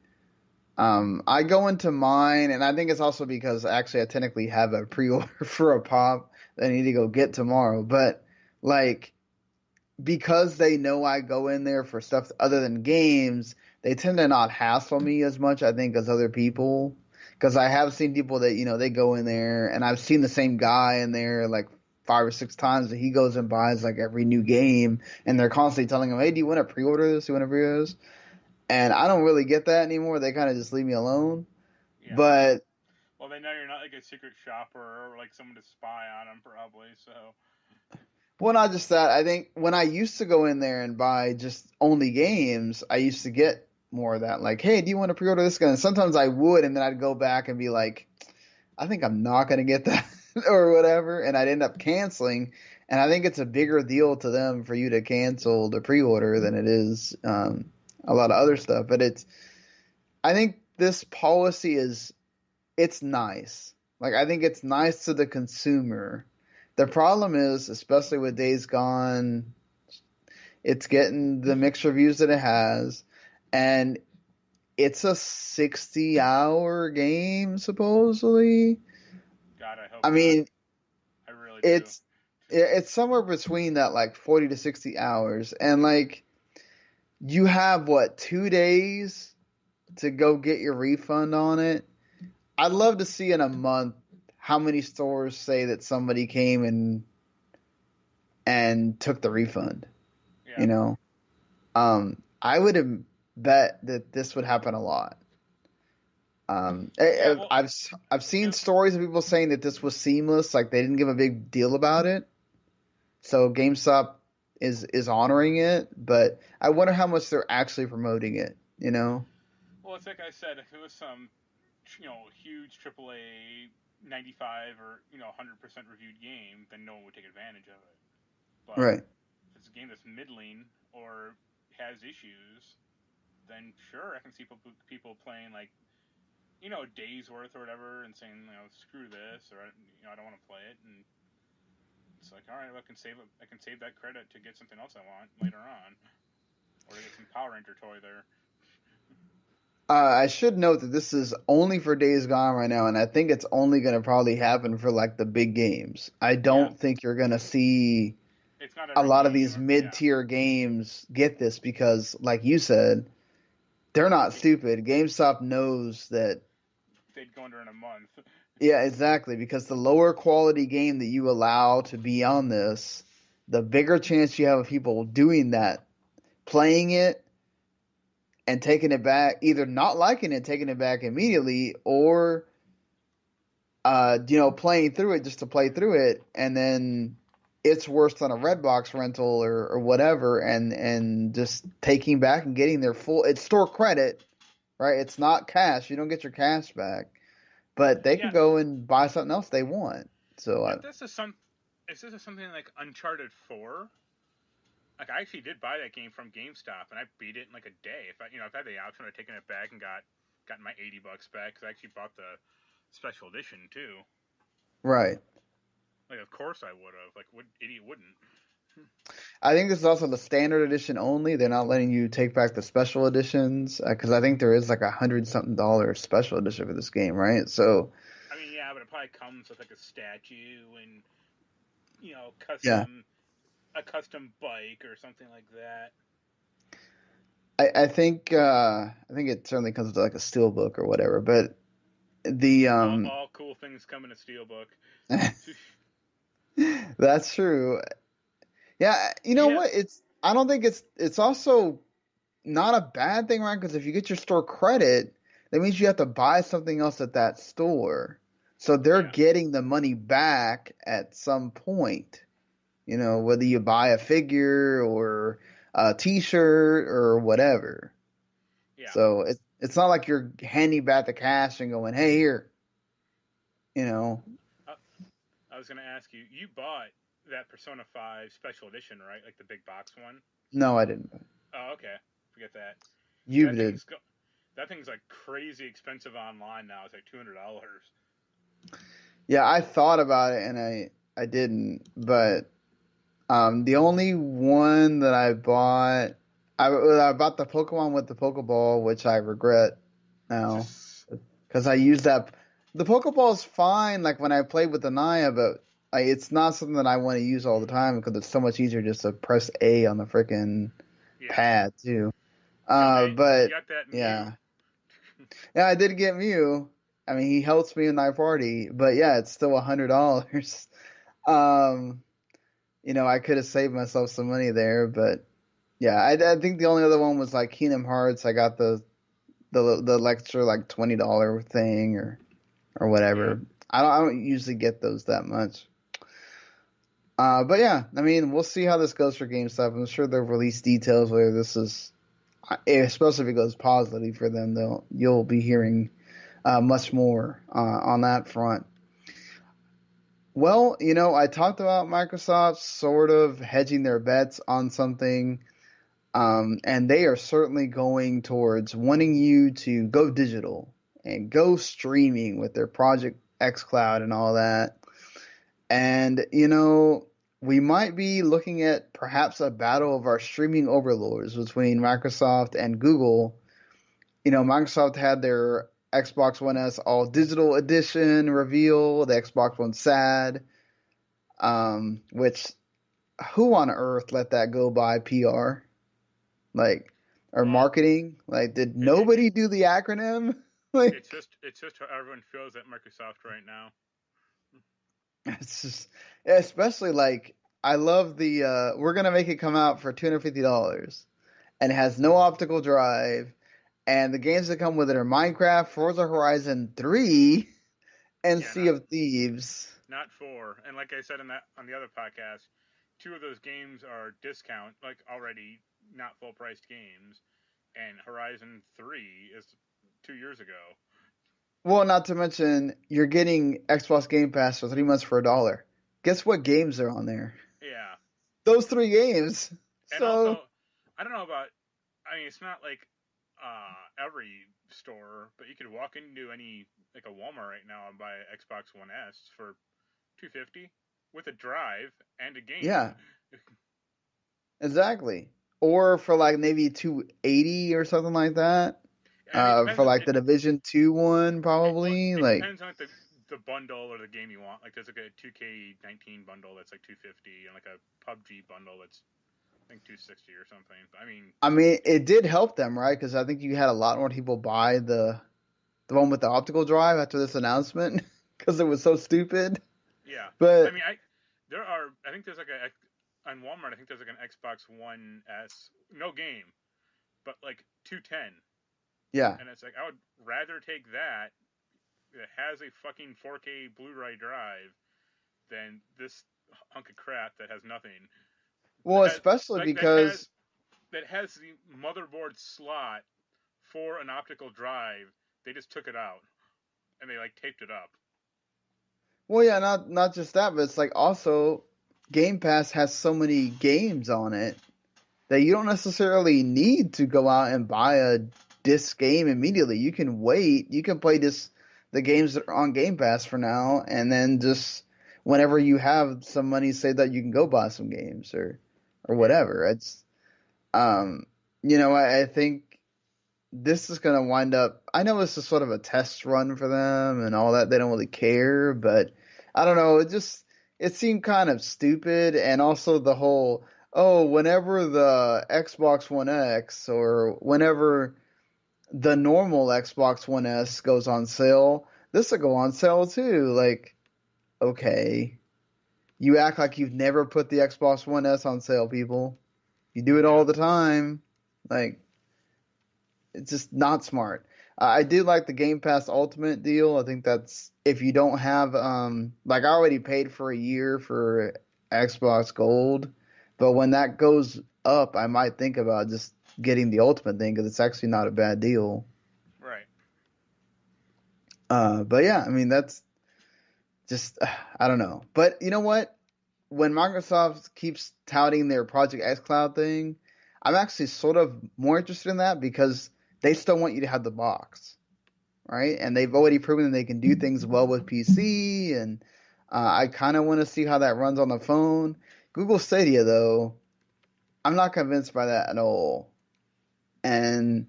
I go into mine, and I think it's also because actually I technically have a pre-order for a pop that I need to go get tomorrow. But like, because they know I go in there for stuff other than games, they tend to not hassle me as much, I think, as other people. Because I have seen people that, they go in there, and I've seen the same guy in there like 5 or 6 times, and he goes and buys like every new game, and they're constantly telling him, hey, do you want to pre-order this? Do you want to pre-order this? And I don't really get that anymore. They kind of just leave me alone.
Yeah.
But
well, they know you're not like a secret shopper or like someone to spy on them, probably. So.
Well, not just that. I think when I used to go in there and buy just only games, I used to get more of that. Like, hey, do you want to pre-order this gun? And sometimes I would, and then I'd go back and be like, I think I'm not going to get that or whatever. And I'd end up canceling. And I think it's a bigger deal to them for you to cancel the pre-order than it is a lot of other stuff. But I think this policy it's nice. Like, I think it's nice to the consumer. The problem is, especially with Days Gone, it's getting the mixed reviews that it has, and it's a 60-hour game, supposedly.
God, I hope
I mean,
I really do.
It's somewhere between that, like 40 to 60 hours, and like you have 2 days to go get your refund on it. I'd love to see in a month how many stores say that somebody came and took the refund.
Yeah.
You know, I would have bet that this would happen a lot.
Yeah. Well,
I've seen
and,
stories of people saying that this was seamless, like they didn't give a big deal about it. So GameStop is honoring it, but I wonder how much they're actually promoting it. You know?
well, it's like I said, if it was some, huge AAA 95 or 100% reviewed game, then no one would take advantage of it. But
Right.
if it's a game that's middling or has issues, then sure, I can see people playing like a day's worth or whatever and saying screw this, or I don't want to play it, and it's like, all right, well, I can save that credit to get something else I want later on, or to get some Power Ranger toy there.
I should note that this is only for Days Gone right now, and I think it's only going to probably happen for like the big games. I
Yeah,
don't think you're going to see
it's not
a
every
lot of
game.
these
Yeah,
mid-tier games get this because, like you said, they're not stupid. GameStop knows that.
they'd go under in a month.
Yeah, exactly. Because the lower quality game that you allow to be on this, the bigger chance you have of people doing that, playing it and taking it back, either not liking it, taking it back immediately, or playing through it just to play through it, and then it's worse than a Redbox rental or whatever, and just taking back and getting their full. It's store credit, right? It's not cash. You don't get your cash back, but they can
Yeah,
go and buy something else they want. So
if this is something like Uncharted 4, like I actually did buy that game from GameStop and I beat it in like a day. If I had the option of taking it back and gotten my $80 back, because I actually bought the special edition too.
right.
Like, of course I would have. Like, what idiot wouldn't?
I think this is also the standard edition only. They're not letting you take back the special editions because I think there is like $100 something special edition for this game, right? So
I mean, yeah, but it probably comes with like a statue and
yeah,
a custom bike or something like that.
I think it certainly comes with like a steel book or whatever. But the
All cool things come in a steelbook.
that's true. Yeah, you know
Yeah,
what? I don't think it's also not a bad thing, right? Because if you get your store credit, that means you have to buy something else at that store. So they're
yeah,
getting the money back at some point. Whether you buy a figure or a T-shirt or whatever.
yeah.
So it's not like you're handing back the cash and going, "Hey, here." You know.
Uh, I was gonna ask you. You bought that Persona 5 special edition, right? Like the big box one.
No, I didn't.
Oh, okay. Forget that.
You
That
did.
thing's go- that thing's like crazy expensive online now. It's like $200.
Yeah, I thought about it and I didn't, but the only one that I bought, I bought the Pokemon with the Pokeball, which I regret now because I used that. The Pokeball is fine, like when I played with Anaya, but it's not something that I want to use all the time because it's so much easier just to press A on the freaking
Yeah.
pad too.
You
But
got that Mew.
yeah, yeah, I did get Mew. I mean, he helps me in my party, but yeah, it's still $100. Um, I could have saved myself some money there, but yeah, I think the only other one was like Kingdom Hearts. I got the extra like $20 thing or
Yeah.
whatever. I don't usually get those that much. But yeah, I mean, we'll see how this goes for GameStop. I'm sure they'll release details whether this is, especially if it goes positively for them. You'll be hearing much more on that front. Well, I talked about Microsoft sort of hedging their bets on something, and they are certainly going towards wanting you to go digital and go streaming with their Project X Cloud and all that. And, we might be looking at perhaps a battle of our streaming overlords between Microsoft and Google. Microsoft had their Xbox One S All Digital Edition reveal, the Xbox One SAD, which who on earth let that go by PR? Like, or
Well,
marketing. Like, did
it, it,
nobody do the acronym? Like,
it's just how everyone feels at Microsoft right now.
it's just, especially like, I love the, we're gonna make it come out for $250 and it has no optical drive. And the games that come with it are Minecraft, Forza Horizon 3, and
Yeah,
Sea of Thieves.
not four. And like I said in that on the other podcast, two of those games are discount, like already not full priced games, and Horizon 3 is 2 years ago.
Well, not to mention, you're getting Xbox Game Pass for 3 months for $1. Guess what games are on there?
Yeah,
Those three games.
and
So,
also, I don't know about. I mean, it's not like every store, but you could walk into any like a Walmart right now and buy an Xbox One S for 250 with a drive and a game.
yeah, exactly. Or for like maybe 280 or something like that.
I mean, it
For
depends.
like the Division 2 one,
Well,
probably.
it
Like,
depends on like the bundle or the game you want. Like there's like a 2K19 bundle that's like 250, and like a PUBG bundle that's I think 260 or something. I mean,
I mean, it did help them, right? Because I think you had a lot more people buy the one with the optical drive after this announcement because it was so stupid.
yeah. I
But
mean, there are I think there's like a on Walmart I think there's like an Xbox One S no game, but like 210,
yeah.
and it's like I would rather take that has a fucking 4K Blu-ray drive than this hunk of crap that has nothing.
Well,
That has
especially
like
because
that has the motherboard slot for an optical drive. They just took it out and they like taped it up.
well, yeah, not just that, but it's like also Game Pass has so many games on it that you don't necessarily need to go out and buy a disc game immediately. You can wait. You can play the games that are on Game Pass for now, and then just whenever you have some money, say that you can go buy some games or
Yeah.
whatever. It's um, I think this is going to wind up. I know this is sort of a test run for them and all that. They don't really care, but I don't know. It seemed kind of stupid, and also the whole whenever the Xbox One X or whenever the normal Xbox One S goes on sale, this will go on sale too. Like, okay, you act like you've never put the Xbox One S on sale, people. You do it
Yeah.
all the time. Like, it's just not smart. I do like the Game Pass Ultimate deal. I think that's if you don't have like I already paid for a year for Xbox Gold, but when that goes up, I might think about just getting the Ultimate thing because it's actually not a bad deal.
Right.
But yeah, I mean that's just I don't know. But you know what? When Microsoft keeps touting their Project X Cloud thing, I'm actually sort of more interested in that because they still want you to have the box, right? And they've already proven that they can do things well with PC, and I kind of want to see how that runs on the phone. Google Stadia, though, I'm not convinced by that at all. And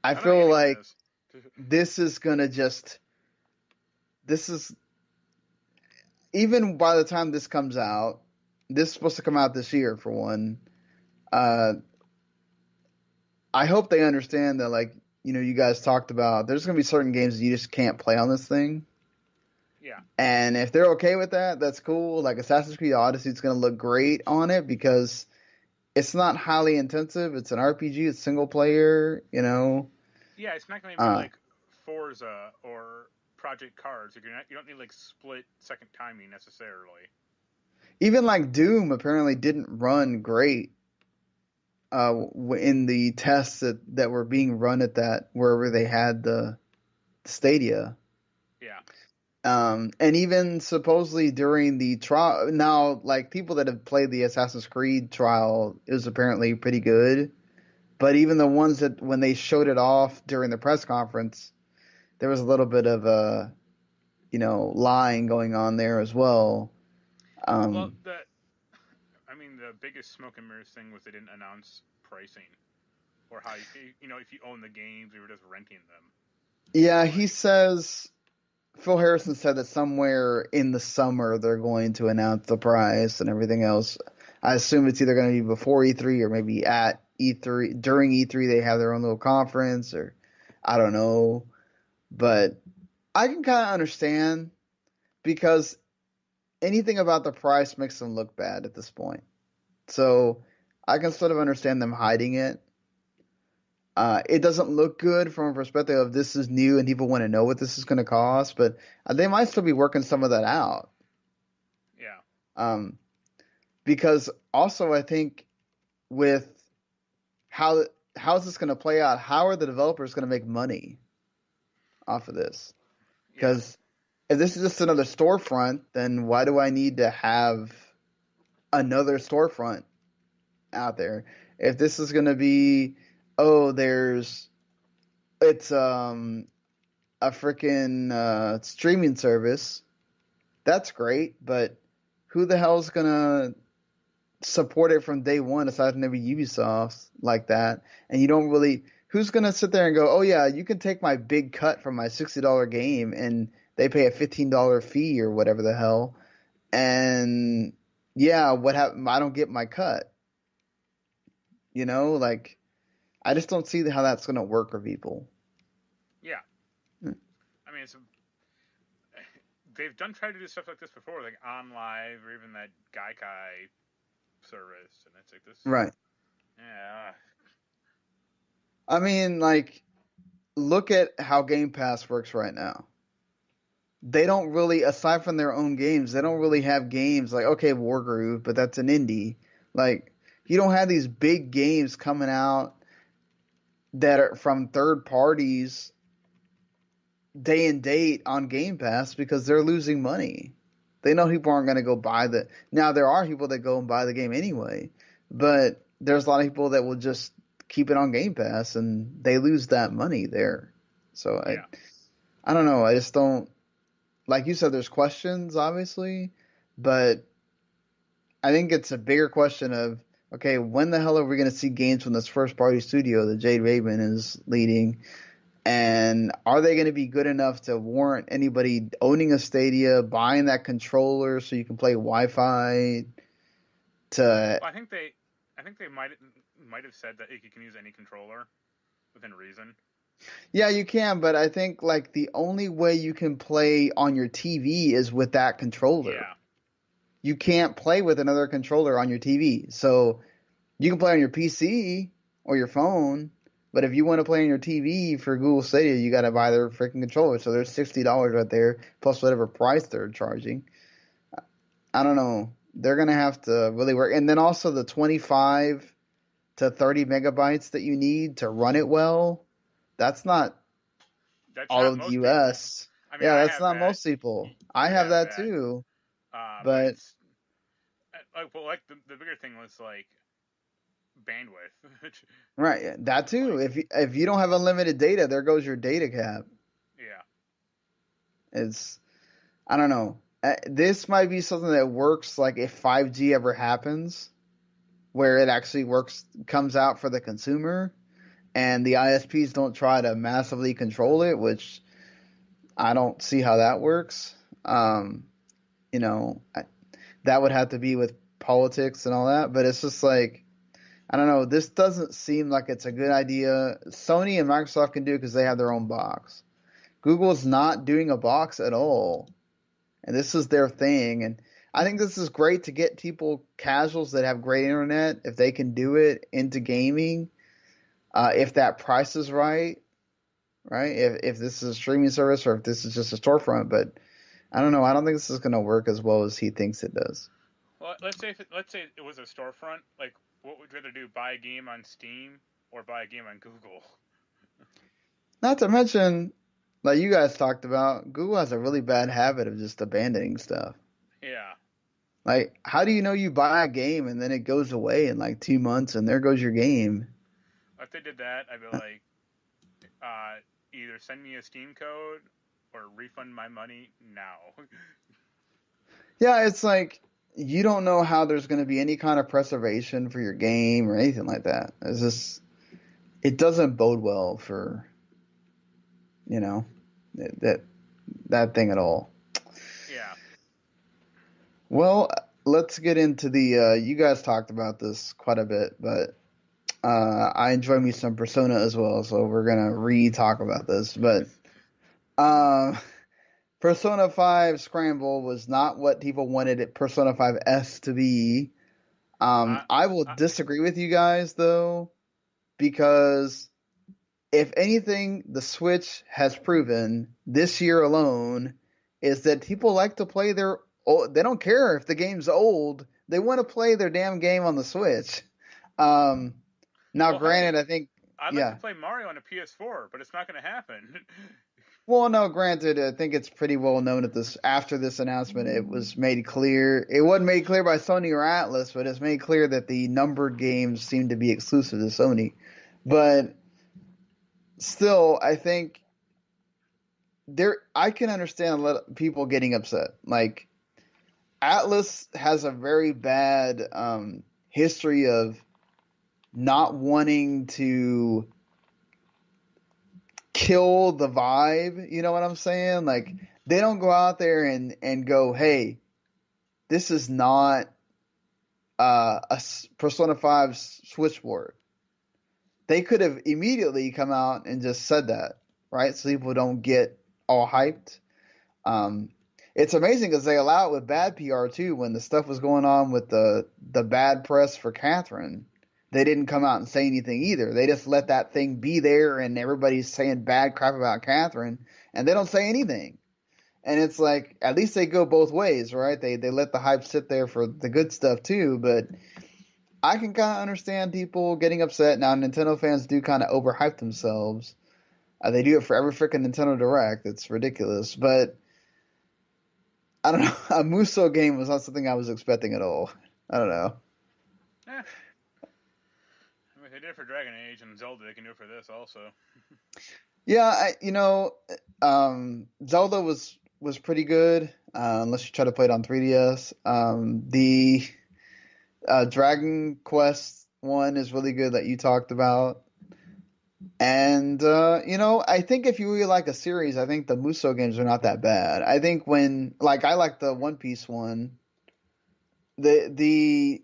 I
I don't think
feel
anyone
like
is.
this is gonna just this is even by the time this comes out, this is supposed to come out this year for one. Uh, I hope they understand that, like, you guys talked about, there's going to be certain games that you just can't play on this thing.
Yeah.
And if they're okay with that, that's cool. Like, Assassin's Creed Odyssey is going to look great on it because it's not highly intensive. It's an RPG, it's single player.
Yeah. It's not going to be
Uh,
like Forza or Project Cars. You don't need like split second timing necessarily.
Even like Doom apparently didn't run great in the tests that were being run at that wherever they had the Stadia.
Yeah.
And even supposedly during the trial, now like people that have played the Assassin's Creed trial, it was apparently pretty good. But even the ones that when they showed it off during the press conference, there was a little bit of lying going on there as well.
Well,
Um,
the biggest smoke and mirrors thing was they didn't announce pricing or how if you own the games, we were just renting them.
yeah, he
Like,
says Phil Harrison said that somewhere in the summer they're going to announce the price and everything else. I assume it's either going to be before E3 or maybe at E3 during E3 they have their own little conference, or I don't know, but I can kind of understand because anything about the price makes them look bad at this point. So I can sort of understand them hiding it. It doesn't look good from a perspective of this is new and people want to know what this is going to cost, but they might still be working some of that out.
Yeah.
Because also I think with how is this going to play out? How are the developers going to make money off of this? Because if this is just another storefront, then why do I need to have another storefront out there? If this is going to be, oh, it's a freaking streaming service, that's great, but who the hell's gonna support it from day one aside from maybe Ubisoft like that? And you don't really, who's gonna sit there and go, oh yeah, you can take my big cut from my $60 game, and they pay a $15 fee or whatever the hell, and yeah, what happened? I don't get my cut. You know, like I just don't see how that's gonna work for people.
Yeah. I mean, they've tried to do stuff like this before, like On Live or even that Gaikai service, and it's like this.
Right.
Yeah.
I mean, like, look at how Game Pass works right now. They don't really, aside from their own games, they don't really have games like, okay, Wargroove, but that's an indie. Like, you don't have these big games coming out that are from third parties day and date on Game Pass because they're losing money. They know people aren't going to go buy the. Now, there are people that go and buy the game anyway, but there's a lot of people that will just keep it on Game Pass and they lose that money there. So
Yeah.
I don't know. I just don't. Like you said, there's questions, obviously, but I think it's a bigger question of, okay, when the hell are we going to see games from this first party studio that Jade Raymond is leading? And are they going to be good enough to warrant anybody owning a Stadia, buying that controller so you can play Wi-Fi?
Well, I think they might have said that you can use any controller within reason.
Yeah, you can, but I think like the only way you can play on your TV is with that controller.
Yeah.
You can't play with another controller on your TV. So you can play on your PC or your phone, but if you want to play on your TV for Google Stadia, you got to buy their freaking controller. So there's $60 right there, plus whatever price they're charging. I don't know. They're going to have to really work. And then also the 25 to 30 megabytes that you need to run it well, that's not all of the US.
I mean,
yeah, that's not most people. I have that too. But
like the bigger thing was like bandwidth.
Right, that too. If you don't have unlimited data, there goes your data cap.
Yeah.
I don't know. This might be something that works like if 5G ever happens, where it actually comes out for the consumer, and the ISPs don't try to massively control it, which I don't see how that works. You know, that would have to be with politics and all that, but it's just like, I don't know. This doesn't seem like it's a good idea. Sony and Microsoft can do it because they have their own box. Google's not doing a box at all, and this is their thing. And I think this is great to get people, casuals that have great internet, if they can do it, into gaming. If that price is right? If this is a streaming service or if this is just a storefront, but I don't know. I don't think this is going to work as well as he thinks it does.
Well, let's say it was a storefront. Like, what would you rather do? Buy a game on Steam or buy a game on Google?
Not to mention, like you guys talked about, Google has a really bad habit of just abandoning stuff.
Yeah.
Like, how do you know you buy a game and then it goes away in like 2 months and there goes your game?
If they did that, I'd be like, either send me a Steam code or refund my money now.
Yeah, it's like you don't know how there's going to be any kind of preservation for your game or anything like that. It's just, it doesn't bode well for, that thing at all.
Yeah.
Well, let's get into the. You guys talked about this quite a bit, but I enjoy me some Persona as well, so we're gonna re-talk about this. But uh, Persona 5 Scramble was not what people wanted it Persona 5S to be.
I,
I will
I,
disagree with you guys though, because if anything, the Switch has proven this year alone is that people like to play they don't care if the game's old. They want to play their damn game on the Switch. Um, Now,
well, hey,
granted, I think,
I'd like to
yeah.
play Mario on a PS4, but it's not going to happen.
Well, no, granted, I think it's pretty well known that after this announcement, it was made clear. It wasn't made clear by Sony or Atlus, but it's made clear that the numbered games seem to be exclusive to Sony. But still, I think I can understand a lot of people getting upset. Like, Atlus has a very bad history of not wanting to kill the vibe. You know what I'm saying? Like, they don't go out there and go, hey, this is not Persona 5 switchboard. They could have immediately come out and just said that, right? So people don't get all hyped. Um, it's amazing because they allow it with bad PR too. When the stuff was going on with the bad press for Catherine, they didn't come out and say anything either. They just let that thing be there, and everybody's saying bad crap about Catherine, and they don't say anything. And it's like, at least they go both ways, right? They let the hype sit there for the good stuff too. But I can kind of understand people getting upset. Now, Nintendo fans do kind of overhype themselves. They do it for every freaking Nintendo Direct. It's ridiculous. But I don't know. A Muso game was not something I was expecting at all. I don't know.
Eh, I mean, they did it for Dragon Age and Zelda. They can do it for this also.
Yeah, Zelda was pretty good. Unless you try to play it on 3DS. The Dragon Quest one is really good that you talked about. And I think if you really like a series, I think the Muso games are not that bad. I think I like the One Piece one. The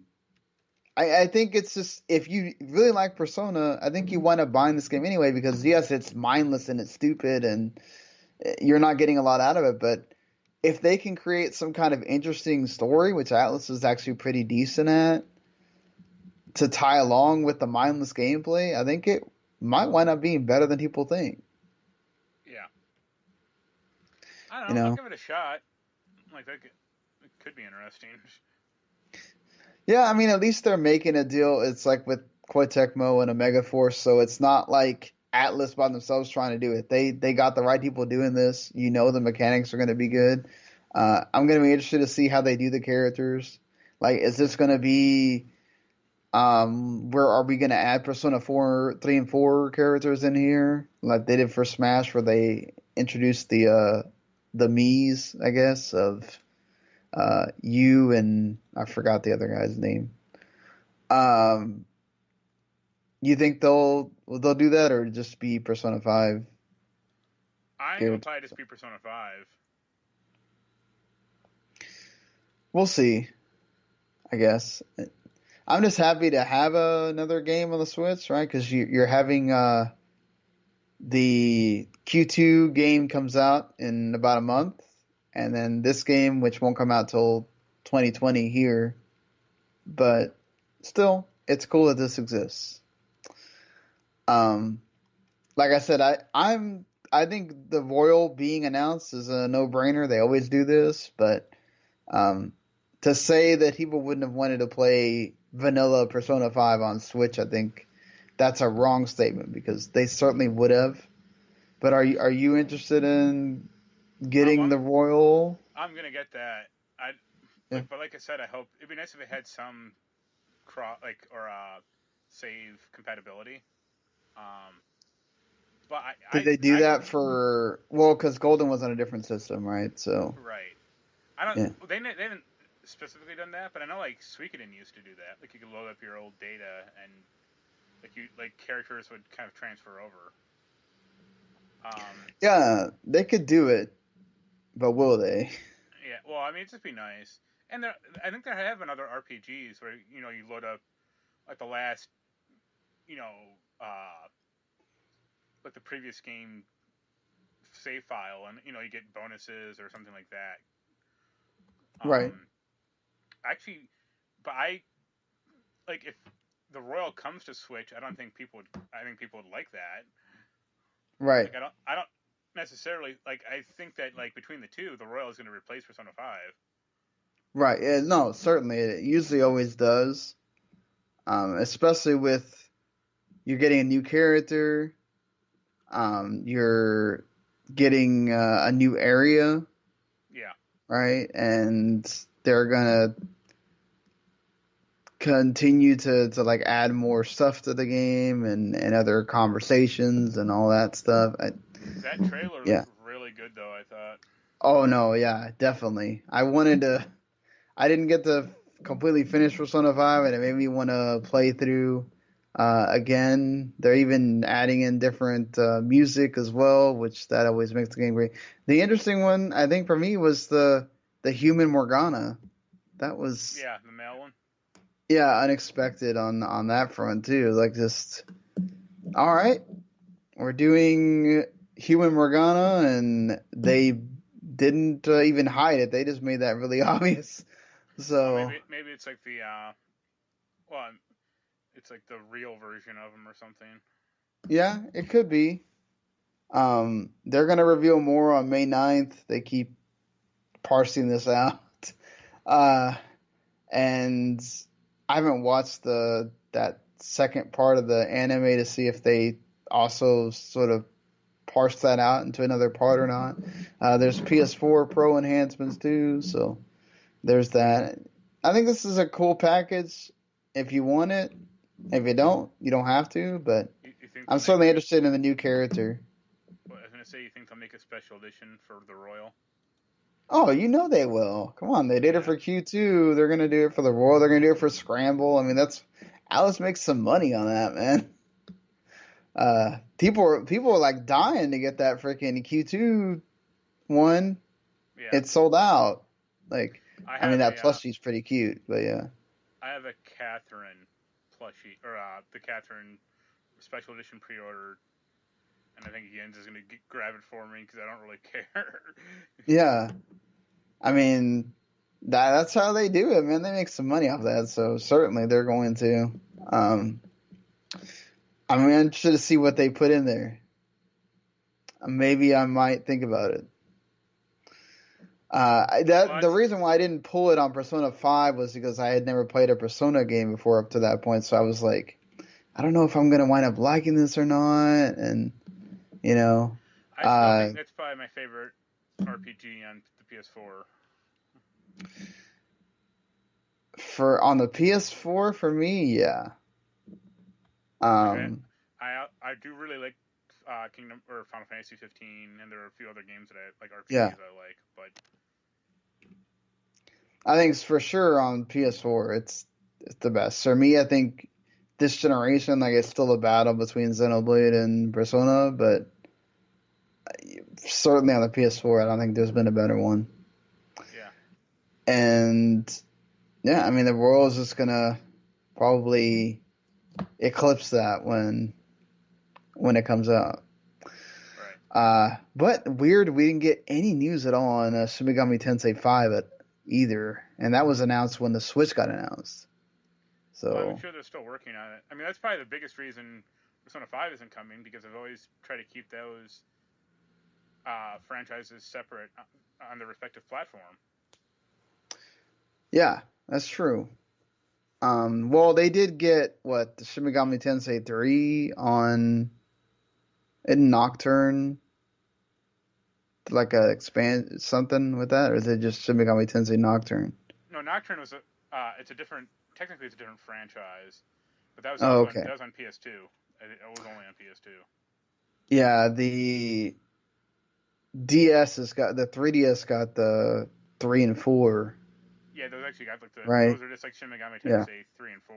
I think it's just if you really like Persona, I think you wind up buying this game anyway because yes, it's mindless and it's stupid and you're not getting a lot out of it. But if they can create some kind of interesting story, which Atlas is actually pretty decent at, to tie along with the mindless gameplay, I think it might wind up being better than people think.
Yeah. I don't
You
know. I'll
know?
give it a shot. Like, it could be interesting.
Yeah, I mean, at least they're making a deal. It's like with Koei Tecmo and Omega Force, so it's not like Atlas by themselves trying to do it. They got the right people doing this. You know, the mechanics are going to be good. I'm going to be interested to see how they do the characters. Like, is this going to be where are we going to add Persona 4, 3, and 4 characters in here, like they did for Smash, where they introduced the Mii's, I guess, of you and I forgot the other guy's name. Um, you think they'll do that or just be Persona 5
I think it'll
characters?
probably just be Persona 5.
We'll see. I guess I'm just happy to have another game on the Switch, right? Because you're having the Q2 game comes out in about a month, and then this game, which won't come out till 2020 here, but still, it's cool that this exists. Um, like I said, I think the Royal being announced is a no-brainer. They always do this, but um, to say that people wouldn't have wanted to play vanilla Persona 5 on Switch, I think that's a wrong statement because they certainly would have. But are you interested in
Um,
getting
I'm
the Royal?
I'm gonna get that. I
Yeah.
but like I said, I hope it'd be nice if it had some save compatibility. Um, but
Did they do
I
that for because Golden was on a different system, right? So
right. I don't.
yeah.
They didn't specifically done that, but I know like Suikoden used to do that. Like you could load up your old data and like characters would kind of transfer over. Um,
Yeah, they could do it, but will they?
yeah. Well, I mean, it'd just be nice. And I think they have another RPGs where you load up like the last you know, like the previous game save file, and you get bonuses or something like that.
Right.
Actually, but I like if the Royal comes to Switch, I don't think people would. I think people would like that.
Right.
Like I don't necessarily like. I think that like between the two, the Royal is going to replace Persona 5.
Right. Yeah, no, certainly. It usually always does. Especially with you're getting a new character, you're getting a new area,
Yeah.
right? And they're gonna continue to like add more stuff to the game and other conversations and all that stuff.
That trailer
Yeah.
looked really good, though. I thought.
Oh no, yeah, definitely. I didn't get to completely finish Persona 5, and it made me want to play through again. They're even adding in different music as well, which that always makes the game great. The interesting one, I think, for me was the human Morgana. That was,
Yeah, the male one.
yeah, unexpected on that front too. Like, just all right, we're doing human Morgana, and they didn't even hide it. They just made that really obvious.
Well,
So
maybe it's like the well, it's like the real version of him or something.
yeah, it could be. They're gonna reveal more on May 9th. They keep parsing this out. Uh, and I haven't watched that second part of the anime to see if they also sort of parse that out into another part or not. There's PS4 Pro enhancements too, so there's that. I think this is a cool package if you want it. If you don't, you don't have to, but
You think
I'm
they'll make?
certainly interested in the new character.
Well, I was gonna say, you think they'll make a special edition for the Royal?
Oh, you know they will. Come on, they did it
Yeah.
for Q2. They're gonna do it for the Royal. They're gonna do it for Scramble. I mean, that's Alice makes some money on that, man. People are like dying to get that freaking Q2 one.
Yeah.
It's sold out. Like,
I
I mean,
have
that
a
plushie's pretty cute, but yeah.
I have a Catherine plushie, or the Catherine special edition pre-ordered, and I think Jens is gonna grab it for me because I don't really care.
Yeah. I mean, that's how they do it, man. They make some money off that, so certainly they're going to. Um, I'm interested to see what they put in there. Maybe I might think about it.
Well,
The reason why I didn't pull it on Persona 5 was because I had never played a Persona game before up to that point, so I was like, I don't know if I'm gonna wind up liking this or not, and you know,
I still think that's probably my favorite RPG on the PS4.
for on the PS4 for me, yeah.
Like
Um,
I do really like Kingdom or Final Fantasy 15, and there are a few other games that I like
yeah,
RPGs I like, but
I think it's for sure on PS4, it's the best. For me, I think this generation, like it's still a battle between Xenoblade and Persona, but certainly on the PS4, I don't think there's been a better one.
yeah.
And yeah, I mean the world is just gonna probably eclipse that when it comes out.
Right.
But weird, we didn't get any news at all on Shin Megami Tensei 5 either, and that was announced when the Switch got announced.
Well, I'm
So
sure they're still working on it. I mean, that's probably the biggest reason Persona 5 isn't coming, because I've always tried to keep those franchises separate on their respective platform.
yeah, that's true. Well, they did get what the Shin Megami Tensei 3 on in Nocturne, like a expand something with that, or is it just Shin Megami Tensei Nocturne?
No, Nocturne was it's a different. Technically, it's a different franchise, but that was
Oh,
also
okay.
that was on PS2. It was only on PS2.
Yeah, the DS has got the 3DS got the 3 and 4,
Yeah, those actually got like
right?
those are just like Shin Megami
Yeah.
Tensei 3 and 4.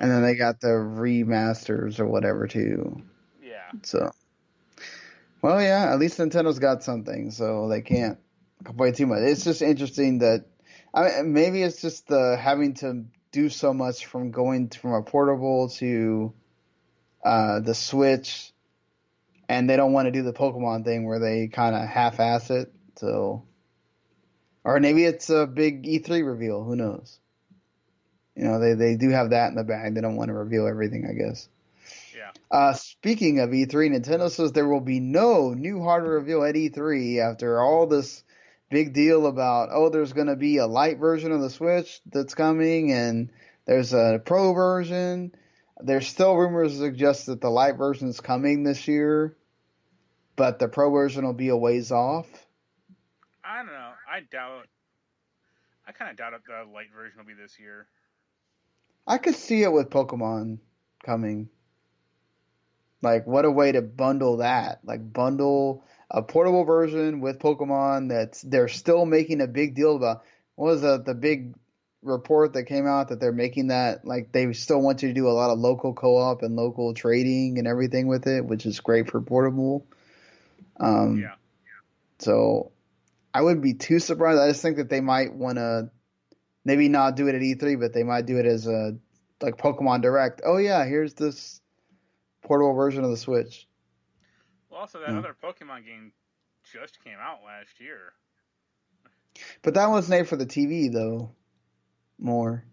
And then they got the remasters or whatever too.
Yeah.
So, well, yeah, at least Nintendo's got something, so they can't complain too much. It's just interesting that I mean, maybe it's just the having to do so much from going from a portable to the Switch, and they don't want to do the Pokemon thing where they kind of half-ass it. So, or maybe it's a big E3 reveal. Who knows? They do have that in the bag. They don't want to reveal everything, I guess.
Yeah.
Speaking of E3, Nintendo says there will be no new hardware reveal at E3 after all this big deal about, there's going to be a light version of the Switch that's coming, and there's a Pro version. There's still rumors that suggest that the light version is coming this year, but the Pro version will be a ways off.
I don't know. I kind of doubt if the light version will be this year.
I could see it with Pokemon coming. Like, what a way to bundle that. Like, bundle a portable version with Pokemon they're still making a big deal about. What was the big report that came out that they're making that, like, they still want you to do a lot of local co-op and local trading and everything with it, which is great for portable.
Yeah.
So I wouldn't be too surprised. I just think that they might want to maybe not do it at E3, but they might do it as a, like, Pokemon Direct. Oh yeah, here's this portable version of the Switch.
Well, also that other Pokemon game just came out last year.
But that was made for the TV though, more.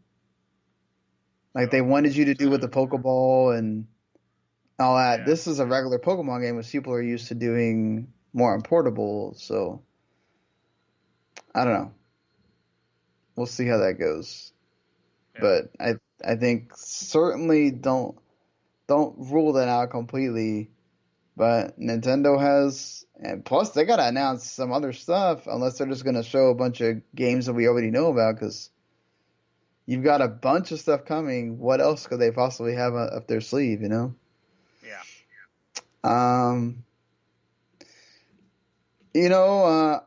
Like they wanted you to do with the Pokeball and all that.
Yeah.
This is a regular Pokemon game, which people are used to doing more on portable. So I don't know. We'll see how that goes.
Yeah.
But I think certainly don't rule that out completely. But Nintendo has, and plus they gotta announce some other stuff, unless they're just gonna show a bunch of games that we already know about. Because you've got a bunch of stuff coming. What else could they possibly have up their sleeve?
Yeah.
You know,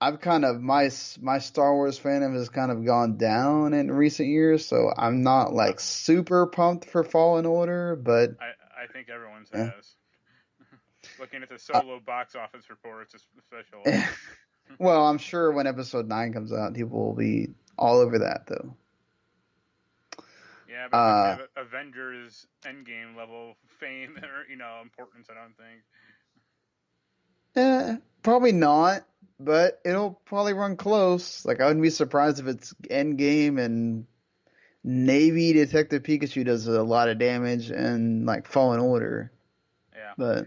I've kind of my Star Wars fandom has kind of gone down in recent years, so I'm not like super pumped for Fallen Order, but
I think everyone's
yeah.
has. Looking at the solo box office reports, especially.
Well, I'm sure when Episode 9 comes out, people will be all over that though.
Yeah, but it doesn't have Avengers Endgame level fame or importance. I don't think.
Probably not, but it'll probably run close. Like I wouldn't be surprised if it's Endgame and maybe Detective Pikachu does a lot of damage and like Fallen Order.
Yeah.
But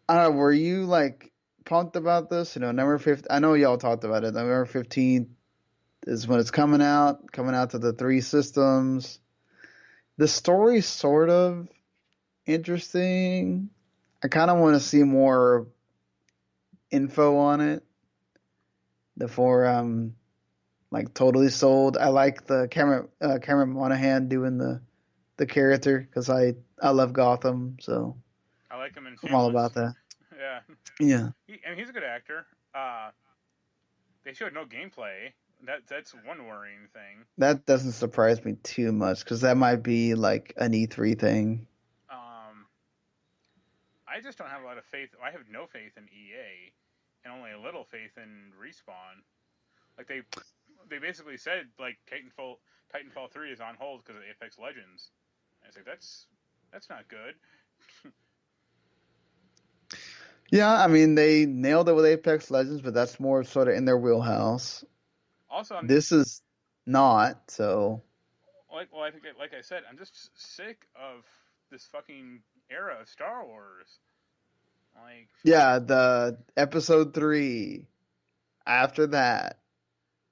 I don't know, were you like pumped about this? Number 15. I know y'all talked about it. November 15th is when it's coming out to the 3 systems. The story's sort of interesting. I kind of want to see more info on it before I'm like totally sold. I like the Cameron Monaghan doing the character because I love Gotham, so
I like him in
I'm all
Shameless.
about that.
Yeah.
Yeah.
He's a good actor. They showed no gameplay. That's one worrying thing.
That doesn't surprise me too much because that might be like an E3 thing.
I just don't have a lot of faith. I have no faith in EA, and only a little faith in Respawn. Like they basically said like Titanfall 3 is on hold because of Apex Legends. And I was like that's not good.
Yeah, I mean they nailed it with Apex Legends, but that's more sort of in their wheelhouse.
Also,
This is not, so
I think like I said, I'm just sick of this fucking era of Star Wars. Like
yeah, the episode 3. After that,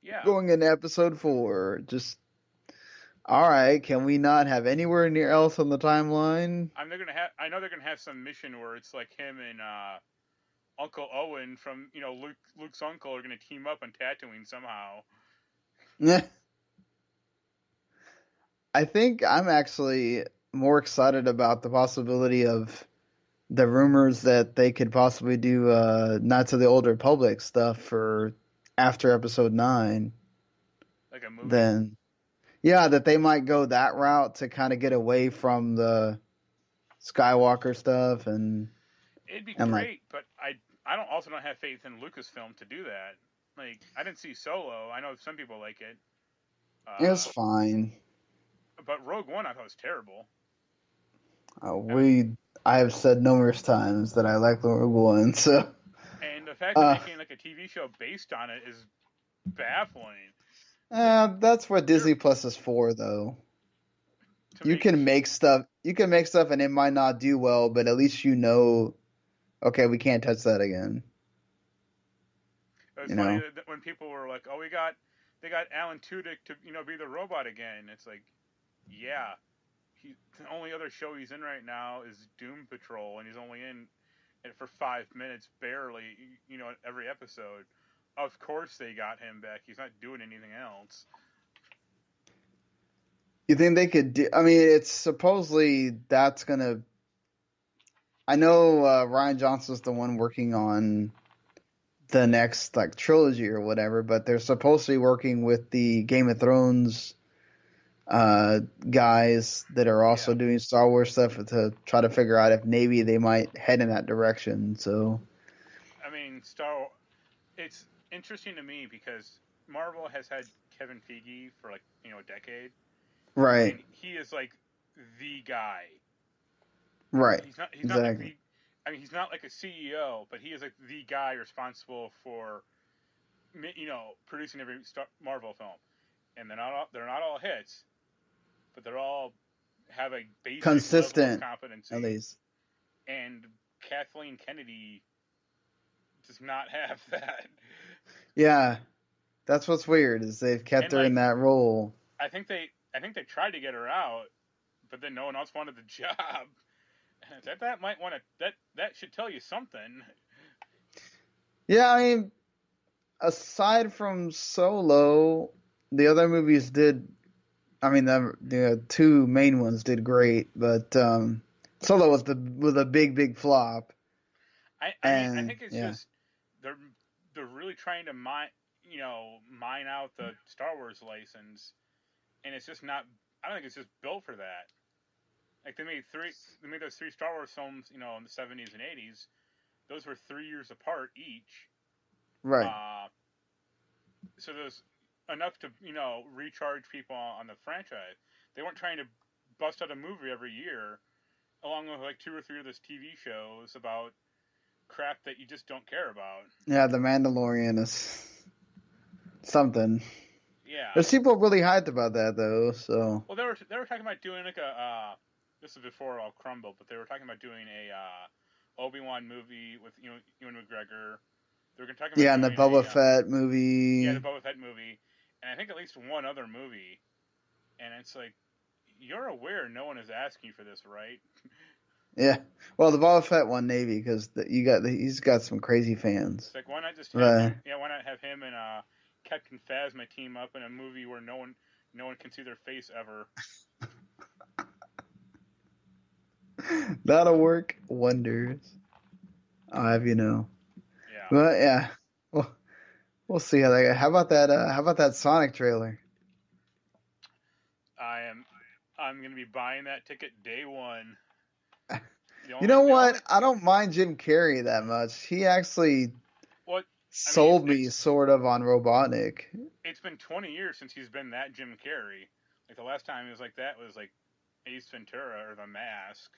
yeah,
going into episode 4, just all right. Can we not have anywhere near else on the timeline?
I know they're gonna have some mission where it's like him and Uncle Owen from Luke's uncle are gonna team up on Tatooine somehow.
I think I'm actually more excited about the possibility of the rumors that they could possibly do Knights of the Old Republic stuff for after episode 9.
Like a movie.
Then, yeah, that they might go that route to kind of get away from the Skywalker stuff and
It'd be
and
great, but I don't have faith in Lucasfilm to do that. Like I didn't see Solo. I know some people like it.
It was
Uh,
fine.
but Rogue One I thought was terrible.
Uh,
I mean,
we, I have said numerous times that I like the Rogue One, so
and the fact that
uh,
making like a TV show based on it is baffling. It's like
that's what
you're
Disney Plus is for, though.
to
You
make.
can make stuff. You can make stuff, and it might not do well, but at least you know. Okay, we can't touch that again.
It was
You
funny
know.
that when people were like, "Oh, they got Alan Tudyk to be the robot again." It's like, yeah, the only other show he's in right now is Doom Patrol, and he's only in it for 5 minutes, barely. Every episode. Of course they got him back. He's not doing anything else.
You think they could do? I mean, it's supposedly that's gonna. I know Ryan Johnson's the one working on the next like trilogy or whatever, but they're supposed to be working with the Game of Thrones guys that are also
Yeah,
doing Star Wars stuff to try to figure out if maybe they might head in that direction. So
I mean, It's interesting to me because Marvel has had Kevin Feige for like a decade,
right,
and he is like the guy.
right,
He's not like
exactly.
the. I mean, he's not like a CEO, but he is like the guy responsible for producing every Marvel film, and they're not all hits, but they're all have a basic level of
Consistent, at
competency.
least.
And Kathleen Kennedy does not have that.
Yeah, that's what's weird is they've kept
And
her in
like
that role.
I think they tried to get her out, but then no one else wanted the job. That might want to that should tell you something.
Yeah, I mean, aside from Solo, the other movies did. I mean, the two main ones did great, but Solo was a big flop.
I mean I
And
think it's
yeah,
just they're they're really trying to mine out the Star Wars license, and it's just not. I don't think it's just built for that. Like they made those three Star Wars films, in the 70s and 80s. Those were 3 years apart each.
right.
Uh, so there's enough to recharge people on the franchise. They weren't trying to bust out a movie every year, along with like two or three of those TV shows about crap that you just don't care about.
Yeah, The Mandalorian is something.
Yeah.
There's people really hyped about that though. So
Well, they were talking about doing like a this is before it all crumbled, but they were talking about doing a Obi-Wan movie with Ewan McGregor. They were talking about
yeah, and the
doing
Boba
a
Fett
the
movie.
Boba Fett movie, and I think at least one other movie. And it's like you're aware no one is asking you for this, right?
Yeah, well, the Boba Fett one maybe because he's got some crazy fans.
It's like why not just have
But
him? Yeah, why not have him and Captain Phasma team up in a movie where no one can see their face ever.
that'll work wonders. I'll have you know.
Yeah,
But yeah, well, we'll see how that goes. How about that? How about that Sonic trailer?
I am. I'm gonna be buying that ticket day one.
You know
The
what?
only
I don't mind Jim Carrey that much. He actually
what I mean
sold me sort of on Robotnik.
it's been 20 years since he's been that Jim Carrey. Like the last time he was like that was like Ace Ventura or The Mask.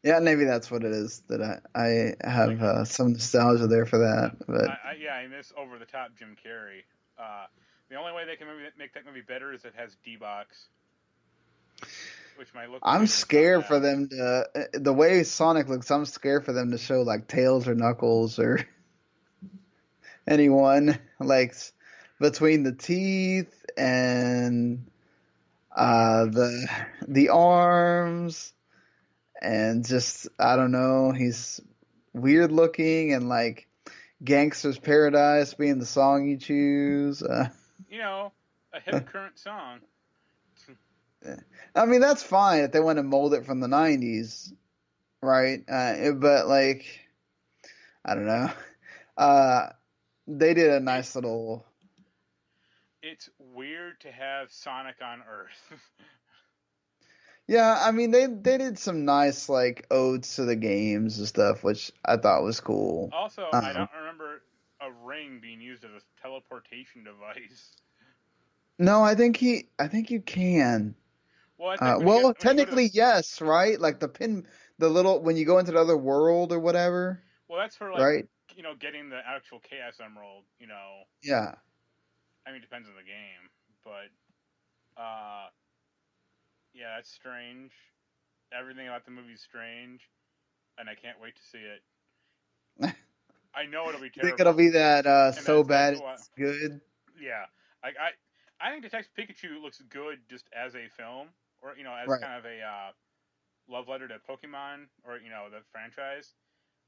Yeah, maybe that's what it is. That I
Like
have some nostalgia there for that. But
I miss over the top Jim Carrey. The only way they can make that movie better is it has D-Box, which might look
I'm
good, but it's not
scared for
that.
them to the way Sonic looks. I'm scared for them to show like Tails or Knuckles or anyone like between the teeth and
The arms.
the arms and just I don't know. He's weird looking and like Gangster's Paradise being the song you choose.
A hip current song.
I mean that's fine if they want to mold it from the '90s, right? But like I don't know. Uh, they did a nice
It's
little.
it's weird to have Sonic on Earth.
Yeah, I mean they did some nice like odes to the games and stuff, which I thought was cool.
Also, I
Um,
don't remember a ring being used as a teleportation device.
No, I think you can.
Well, I think
Well,
when you go to
technically, yes, right? Like the little when you go into the other world or whatever,
well, that's for like
right?
getting the actual Chaos Emerald.
Yeah,
I mean, it depends on the game, but yeah, that's strange. Everything about the movie's strange, and I can't wait to see it. I know it'll be
you think it'll
terrible,
be that
and
so
that's
bad
why.
it's good?
Yeah, like I think Detective Pikachu looks good just as a film, or as
Right.
kind of a love letter to Pokemon, or the franchise.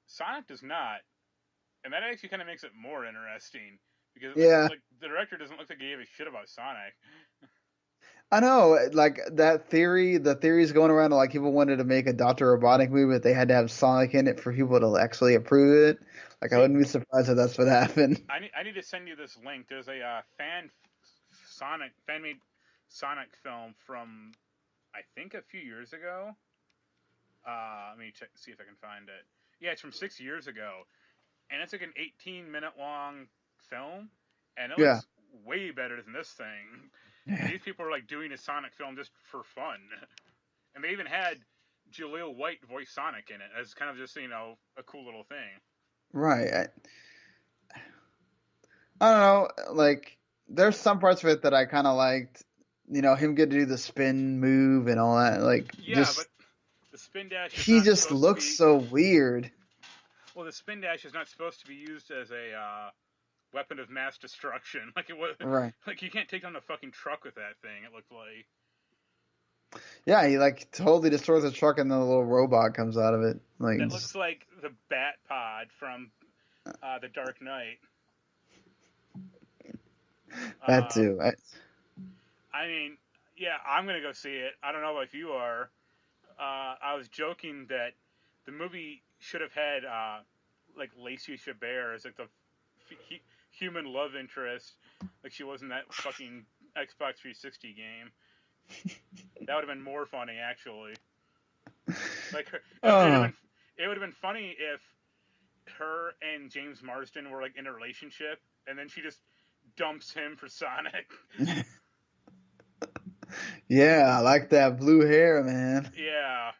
Sonic does not, and that actually kind of makes it more interesting because it looks
Yeah,
like the director doesn't look like he gave a shit about Sonic.
I know. Like that theory, the theory's going around like people wanted to make a Dr. Robotnik movie, but they had to have Sonic in it for people to actually approve it. Like I
See,
wouldn't be surprised if that's what happened.
I need to send you this link. There's a fan made Sonic film from I think a few years ago. Let me see if I can find it. Yeah, it's from 6 years ago, and it's like an 18-minute long film, and it
Yeah.
looks way better than this thing. And these people are like doing a Sonic film just for fun, and they even had Jaleel White voice Sonic in it as kind of just a cool little thing.
Right. I don't know. Like there's some parts of it that I kind of liked. You know, him get to do the spin move and all that. Like
Yeah, but
just
the spin dash is
he
not
just
supposed to
looks
be.
so weird.
Well, the spin dash is not supposed to be used as a weapon of mass destruction. Like it was,
Right.
like you can't take down a fucking truck with that thing. It looked like
Yeah, he like totally destroys the truck and then a little robot comes out of it. Like
that looks
just
like the Bat Pod from the Dark Knight.
that
Um,
too.
I mean, yeah, I'm gonna go see it. I don't know if you are. I was joking that the movie should have had like Lacey Chabert as like the human love interest, like she was in that fucking Xbox 360 game. That would have been more funny, actually. Like
Oh,
it would have been funny if her and James Marsden were like in a relationship, and then she just dumps him for Sonic.
yeah, I like that blue hair, man.
Yeah,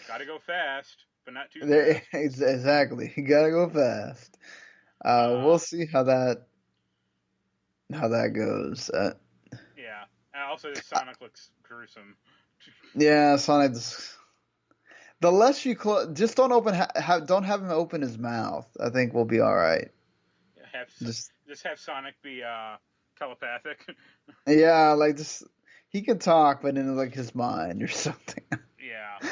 gotta go fast, but not too
There,
fast.
exactly. You gotta go fast.
Uh,
We'll see how that goes.
yeah. And also, this Sonic looks gruesome.
Yeah, Sonic. The less you just don't open, don't have him open his mouth. I think we'll be all right.
Have
Just
just have Sonic be telepathic.
yeah, like just he can talk, but in like his mind or something.
Yeah.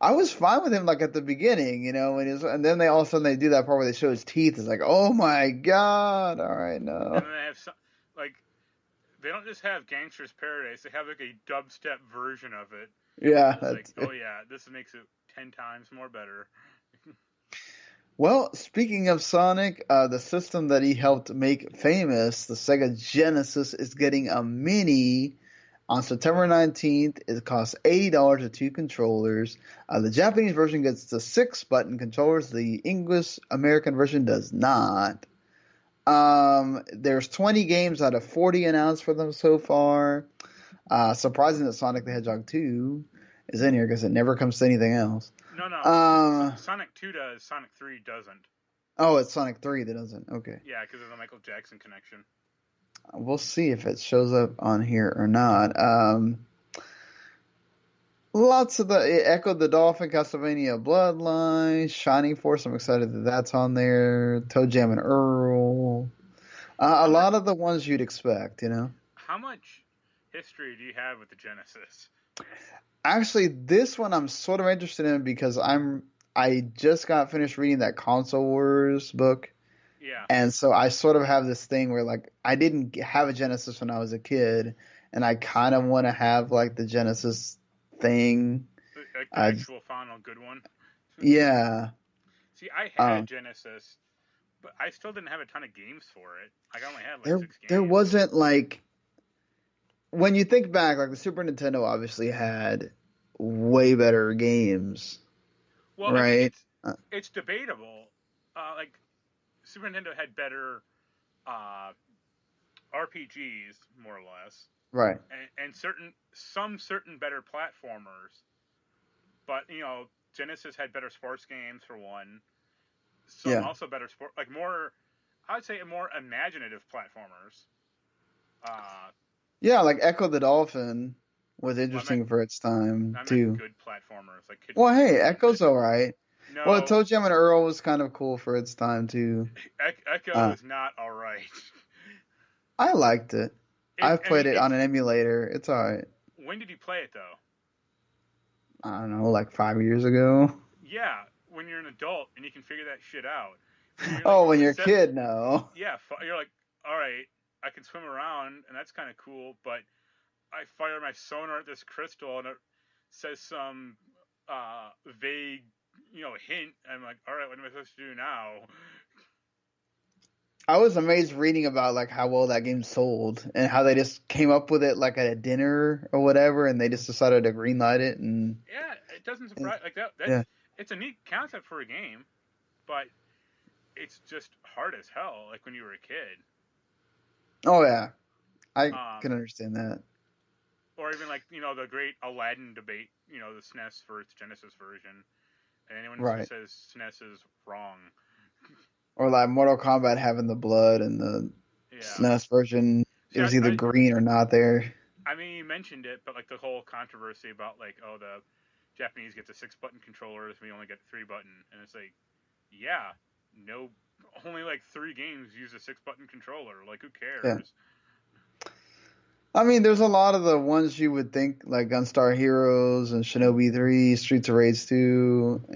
I was fine with him like at the beginning, you know, when he was, and then they all of a sudden they do that part where they show his teeth. It's like, oh my god! All right,
And
no,
then they have like they don't just have Gangster's Paradise; they have like a dubstep version of it.
yeah,
It's like,
that's
oh
it.
yeah, this makes it 10 times more better.
Well, speaking of Sonic, the system that he helped make famous, the Sega Genesis, is getting a mini on September 19th. It costs $80 with two controllers. The Japanese version gets the six button controllers. The English American version does not. There's 20 games out of 40 announced for them so far. Surprising that Sonic the Hedgehog 2 is in here because it never comes to anything else.
No, no,
Um,
Sonic 2 does. Sonic 3 doesn't.
oh, it's Sonic 3 that doesn't. Okay.
Yeah, because of the Michael Jackson connection.
We'll see if it shows up on here or not. Lots of Echo the Dolphin, Castlevania Bloodline, Shining Force. I'm excited that that's on there. Toe Jam and Earl. A
How much?
lot of the ones you'd expect, you know.
How much history do you have with the Genesis?
Actually, this one I'm sort of interested in because I just got finished reading that Console Wars book,
Yeah,
and so I sort of have this thing where like I didn't have a Genesis when I was a kid, and I kind of want to have like the Genesis thing.
like the
Uh,
actual final good one.
yeah.
See, I had a
Um,
Genesis, but I still didn't have a ton of games for it. Like I only had like
there
6 games.
there wasn't like when you think back, like the Super Nintendo obviously had way better games,
Well, I mean,
right? Uh,
it's debatable. Like Super Nintendo had better uh, RPGs more or less,
Right.
and certain better platformers. But Genesis had better sports games for one. Some
Yeah.
also better sport, like more. I would say more imaginative platformers. Uh,
Yeah, like Echo the Dolphin was
well, I meant
interesting for its time too.
good platformers like Kid
Well, hey,
Icarus.
Echo's all right. Well,
No,
Toe Jam and Earl was kind of cool for its time too.
Echo
Uh,
is not all right.
I liked it. I've
I mean,
played it on an emulator. It's all right.
when did you play it though?
I don't know, like 5 years ago.
Yeah, when you're an adult and you can figure that shit out. When you're like
Oh, when you're a kid, no.
yeah, you're like, all right, I can swim around and that's kind of cool, but I fire my sonar at this crystal and it says some vague, hint. I'm like, all right, what am I supposed to do now?
I was amazed reading about like how well that game sold and how they just came up with it like at a dinner or whatever, and they just decided to greenlight it
Yeah, it doesn't surprise like that.
yeah.
It's a neat concept for a game, but it's just hard as hell. Like when you were a kid.
Oh yeah, I
Um,
can understand that.
or even like the great Aladdin debate. The SNES versus Genesis version, and anyone who
Right.
says SNES is wrong.
Or like Mortal Kombat having the blood and the
Yeah.
SNES version,
See,
it was either green or not there.
I mean, you mentioned it, but like the whole controversy about like, oh, the Japanese get the 6-button controllers, we only get 3-button, and it's like, yeah, no, only like 3 games use a 6-button controller. Like, who
Yeah.
cares?
I mean, there's a lot of the ones you would think like Gunstar Heroes and Shinobi 3, Streets of Rage 2,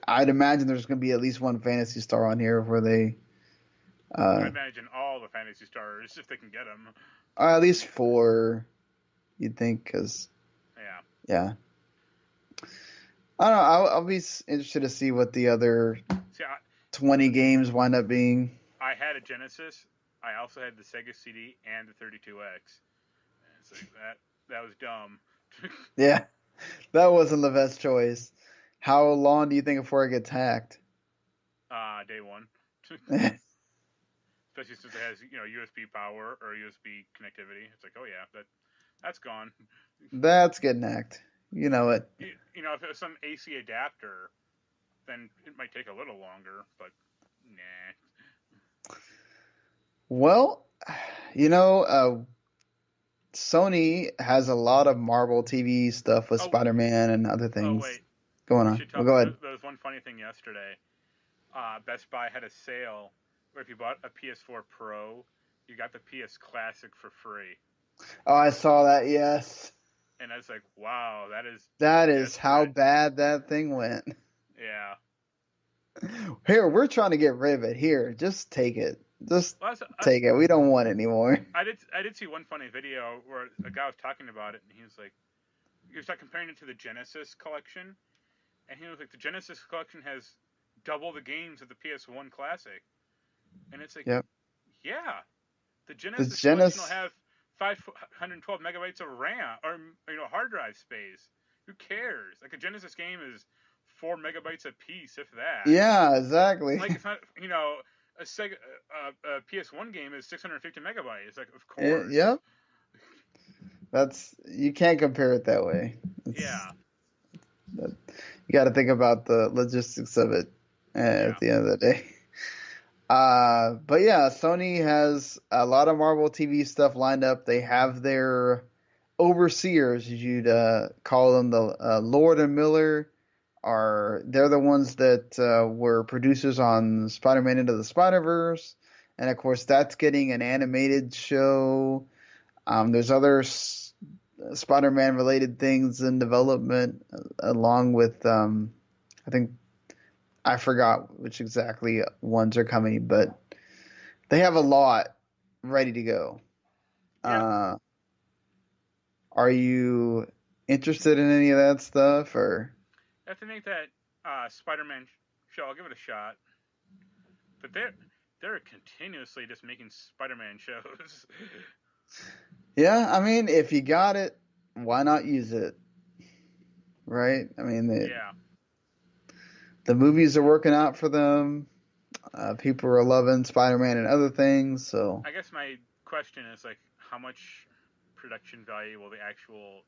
I'd imagine there's going to be at least one Fantasy Star on here where they
I
uh
imagine all the Fantasy Stars if they can get them.
or at least 4 you'd think cuz
Yeah.
yeah. I don't know, I'll be interested to see what the other
See,
20 games wind up being.
I had a Genesis. I also had the Sega CD and the 32X. And it's like that was dumb.
Yeah. That wasn't the best choice. How long do you think before it gets hacked?
Day one. Especially since it has USB power or USB connectivity. It's like, oh yeah, that's gone.
That's getting hacked. You know it.
If it was some AC adapter, then it might take a little longer. But nah.
Well, Sony has a lot of Marvel TV stuff with
Oh,
Spider-Man and other
oh
things
wait,
going
we
on.
should
Well,
talk.
go ahead.
There was one funny thing yesterday. Best Buy had a sale where if you bought a PS4 Pro, you got the PS Classic for free.
Oh, I saw that. Yes.
And I was like, wow, that is
That
just
is how
desperate.
bad that thing went.
Yeah.
Here, we're trying to get rid of it. Here, just take it. Just
Well,
take it. We don't want it anymore.
I did see one funny video where a guy was talking about it, and he was like comparing it to the Genesis collection, and he was like, the Genesis collection has double the games of the PS1 Classic, and it's like,
Yep.
yeah, the
The
Genesis collection will
Genesis.
have 512 megabytes of RAM or hard drive space. Who cares? Like a Genesis game is 4 megabytes a piece, if that.
Yeah, exactly.
Like it's not a Sega a PS1 game is 650 megabytes. Like of
Yep.
course.
Yeah, you can't compare it that way.
Yeah.
You got to think about the logistics of it
Yeah.
at the end of the day. But yeah, Sony has a lot of Marvel TV stuff lined up. They have their overseers, as you'd call them, the Lord and Miller. They're the ones that were producers on Spider-Man Into the Spider-Verse, and of course that's getting an animated show. There's other Spider-Man related things in development, along with I think I forgot which exactly ones are coming, but they have a lot ready to go.
Yeah.
Are you interested in any of that stuff, or?
I have to make that Spider-Man show. I'll give it a shot. But they're continuously just making Spider-Man shows.
Yeah, I mean, if you got it, why not use it? Right? I mean,
Yeah.
the movies are working out for them. People are loving Spider-Man and other things, so.
I guess my question is like, how much production value will the actual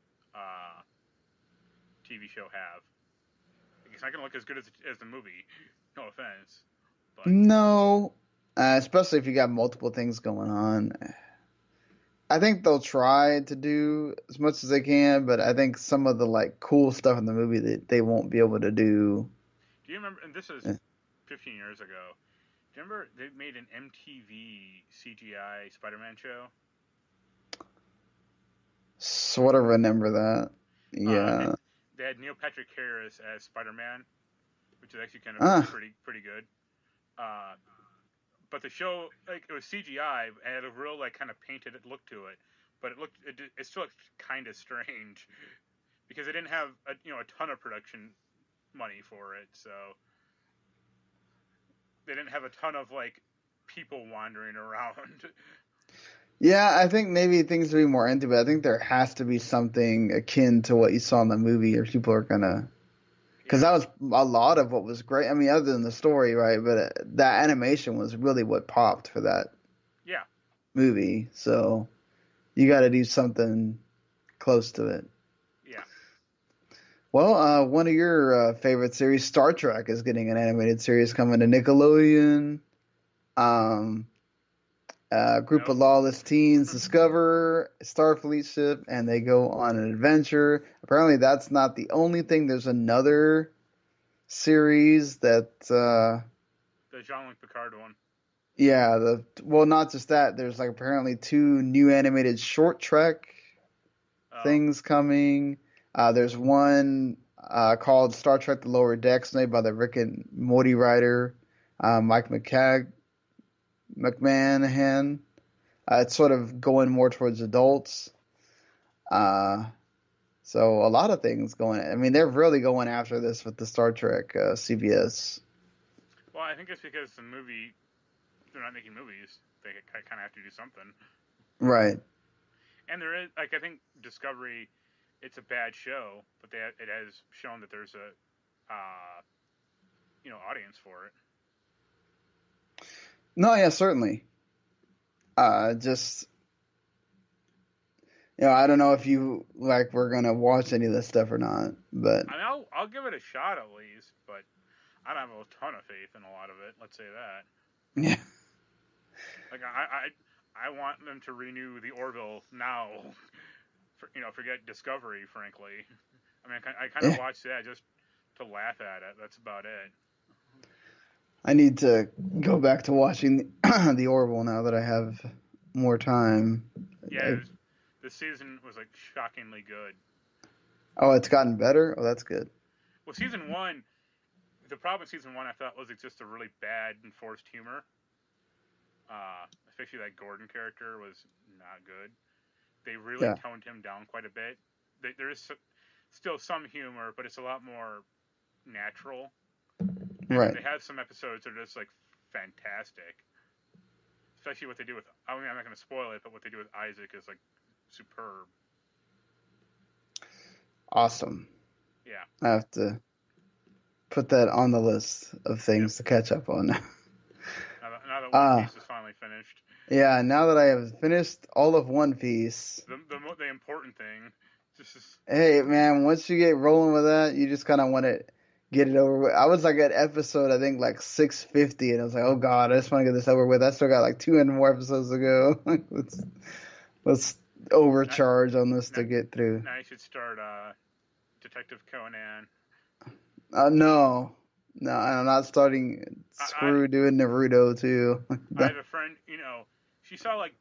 TV show have? It's not gonna look as good as the movie. No offense, but
No, especially if you got multiple things going on. I think they'll try to do as much as they can, but I think some of the like cool stuff in the movie that they won't be able to do.
do you remember? And this is
eh,
15 years ago. Do you remember they made an MTV CGI Spider-Man show?
Sort of remember that.
It,
Yeah.
they had Neil Patrick Harris as Spider-Man, which is actually kind of
Ah,
pretty good. Uh, but the show, like, it was CGI and had a real like kind of painted look to it, but it still looked kind of strange because they didn't have a ton of production money for it, so they didn't have a ton of like people wandering around.
yeah, I think maybe things will be more into it. I think there has to be something akin to what you saw in the movie, or people are gonna. Because
Yeah,
that was a lot of what was great. I mean, other than the story, right? But that animation was really what popped for that
yeah.
movie. So you got to do something close to it.
Yeah.
Well, one of your favorite series, Star Trek, is getting an animated series coming to Nickelodeon. Um, a group of
Nope.
lawless teens discover a Starfleet ship and they go on an adventure. Apparently, that's not the only thing. There's another series that,
The Jean-Luc Picard one.
yeah, well, not just that. There's like apparently two new animated short Trek
Oh,
things coming. There's one called Star Trek: The Lower Decks, made by the Rick and Morty writer Mike McMahon. It's sort of going more towards adults. Uh, so a lot of things going. I mean, they're really going after this with the Star Trek CBS.
well, I think it's because they're not making movies. They kind of have to do something.
Right.
And there is, like, I think Discovery, it's a bad show, but it has shown that there's a, audience for it.
No, yeah, certainly. Just I don't know if you like we're gonna watch any of this stuff or not, but
I mean, I'll give it a shot at least, but I don't have a ton of faith in a lot of it. Let's say that.
yeah,
Like, I want them to renew the Orville now. Forget Discovery, frankly. I mean, I kind of
yeah.
watched that just to laugh at it. That's about it.
I need to go back to watching the Orville now that I have more time.
Yeah,
I,
the season was like shockingly good.
oh, it's gotten better. Oh, that's good.
Well, season one, the problem with season one I thought was it's just a really bad and forced humor. Especially that Gordon character was not good. They really
Yeah,
toned him down quite a bit. There is still some humor, but it's a lot more natural. And then
right.
they have some episodes that are just like fantastic. Especially what they do with, I mean, I'm not going to spoil it, but what they do with Isaac is like superb.
Awesome.
Yeah.
I have to put that on the list of
Yep.
things to catch up on.
Now that One
uh,
Piece is finally finished,
yeah, now that I have finished all of One Piece,
the important thing, just is,
hey man, once you get rolling with that, you just kind of want to get it over with. I was like at episode, I think like 650, and I was like, oh god, I just want to get this over with. I still got like 200 more episodes to go. let's
now,
overcharge on this
now,
to get through.
now you should start Detective Conan.
No, no, I'm not starting.
I,
Screw doing Naruto too.
I have a friend, she saw like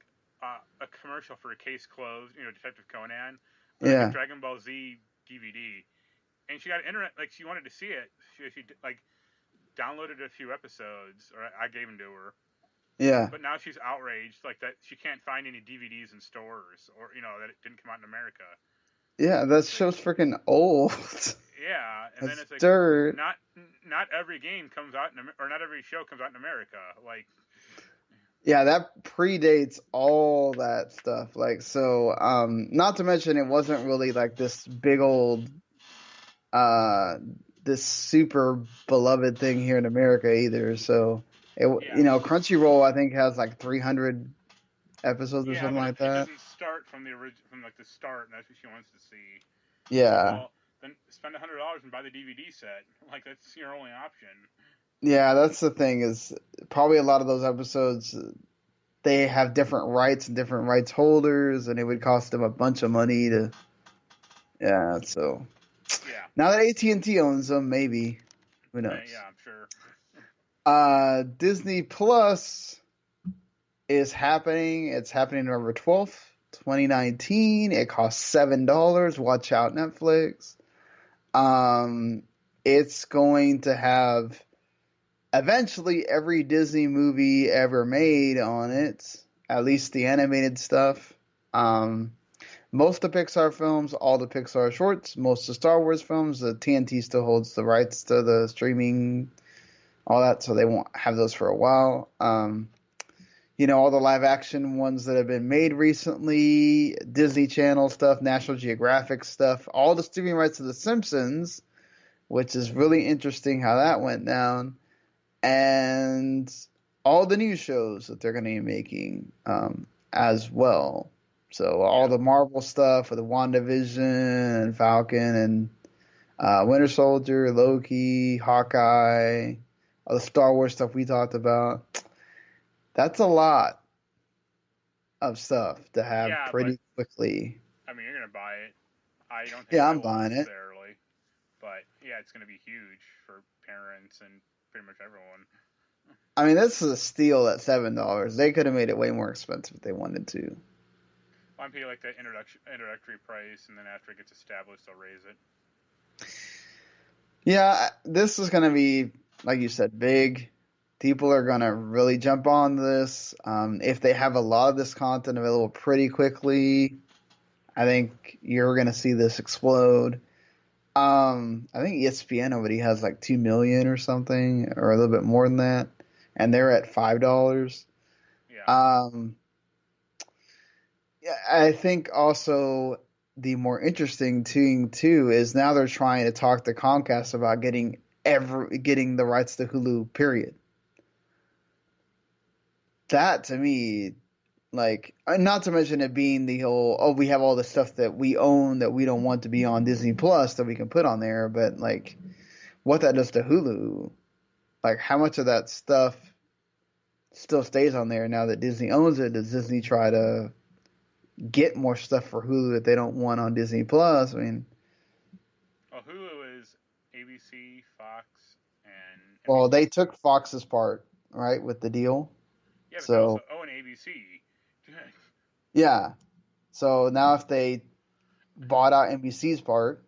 a commercial for a Case Closed, Detective Conan, like a
Yeah,
Dragon Ball Z DVD, and she got internet, like she wanted to see it. She like downloaded a few episodes, or I gave them to her.
yeah,
But now she's outraged, like that she can't find any DVDs in stores, or that it didn't come out in America.
yeah. That
It's like,
show's freaking old.
yeah, and then
That's
it's like
dirt.
not every game comes out or not every show comes out in America. Like,
Yeah, that predates all that stuff. Like, so, not to mention it wasn't really like this big old, uh, this super beloved thing here in America either. So,
yeah,
Crunchyroll, I think has like 300 episodes or
Yeah,
something
but
like
it
that.
doesn't start from from like the start, and that's what she wants to see.
Yeah.
Well, then spend $100 and buy the DVD set. Like that's your only option.
Yeah, that's the thing is probably a lot of those episodes they have different rights and different rights holders and it would cost them a bunch of money to yeah, so
Yeah,
now that AT&T owns them, maybe who knows.
yeah, I'm sure.
Disney Plus is happening. It's happening November 12th, 2019. It costs $7. Watch out, Netflix. Um, it's going to have eventually every Disney movie ever made on it, at least the animated stuff. Um, most of the Pixar films, all the Pixar shorts, most of the Star Wars films, the TNT still holds the rights to the streaming, all that, so they won't have those for a while. All the live action ones that have been made recently, Disney Channel stuff, National Geographic stuff, all the streaming rights to The Simpsons, which is really interesting how that went down, and all the new shows that they're going to be making as well. So all
Yeah,
the Marvel stuff with the WandaVision and Falcon and Winter Soldier, Loki, Hawkeye, all the Star Wars stuff we talked about. That's a lot of stuff to have
yeah, but
pretty quickly.
I mean, you're gonna buy it. I don't think
Yeah,
I
I'm
will
buying it.
necessarily, but yeah, it's gonna be huge for parents and pretty much everyone.
I mean, this is a steal at $7. They could have made it way more expensive if they wanted to.
I'm paying like the introductory price, and then after it gets established, they'll raise it.
Yeah, this is going to be, like you said, big. People are going to really jump on this. If they have a lot of this content available pretty quickly, I think you're going to see this explode. I think ESPN already has like 2 million or something, or a little bit more than that, and they're at $5.
Yeah.
Um, yeah, I think also the more interesting thing too is now they're trying to talk to Comcast about getting the rights to Hulu. Period. That to me, like, not to mention it being the whole we have all the stuff that we own that we don't want to be on Disney Plus that we can put on there, but like what that does to Hulu, like how much of that stuff still stays on there now that Disney owns it? Does Disney try to get more stuff for Hulu that they don't want on Disney Plus? I mean,
Well, Hulu is ABC, Fox, and
well,
NBC.
they took Fox's part, right, with the deal.
Yeah, but they also
So,
own ABC.
yeah. So now if they bought out NBC's part,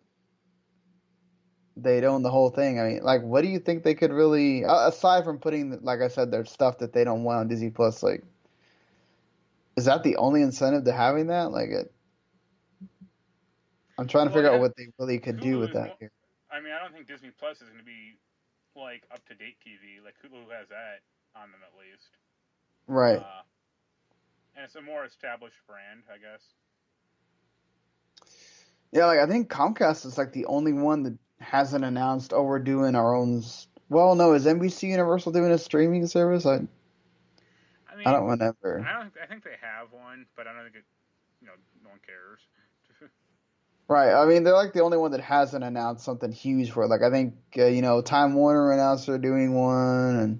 they'd own the whole thing. I mean, like, what do you think they could really, aside from putting, like I said, their stuff that they don't want on Disney Plus, like, is that the only incentive to having that? Like, I'm trying to
Well,
figure out
yeah,
what they really could do
Hulu
with
is
that
more.
here.
I mean, I don't think Disney Plus is going to be like up to date TV. Like Hulu has that on them at least.
Right.
Uh, and it's a more established brand, I guess.
Yeah, like I think Comcast is like the only one that hasn't announced, oh, we're doing our own. Well, no, is NBC Universal doing a streaming service?
I
I
mean,
don't remember.
I think they have one, but I don't think it. No one cares.
Right. I mean, they're like the only one that hasn't announced something huge for it. Like I think Time Warner announced they're doing one, and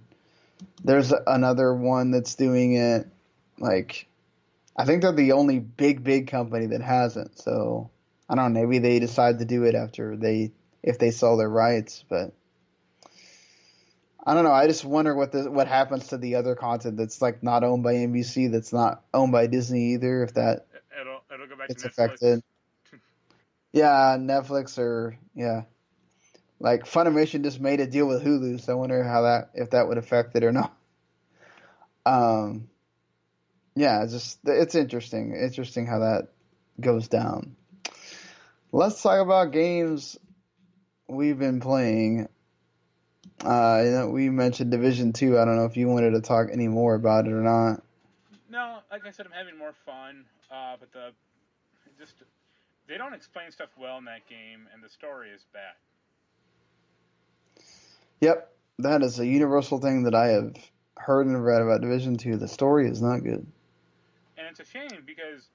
there's another one that's doing it. Like I think they're the only big company that hasn't. So I don't know. Maybe they decide to do it after if they sell their rights, but I don't know. I just wonder what happens to the other content that's like not owned by NBC, that's not owned by Disney either, if that
It'll go back to
gets
Netflix.
affected. Yeah, Netflix or yeah. Like Funimation just made a deal with Hulu, so I wonder if that would affect it or not. Um, yeah, it's interesting. Interesting how that goes down. Let's talk about games we've been playing. We mentioned Division 2. I don't know if you wanted to talk any more about it or not.
No, like I said, I'm having more fun. But just they don't explain stuff well in that game, and the story is bad.
Yep, that is a universal thing that I have heard and read about Division 2. The story is not good.
And it's a shame because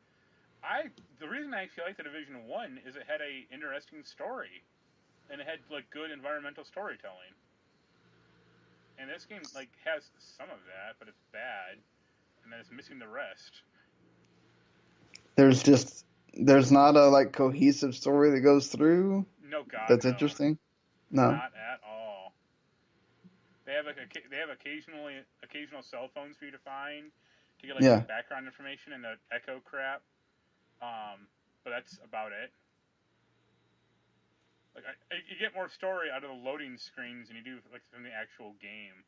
the reason I feel like the Division 1 is it had a interesting story and it had like good environmental storytelling. And this game like has some of that, but it's bad, and then it's missing the rest.
There's not a like cohesive story that goes through
No, God,
that's
no,
interesting. No.
not at all. They have like they have occasional cell phones for you to find to get like some
Yeah.
background information and the echo crap. But that's about it. Like you get more story out of the loading screens than you do like from the actual game.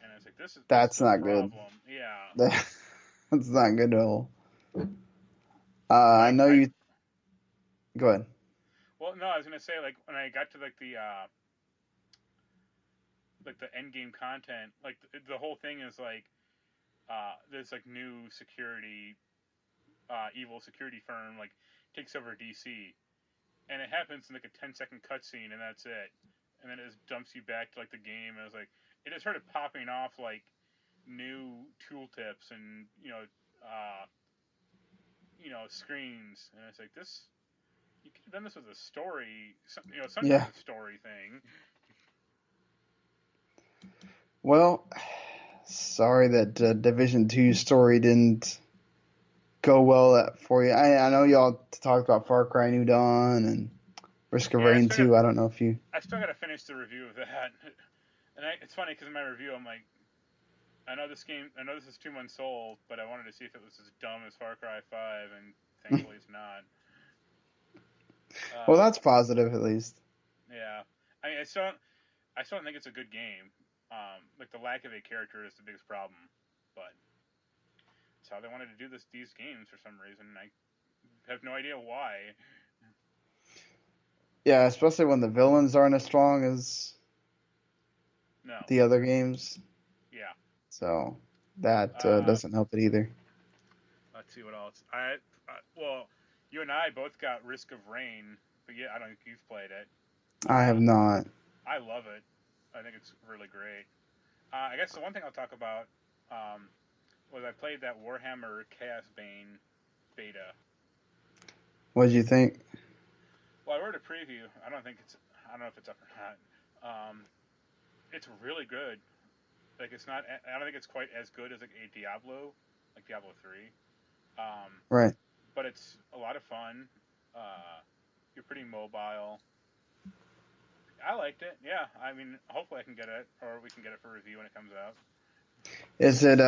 And it's like this is
That's
a
not good.
problem. Yeah.
That's not good at all.
When
I know you. Go ahead.
well, no, I was gonna say like when I got to like the end game content, like the whole thing is like this like new security evil security firm like takes over DC, and it happens in like a 10-second cutscene, and that's it. And then it just dumps you back to like the game, and it was like it just started popping off like new tooltips and screens, and it's like this. You could have done this with a story, some type
Yeah.
of story thing.
Well, sorry that Division 2 story didn't go well for you. I know y'all talked about Far Cry New Dawn and Risk of
Yeah,
Rain 2. I don't know if you.
I still got to finish the review of that. And it's funny because in my review, I'm like, I know this is 2 months old, but I wanted to see if it was as dumb as Far Cry 5, and thankfully it's not.
Well, that's positive at least.
Yeah, I mean, I still don't think it's a good game. Like the lack of a character is the biggest problem, but it's how they wanted to do these games for some reason. I have no idea why.
Yeah, especially when the villains aren't as strong as
No.
the other games.
Yeah.
So that
Uh,
doesn't help it either.
let's see what else. Well, you and I both got Risk of Rain, but yeah, I don't think you've played it.
I have not.
I love it. I think it's really great. I guess the one thing I'll talk about was I played that Warhammer Chaos Bane beta.
What did you think?
Well, I wrote a preview. I don't know if it's up or not. It's really good. Like it's not. I don't think it's quite as good as like a Diablo, like Diablo 3.
Right.
But it's a lot of fun. You're pretty mobile. I liked it. Yeah. I mean, hopefully I can get it, or we can get it for review when it comes out.
Is it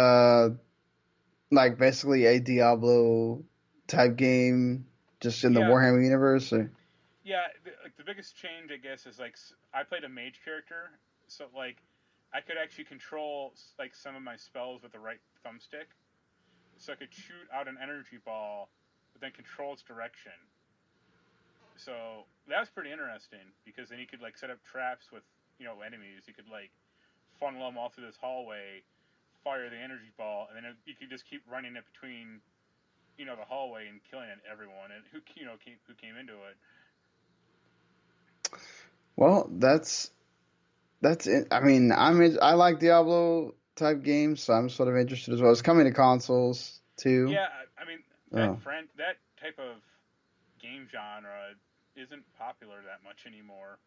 like basically a Diablo type game just in the
Yeah.
Warhammer universe? Or?
Yeah. Like the biggest change, I guess, is like I played a mage character, so like I could actually control like some of my spells with the right thumbstick. So I could shoot out an energy ball, but then control its direction. So that was pretty interesting because then you could like set up traps with enemies. You could like funnel them all through this hallway, fire the energy ball, and then you could just keep running it between the hallway and killing everyone and who came into it.
Well, that's it. I mean, I like Diablo type games, so I'm sort of interested as well. It's coming to consoles too.
Yeah, I mean
Oh.
that type of game genre isn't popular that much anymore.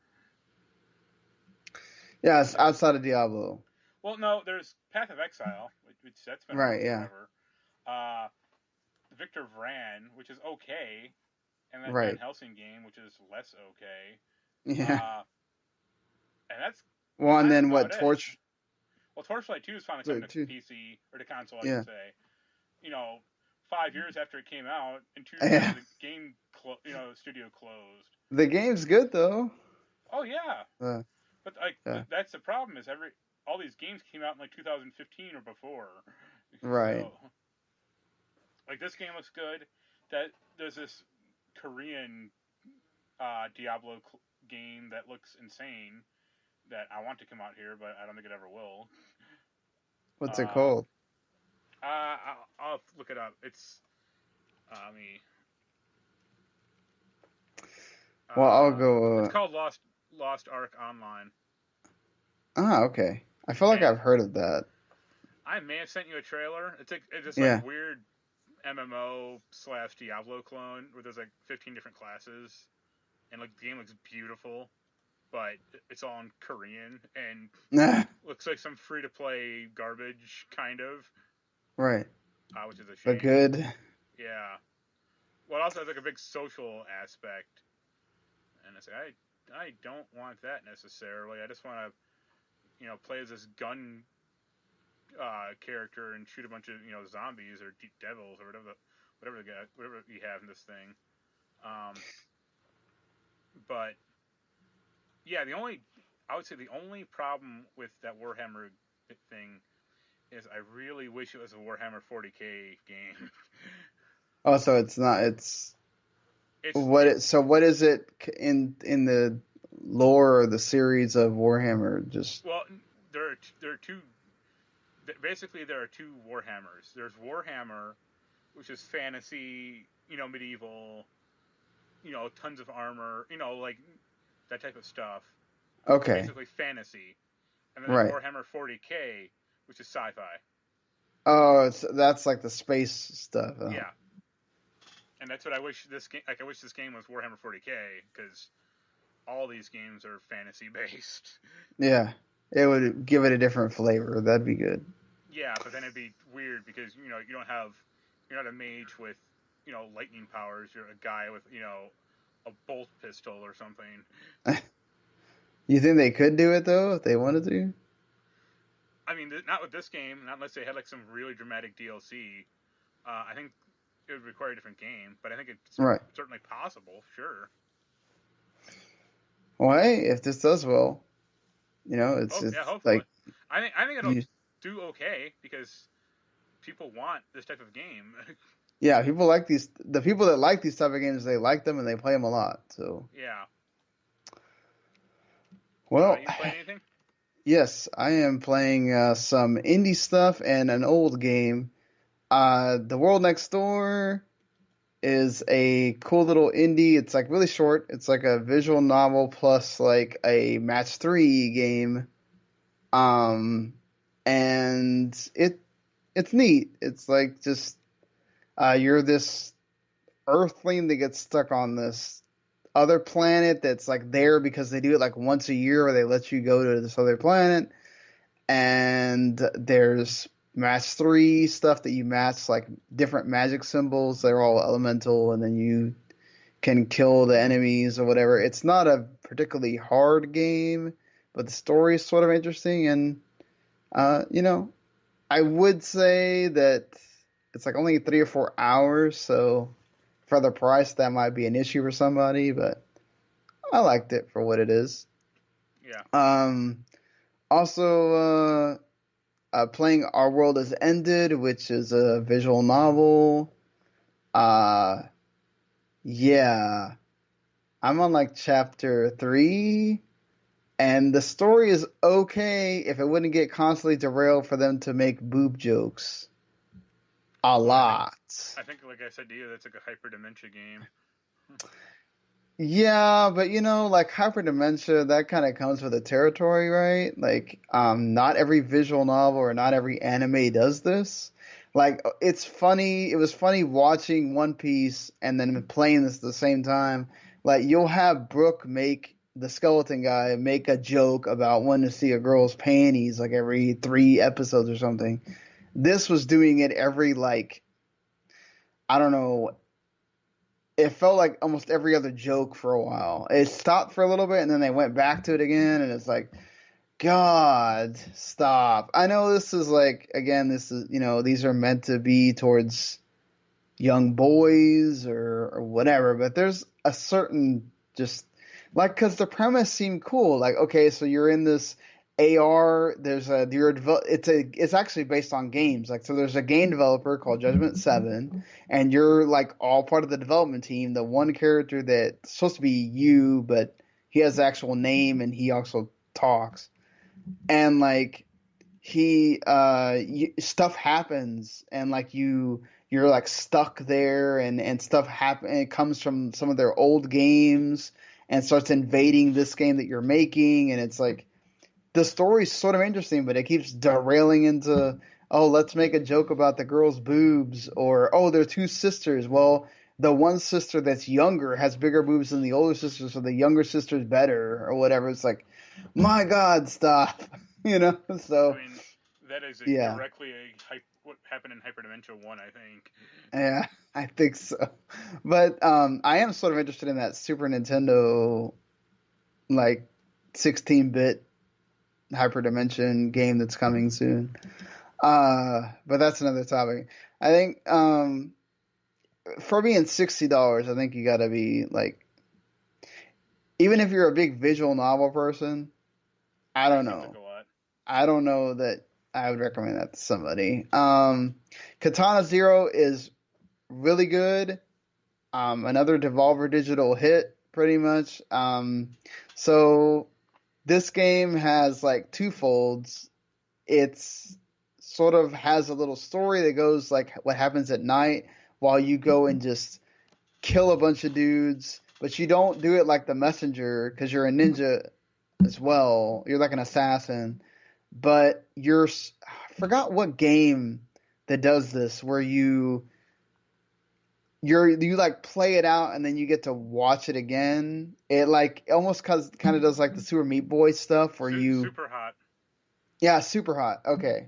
Yeah, it's outside of Diablo.
Well, no, there's Path of Exile, which that's been around
Right, yeah.
forever. Uh, Victor Vran, which is okay, and that Van
Right.
Helsing game, which is less okay.
Yeah.
Uh, and that's
Well, and
kind of
then
about
what?
it.
Torch.
Well, Torchlight 2 is finally coming to
Two.
PC or to console, I should
Yeah.
say. 5 years after it came out, and 2 years
Yeah.
after the game, studio closed.
The game's good though.
Oh yeah,
Uh,
but like
yeah.
that's the problem is all these games came out in like 2015 or before.
Right.
So like this game looks good. That there's this Korean Diablo game that looks insane that I want to come out here, but I don't think it ever will.
What's it
Uh,
called?
I'll look it up. It's me.
Well, I'll go.
It's called Lost Ark Online.
Okay. I feel like
And
I've heard of that.
I may have sent you a trailer. It's just like
Yeah.
weird MMO slash Diablo clone where there's like 15 different classes, and like the game looks beautiful, but it's all in Korean and
Nah.
looks like some free to play garbage kind of,
Right.
which is a
But
shame.
good.
Yeah. Well, it also has like a big social aspect, and it's like I don't want that necessarily. I just want to play as this gun character and shoot a bunch of zombies or deep devils or whatever you have in this thing. Um, but yeah, I would say the only problem with that Warhammer thing is I really wish it was a Warhammer 40k game.
Oh, so it's not. It's
it's
what
it
it. So what is it in the lore or the series of Warhammer? Just
well there are two basically there are two Warhammers. There's Warhammer, which is fantasy, medieval, tons of armor, like that type of stuff.
okay.
Basically fantasy. And then there's
Right.
Warhammer 40k, which is sci-fi.
Oh, that's like the space stuff. Oh.
Yeah, and that's what I wish this game. Like I wish this game was Warhammer 40k because all these games are fantasy based.
Yeah. It would give it a different flavor. That'd be good.
Yeah, but then it'd be weird because you're not a mage with lightning powers. You're a guy with a bolt pistol or something.
You think they could do it though if they wanted to?
I mean, not with this game. Not unless they had like some really dramatic DLC. I think it would require a different game, but I think it's
Right.
certainly possible. Sure.
Well, hey, if this does well,
Oh
it's
yeah, hopefully.
like
I think it'll
you.
do okay because people want this type of game.
Yeah, people like these. The people that like these type of games, they like them and they play them a lot. So,
Yeah.
well,
You playing anything?
yes, I am playing some indie stuff and an old game. The World Next Door is a cool little indie. It's like really short. It's like a visual novel plus like a match 3 game. Um, and it's neat. It's like just you're this Earthling that gets stuck on this other planet that's like there because they do it like once a year where they let you go to this other planet, and there's match 3 stuff that you match like different magic symbols. They're all elemental, and then you can kill the enemies or whatever. It's not a particularly hard game, but the story is sort of interesting, and I would say that it's like only 3 or 4 hours, so for the price that might be an issue for somebody, but I liked it for what it is.
Yeah.
Um, Also, playing Our World Has Ended, which is a visual novel. Uh, yeah, I'm on like chapter 3, and the story is okay if it wouldn't get constantly derailed for them to make boob jokes a
Well,
lot.
I think like I said to you, that's like a hyper dementia game.
Yeah, but like hyperdementia, that kind of comes with the territory, right? Like, not every visual novel or not every anime does this. Like, it's funny. It was funny watching One Piece and then playing this at the same time. Like, you'll have Brooke make the skeleton guy make a joke about wanting to see a girl's panties like every 3 episodes or something. This was doing it every like, I don't know, it felt like almost every other joke for a while. It stopped for a little bit and then they went back to it again, and it's like, God, stop. I know this is like, again, this is, these are meant to be towards young boys or whatever, but there's a certain just like, because the premise seemed cool. Like, okay, so you're in this AR. It's actually based on games. Like, so there's a game developer called Judgment 7, and you're like all part of the development team. The one character that's supposed to be you, but he has the actual name and he also talks. And like stuff happens, and like you're like stuck there, and stuff happen. And it comes from some of their old games and starts invading this game that you're making, and it's like the story's sort of interesting, but it keeps derailing into oh, let's make a joke about the girl's boobs, or oh, they're two sisters. Well, the one sister that's younger has bigger boobs than the older sister, so the younger sister's better, or whatever. It's like, my God, stop. You know?
I
So,
mean, that is
yeah.
directly what happened in Hyperdimension 1, I think.
Yeah, I think so. But I am sort of interested in that Super Nintendo, like 16-bit hyperdimension game that's coming soon. But that's another topic. I think for being $60, I think you gotta be like, even if you're a big visual novel person, I
That
don't
seems like
know.
a lot.
I don't know that I would recommend that to somebody. Katana Zero is really good. Another Devolver Digital hit, pretty much. So this game has like two folds. It's sort of has a little story that goes like what happens at night while you go and just kill a bunch of dudes, but you don't do it like the messenger because you're a ninja as well. You're like an assassin, but I forgot what game that does this where you like play it out and then you get to watch it again. It like almost kind of does like the Super Meat Boy stuff where you
Super hot.
yeah, Super Hot. Okay.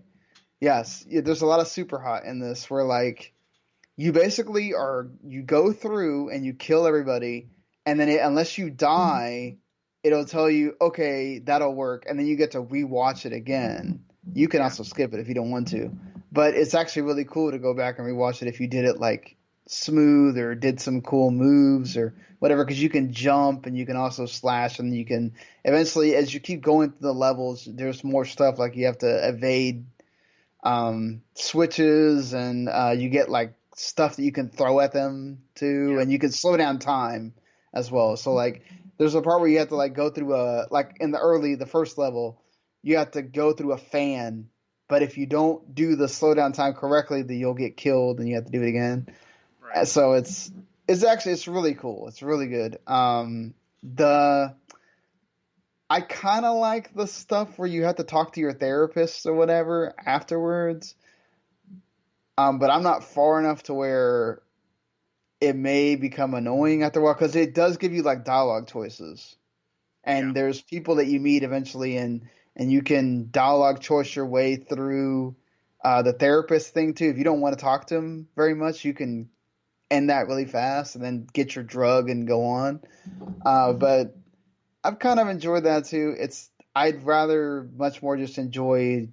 Yes, yeah, there's a lot of Super Hot in this where like you go through and you kill everybody and then unless you die, it'll tell you, okay, that'll work, and then you get to rewatch it again. You can
Yeah.
also skip it if you don't want to. But it's actually really cool to go back and rewatch it if you did it like smooth or did some cool moves or whatever, because you can jump and you can also slash, and you can eventually, as you keep going through the levels, there's more stuff like you have to evade switches, and you get like stuff that you can throw at them too,
Yep.
and you can slow down time as well. So like, there's a part where you have to like go through like in the first level, you have to go through a fan, but if you don't do the slow down time correctly, then you'll get killed and you have to do it again.
Right.
So it's really cool. It's really good. The I kind of like the stuff where you have to talk to your therapist or whatever afterwards. But I'm not far enough to where it may become annoying after a while because it does give you like dialogue choices,
Yeah.
and there's people that you meet eventually, and you can dialogue choice your way through the therapist thing too. If you don't want to talk to him very much, you can end that really fast and then get your drug and go on. But I've kind of enjoyed that too. I'd rather much more just enjoy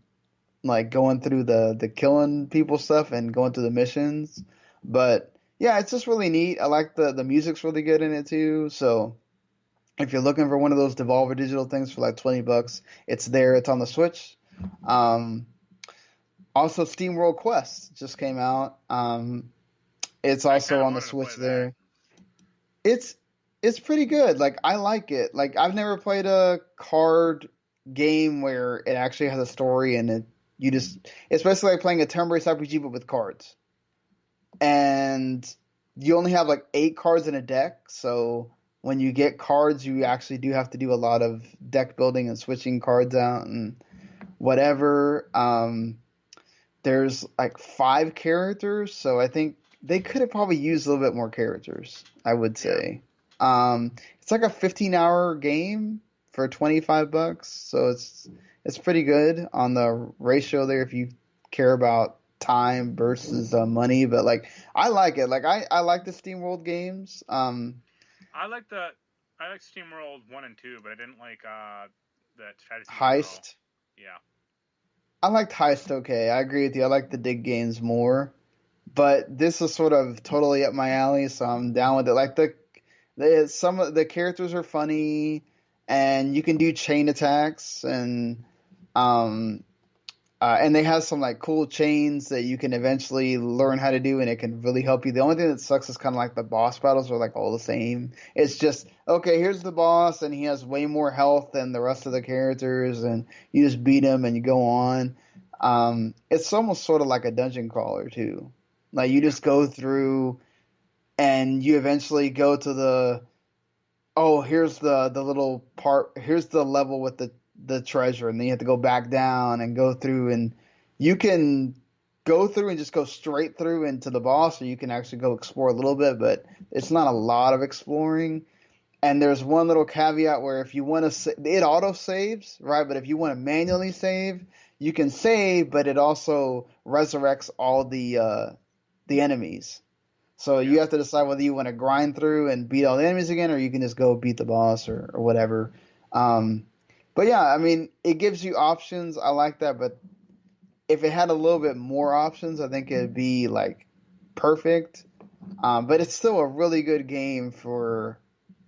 like going through the killing people stuff and going through the missions. But yeah, it's just really neat. I like the music's really good in it too. So if you're looking for one of those Devolver Digital things for like $20, it's there. It's on the Switch. Um, Also, SteamWorld Quest just came out. It's
I kind
also
of
on the
wanted to play
Switch
that.
there. It's it's pretty good. Like I like it. Like I've never played a card game where it actually has a story and it's basically like playing a turn-based RPG but with cards. And you only have like 8 cards in a deck, so when you get cards, you actually do have to do a lot of deck building and switching cards out and whatever. There's like 5 characters, so I think they could have probably used a little bit more characters, I would
Yeah.
say. It's like a 15-hour game for $25, so it's pretty good on the ratio there if you care about time versus money. But like, I like it. Like I like the SteamWorld games.
I like the I like SteamWorld 1 and 2, but I didn't like that strategy game at all.
Heist.
Yeah.
I liked Heist. Okay, I agree with you. I like the dig games more, but this is sort of totally up my alley, so I'm down with it. Like some of the characters are funny, and you can do chain attacks, um and they have some like cool chains that you can eventually learn how to do, and it can really help you. The only thing that sucks is kind of like the boss battles are like all the same. It's just okay. Here's the boss, and he has way more health than the rest of the characters, and you just beat him and you go on. It's almost sort of like a dungeon crawler too. Like you
Yeah.
just go through, and you eventually go to here's the little part, here's the level with the treasure, and then you have to go back down and go through, and you can go through and just go straight through into the boss, or you can actually go explore a little bit, but it's not a lot of exploring. And there's one little caveat where if you want to, it auto saves, right? But if you want to manually save, you can save, but it also resurrects all the enemies. So you have to decide whether you want to grind through and beat all the enemies again, or you can just go beat the boss or whatever. But yeah, I mean, it gives you options. I like that, but if it had a little bit more options, I think it'd be like perfect. But it's still a really good game for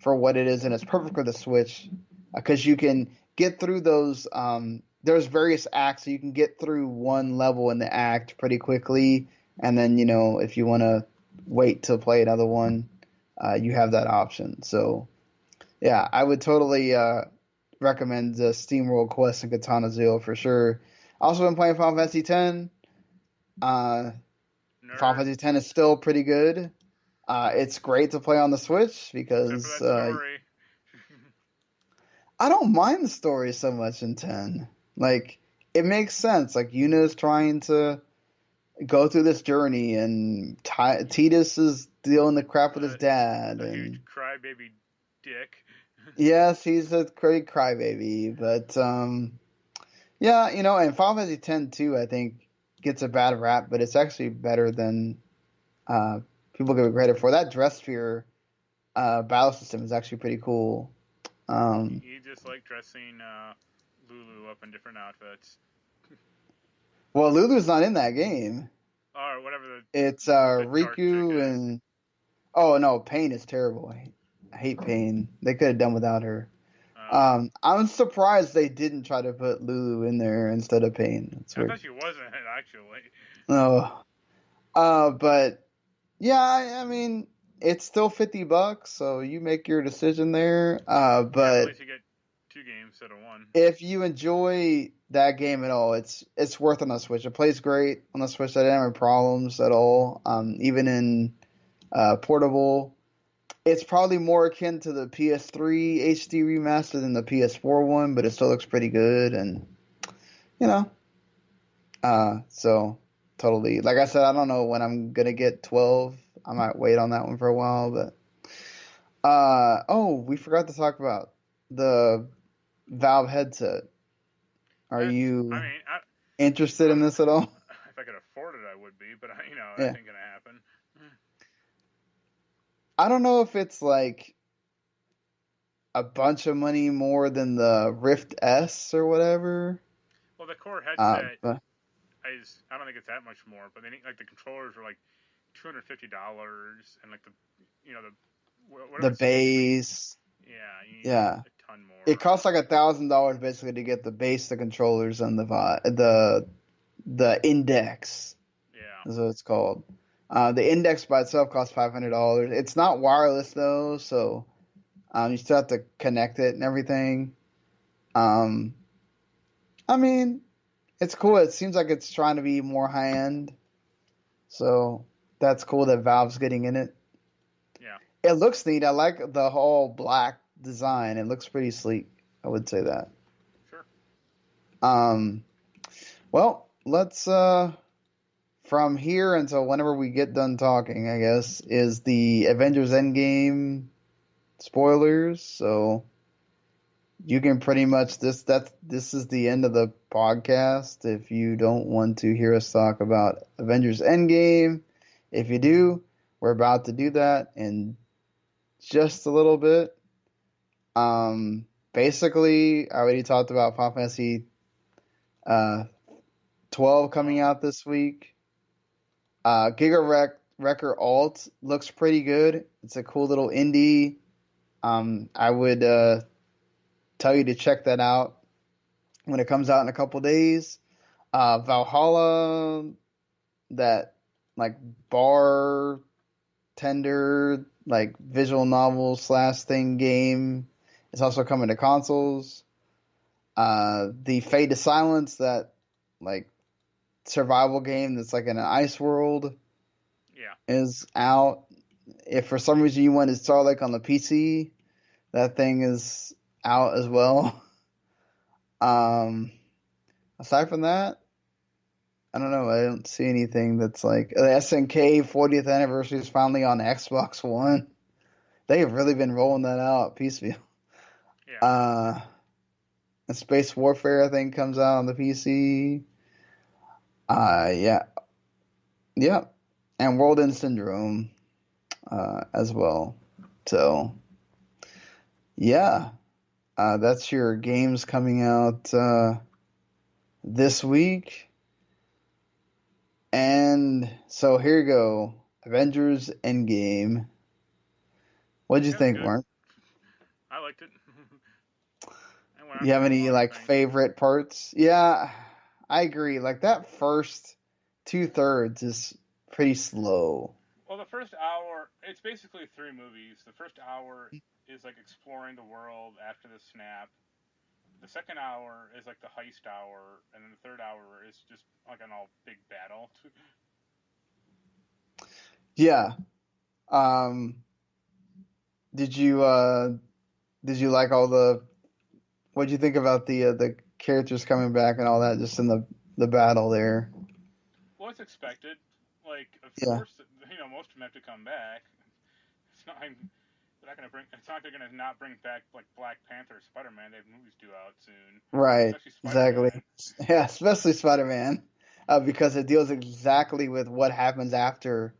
what it is, and it's perfect for the Switch because you can get through those. There's various acts, so you can get through one level in the act pretty quickly, and then if you want to wait to play another one, you have that option. So yeah, I would totally recommend the SteamWorld Quest and Katana Zero for sure. Also been playing Final Fantasy X. Final Fantasy X is still pretty good. It's great to play on the Switch because I don't mind the story so much in 10. Like, it makes sense. Like, Yuna's trying to go through this journey, and Tidus is dealing the crap with his dad.
A huge crybaby dick.
Yes, he's a great crybaby, but yeah, and Final Fantasy X too, I think gets a bad rap, but it's actually better than people give it credit for. That Dress Sphere battle system is actually pretty cool.
You just like dressing Lulu up in different outfits.
Well, Lulu's not in that game.
Or whatever.
It's Riku and oh no, Pain is terrible. I hate Pain. They could have done without her. I'm surprised they didn't try to put Lulu in there instead of Pain.
I thought she wasn't actually.
No. But yeah, I mean, it's still $50, so you make your decision there. But
at least you get 2 games instead of 1.
If you enjoy that game at all, it's worth on the Switch. It plays great on the Switch. I didn't have any problems at all. Even in portable, it's probably more akin to the PS3 HD remaster than the PS4 one, but it still looks pretty good. And so totally. Like I said, I don't know when I'm gonna get 12. I might wait on that one for a while, but we forgot to talk about the Valve headset. Are you interested in this at all?
If I could afford it, I would be, but that ain't gonna happen.
I don't know if it's like a bunch of money more than the Rift S or whatever.
Well, the core headset I don't think it's that much more, but like the controllers are like $250, and like
the base.
Yeah. A ton more.
It costs like $1,000 basically to get the base, the controllers, and the index.
Yeah.
Is what it's called. The index by itself costs $500. It's not wireless though, so you still have to connect it and everything. I mean, it's cool. It seems like it's trying to be more high end, so that's cool that Valve's getting in it.
Yeah.
It looks neat. I like the whole black design. It looks pretty sleek. I would say that.
Sure.
Well, let's from here until whenever we get done talking, I guess, is the Avengers Endgame spoilers. So you can pretty much this is the end of the podcast. If you don't want to hear us talk about Avengers Endgame, if you do, we're about to do that in just a little bit. Basically, I already talked about Final Fantasy 12 coming out this week. Giga Wrecker Alt looks pretty good. It's a cool little indie. I would tell you to check that out when it comes out in a couple days. Valhalla, that like bartender, like visual novel / thing game, is also coming to consoles. The Fade to Silence, that like survival game that's like in an ice world, is out. If for some reason you want to start like on the PC, that thing is out as well. Aside from that, I don't know. I don't see anything that's like the SNK 40th anniversary is finally on Xbox One. They have really been rolling that out piecemeal.
Yeah.
Uh, and Space Warfare I think comes out on the PC. Yeah, yeah, and World End Syndrome as well. So yeah, that's your games coming out this week. And so here you go, Avengers Endgame. What'd you
Yeah, it was
think,
good.
Mark?
I liked it. I went on
You
for
have
the
any
long, I
like
think.
favorite parts? Yeah, I agree. Like that first 2/3 is pretty slow.
Well, the first hour, it's basically three movies. The first hour is like exploring the world after the snap. The second hour is like the heist hour, and then the third hour is just like an all big battle.
Yeah. Um, did you did you like all the what'd you think about the characters coming back and all that just in the battle there?
Well, it's expected. Like, of
Yeah.
course, most of them have to come back. It's not. They're not gonna bring. It's not. They're gonna not bring back like Black Panther, or Spider-Man. They have movies due out soon,
Right.
especially
Exactly.
Spider-Man.
Yeah, especially Spider-Man, because it deals exactly with what happens after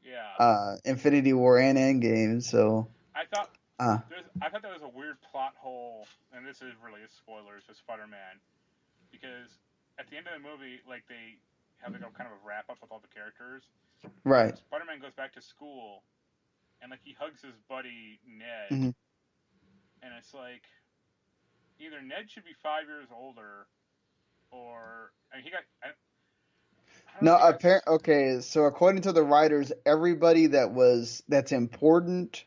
Yeah,
Infinity War and Endgame. So,
I thought
uh,
I thought that was a weird plot hole, and this is really a spoiler for Spider-Man because at the end of the movie, like they have like a kind of a wrap up with all the characters, and
right.
Spider-Man goes back to school, and like he hugs his buddy Ned,
Mhm.
and it's like either Ned should be 5 years older, or I mean, I don't know
No,
if he got
apparent. Okay, so according to the writers, everybody that's important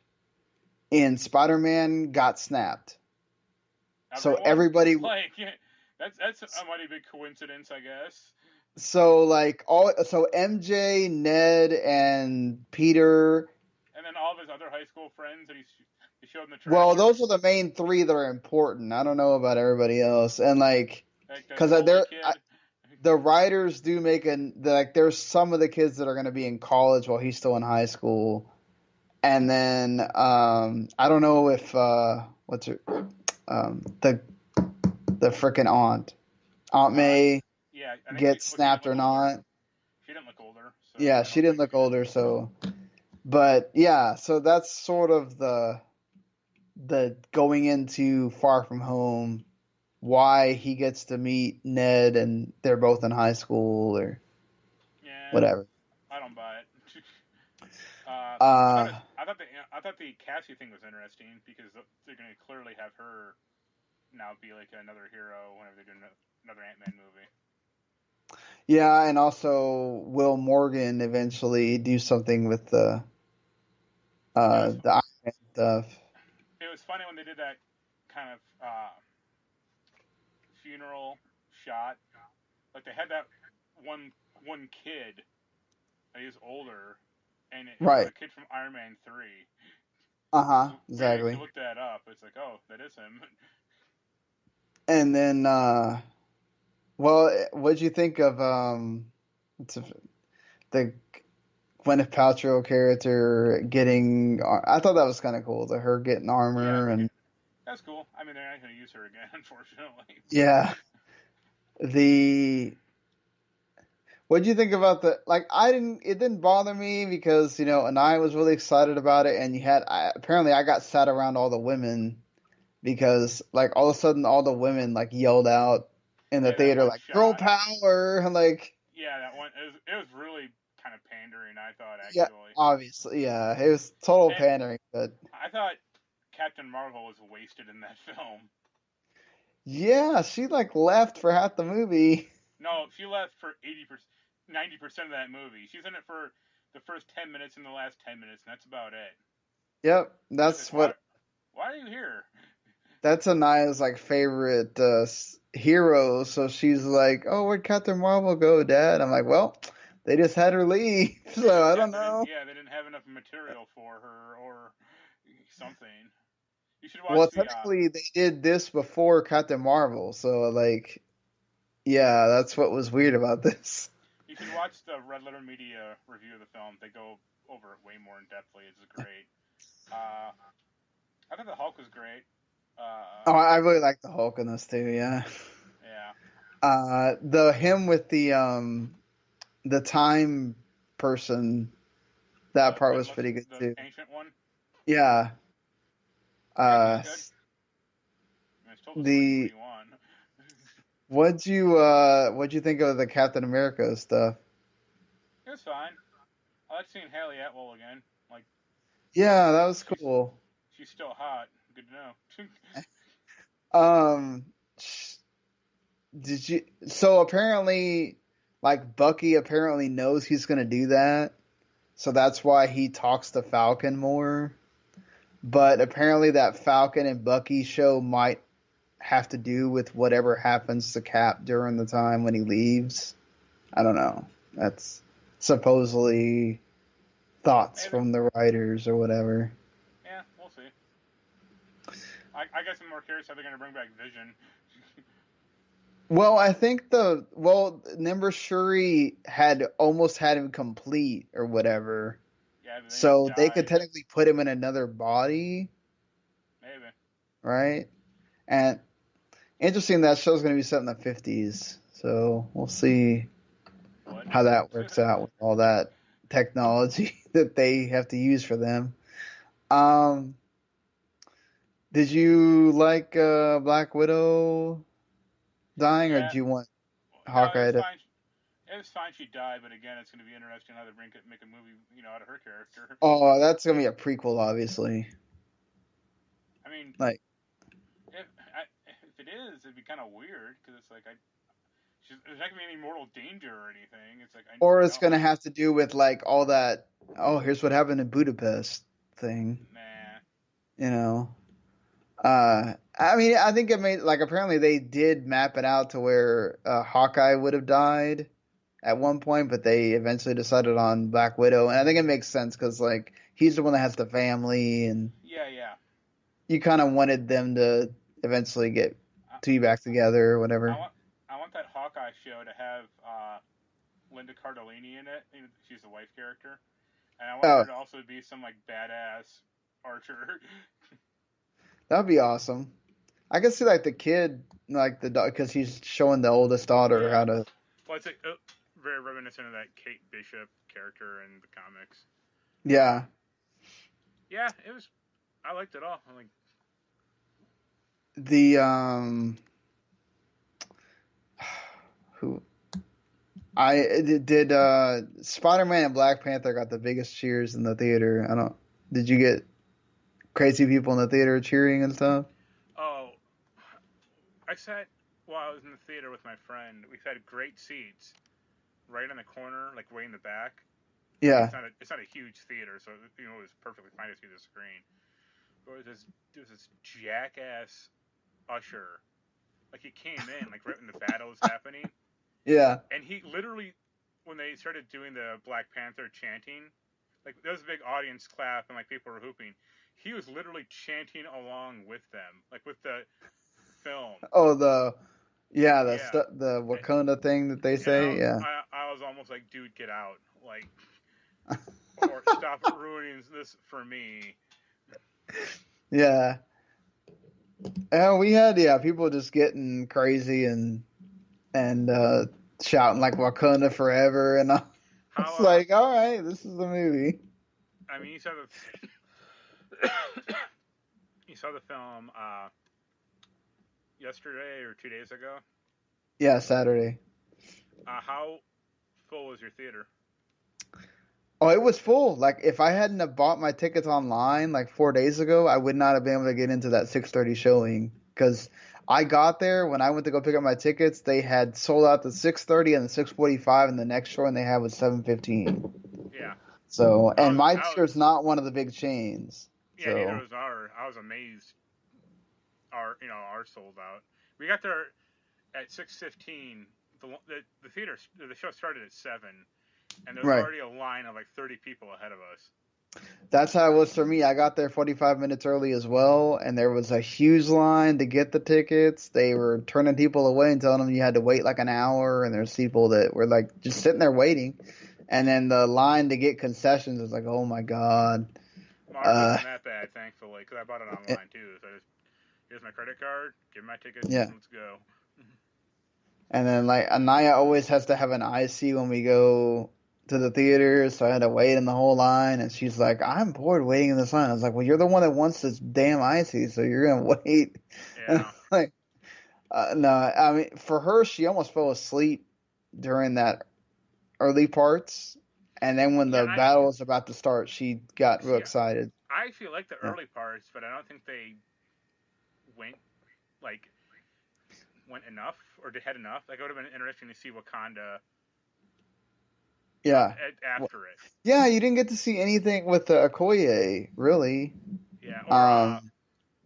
in Spider-Man got snapped. So
everyone
everybody,
like that's a mighty big coincidence, I guess.
so like so MJ, Ned, and Peter.
And then all of his other high school friends that he showed in the
Well,
trailer,
those are the main three that are important. I don't know about everybody else, and like,
like the
because
Coley kid.
the writers do make like there's some of the kids that are going to be in college while he's still in high school, and then I don't know if what's her the frickin' Aunt
Uh,
May
yeah, I think
gets
she didn't
snapped
look
or
older.
not.
She didn't look older, so
Yeah,
I
she
don't
didn't
think
look
she did.
older, so but yeah, so that's sort of the going into Far From Home, why he gets to meet Ned and they're both in high school or
Yeah,
whatever.
I don't buy it.
Uh
I thought the Cassie thing was interesting because they're going to clearly have her now be like another hero whenever they do another Ant-Man movie.
yeah, and also will Morgan eventually do something with
It was
the Iron Man stuff.
it was funny when they did that kind of funeral shot. Like they had that one kid. He was older, and it was
Right.
a kid from Iron Man 3.
Uh-huh.
So when you
Exactly.
look that up, it's like, oh, that is him.
And then well, what'd you think of it's a, the Gwyneth Paltrow character getting I thought that was kind of cool, her getting
Yeah,
armor and
that's cool. I mean, they're not going to use her again, unfortunately.
yeah. The What'd you think about the like? It didn't bother me because and I was really excited about it, and apparently I got sat around all the women because like all of a sudden all the women like yelled out in the
Yeah, that
theater
one
like "Girl
shot.
power!" and like
Yeah, that one. It was really kind of pandering, I thought,
yeah,
actually.
obviously yeah, it was total
And
pandering, but
I thought Captain Marvel was wasted in that film.
yeah, she like left for half the movie.
No, she left for 80%, 90% of that movie. She's in it for the first 10 minutes and the last 10 minutes, and that's about it.
Yep,
It's like, why are you here?
that's Anaya's like favorite hero. So she's like, "Oh, where'd Captain Marvel go, Dad?" I'm like, "Well, they just had her leave, so I don't know."
They didn't have enough material for her or something. You should watch
Well,
the
technically, they did this before Captain Marvel, so like, yeah, that's what was weird about this.
You should watch the Red Letter Media review of the film. They go over it way more in depthly. It's great. I thought the Hulk was great.
Oh, I really like the Hulk in this too. Yeah.
Yeah.
The him with the time person. That part was pretty good
The
too.
ancient one.
Yeah.
Yeah, he's good. I mean, it's told the story. What do
The
you want?
what'd you think of the Captain America stuff?
It was fine. I like seeing Haley Atwell again. Like,
Yeah, that was cool.
she's still hot. Good to know.
Um, did you? So apparently, like Bucky apparently knows he's gonna do that, so that's why he talks to Falcon more. But apparently, that Falcon and Bucky show might have to do with whatever happens to Cap during the time when he leaves. I don't know. That's supposedly thoughts
Maybe.
from the writers or whatever.
Yeah, we'll see. I guess I'm more curious how they're gonna bring back Vision.
Well, I think Nimber Shuri had almost had him complete or whatever.
Yeah, but then
So
he
they could
died.
technically put him in another body,
Maybe.
right? And interesting, that show's going to be set in the 50s. So we'll see
What?
how that works out with all that technology that they have to use for them. Did you like Black Widow dying, or
Yeah.
do you want
No, it
Hawkeye
was
to?
fine. It was fine. She died, but again, it's gonna be interesting how they make a movie, out of her character.
Oh, that's going to be a prequel, obviously.
I mean,
Like,
if it is, it'd be kind of weird because it's like there's not gonna be any mortal danger or anything. It's like
or it's going to have to do with like all that. Oh, here's what happened in Budapest thing.
Nah.
You know. I mean, I think it made like apparently they did map it out to where Hawkeye would have died at one point, but they eventually decided on Black Widow, and I think it makes sense because like he's the one that has the family, and
Yeah.
you kind of wanted them to eventually get to be back together or whatever.
I want that Hawkeye show to have Linda Cardellini in it. She's the wife character, and I want
Oh,
her to also be some like badass archer.
that'd be awesome. I could see like the kid, like the because he's showing the oldest daughter how to.
Well, it's like, very reminiscent of that Kate Bishop character in the comics.
Yeah.
Yeah, it was. I liked it all. I'm like,
The who I did Spider-Man and Black Panther got the biggest cheers in the theater. I don't. Did you get crazy people in the theater cheering and stuff?
oh, I sat while I was in the theater with my friend. We had great seats, right in the corner, like way in the back.
Yeah.
It's not a huge theater, so it was perfectly fine to see the screen. But there was this jackass usher, like he came in like right when the battle was happening,
Yeah.
and he literally, when they started doing the Black Panther chanting, like there was a big audience clap and like people were hooping. He was literally chanting along with them, like with the film.
Oh, the
Yeah,
the Wakanda thing that they
and
say. Yeah.
I was almost like, dude, get out, like, or stop ruining this for me.
Yeah. And we had people just getting crazy and shouting like Wakanda forever, and it's like, all right, this is the movie.
I mean, you saw the film yesterday or 2 days ago.
Yeah, Saturday.
How full was your theater?
Oh, it was full. Like if I hadn't have bought my tickets online like 4 days ago, I would not have been able to get into that 6:30 showing because I got there when I went to go pick up my tickets. They had sold out the 6:30 and the 6:45, and the next showing they had was 7:15.
Yeah.
So, and my theater's not one of the big chains.
Yeah,
so.
neither was ours. I was amazed. Ours sold out. We got there at 6:15. The theater, the show started at 7, and there was already a line of like 30 people ahead of us.
That's how it was for me. I got there 45 minutes early as well, and there was a huge line to get the tickets. They were turning people away and telling them you had to wait like an hour, and there's people that were like just sitting there waiting. And then the line to get concessions was like, oh my God.
Ours
Uh,
wasn't that bad, thankfully, because I bought it
it-
online too. So I just here's my credit card, give me my tickets,
yeah.
let's go.
And then like Anaya always has to have an IC when we go to the theater, so I had to wait in the whole line. And she's like, "I'm bored waiting in this line." I was like, "Well, you're the one that wants this damn IC, so you're gonna wait." And I'm
Yeah,
like, no, I mean for her, she almost fell asleep during that early parts, and then when
yeah.
the battle was about to start, she got real
See,
excited.
I feel like the
Yeah,
early parts, but I don't think they went like went enough or they had enough. Like it would have been interesting to see Wakanda
yeah. Well,
after it.
yeah. You didn't get to see anything with the Okoye, really.
Yeah, or
Um,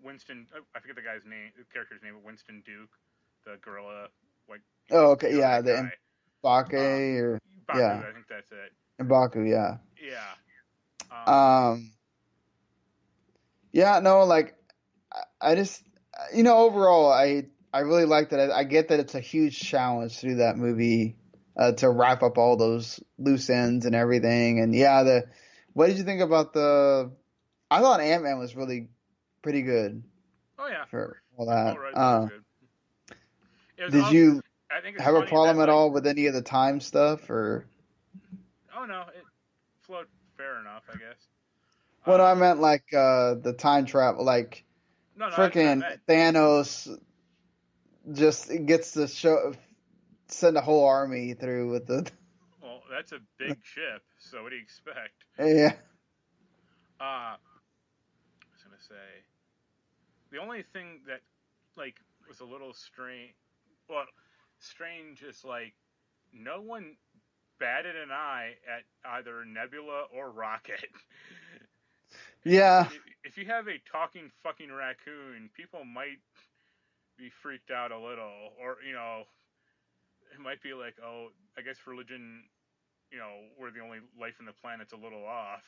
Winston. Oh, I forget the guy's name, the character's name, but Winston Duke, the gorilla, like
oh, okay,
you know
yeah,
that
the
guy.
Mbake or
Baku,
yeah,
I think that's it.
Mbaku, yeah.
Yeah. Um,
Um, yeah, no, like I just, overall, I really liked it. I get that it's a huge challenge to do that movie, to wrap up all those loose ends and everything. And yeah, what did you think about the? I thought Ant-Man was really pretty good
oh yeah,
for all
Paul
that.
Rudd thing was good. It was
Did
also,
you
I think it's
have a
funny that
problem at
like,
all with any of the time stuff or?
oh no, it flowed fair enough, I guess.
Well, no, I
Um,
meant like the time travel, like
no, that's what I
freaking
meant.
Thanos just gets to send a whole army through with the
Well, that's a big ship, so what do you expect?
yeah.
I was gonna say the only thing that like was a little strange. Well, strange is like no one batted an eye at either Nebula or Rocket. And
Yeah.
if you have a talking fucking raccoon, people might be freaked out a little, or it might be like, oh, I guess religion, we're the only life on the planet's a little off.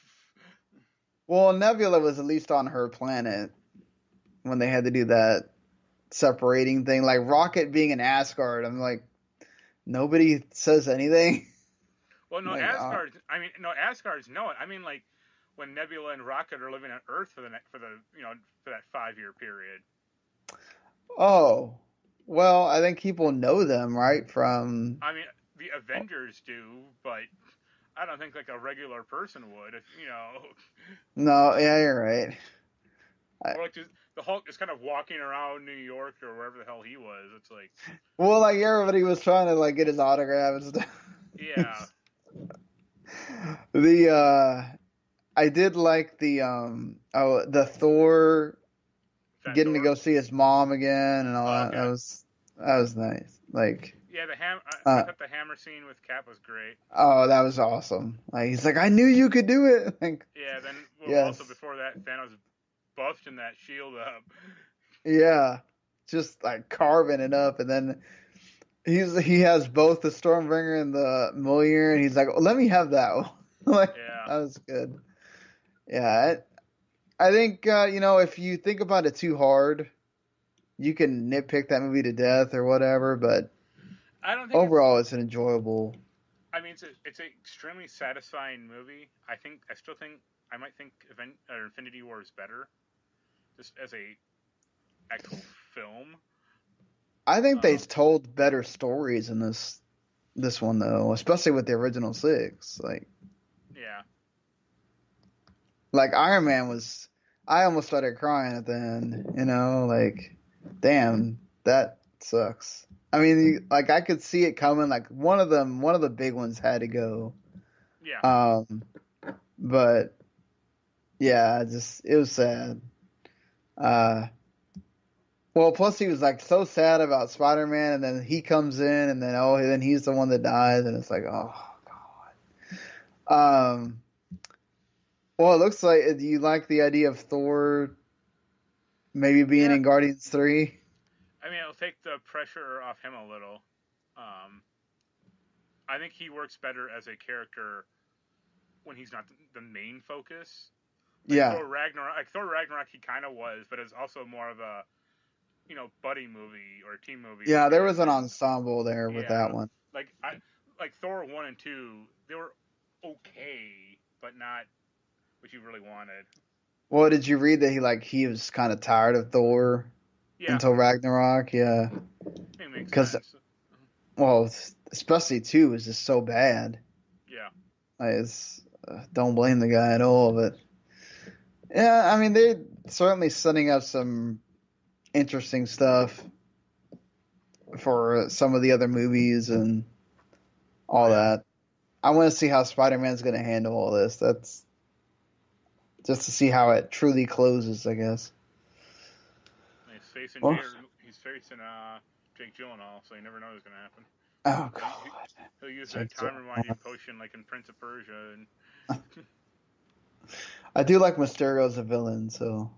Well, Nebula was at least on her planet when they had to do that separating thing. Like Rocket being in Asgard, I'm like nobody says anything.
Well, no,
Like,
Asgard. I mean, no, Asgard's no. I mean, like when Nebula and Rocket are living on Earth for that 5 year period.
oh, well, I think people know them, right? From
I mean, the Avengers do, but I don't think like a regular person would. If
no, yeah, you're right. I,
or like just, the Hulk is kind of walking around New York or wherever the hell he was. It's like,
well, like everybody was trying to like get his autograph and stuff.
yeah,
The I did like the Thor
Fat
getting to
Thor.
go see his mom again and all
Oh,
that.
okay.
That was nice. Like
Yeah, I
uh
thought the hammer scene with Cap was great.
oh, that was awesome. Like he's like, I knew you could do it. Like
Yeah, then well, also
yes.
before that, Thanos busting that shield up.
Yeah. Just like carving it up and then he has both the Stormbringer and the Mjolnir and he's like, let me have that one. Like
Yeah,
that was good. Yeah, I think if you think about it too hard, you can nitpick that movie to death or whatever, but
I don't think it's.
overall it's an enjoyable.
I mean, it's an extremely satisfying movie. I still think I might think Infinity War is better, just as a actual film.
I think they
Um,
told better stories in this one though, especially with the original six.
yeah,
Like Iron Man was, I almost started crying at the end. Like damn, that sucks. I mean, like I could see it coming. Like one of the big ones had to go.
yeah.
Um, but yeah, just it was sad. Uh, well, plus he was like so sad about Spider-Man, and then he comes in, and then he's the one that dies, and it's like, oh God. Well, it looks like do you like the idea of Thor maybe being
Yeah,
in Guardians 3?
I mean, it'll take the pressure off him a little. Um, I think he works better as a character when he's not the main focus.
Yeah.
Thor Ragnarok, he kind of was, but it's also more of a, buddy movie or team movie.
Yeah,
with
there
him
was an
and,
ensemble there with that one.
like Thor 1 and 2, they were okay, but not what you really wanted.
Well, did you read that he was kind of tired of Thor
Yeah,
until Ragnarok? Yeah,
it makes
because
sense.
well, especially 2 was just so bad.
Yeah.
Don't blame the guy at all, but yeah, I mean they're certainly setting up some interesting stuff for some of the other movies and all that. I want to see how Spider-Man's going to handle all this. That's just to see how it truly closes, I guess.
He's facing Jake Gyllenhaal, so you never know what's going to happen.
Oh God!
He'll use that time reminding potion like in Prince of Persia. And
I do like Mysterio as a villain, so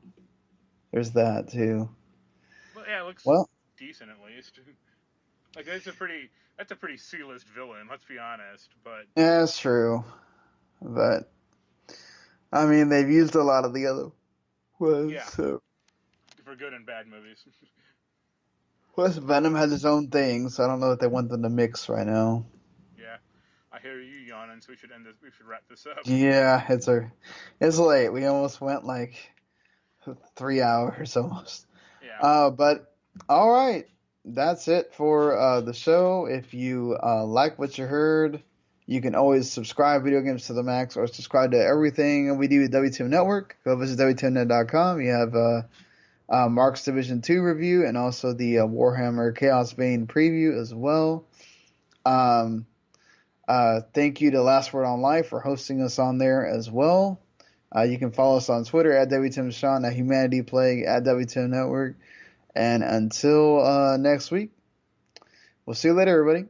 there's that too.
Well, yeah, it looks decent at least. Like that's a pretty C-list villain. Let's be honest, but
yeah, that's true. But I mean, they've used a lot of the other ones.
Yeah.
So.
For good and bad movies.
Plus, Venom has its own thing, so I don't know if they want them to mix right now.
Yeah, I hear you yawning, so we should end this. We should wrap this up.
Yeah, it's late. We almost went like 3 hours almost.
Yeah.
But all right, that's it for the show. If you like what you heard, you can always subscribe Video Games to the Max or subscribe to everything we do at WTM Network. Go visit WTMnet.com. You have Mark's Division 2 review and also the Warhammer Chaos Bane preview as well. Thank you to Last Word on Life for hosting us on there as well. You can follow us on Twitter at WTMSean, at Humanity Plague, at WTM Network. And until next week, we'll see you later, everybody.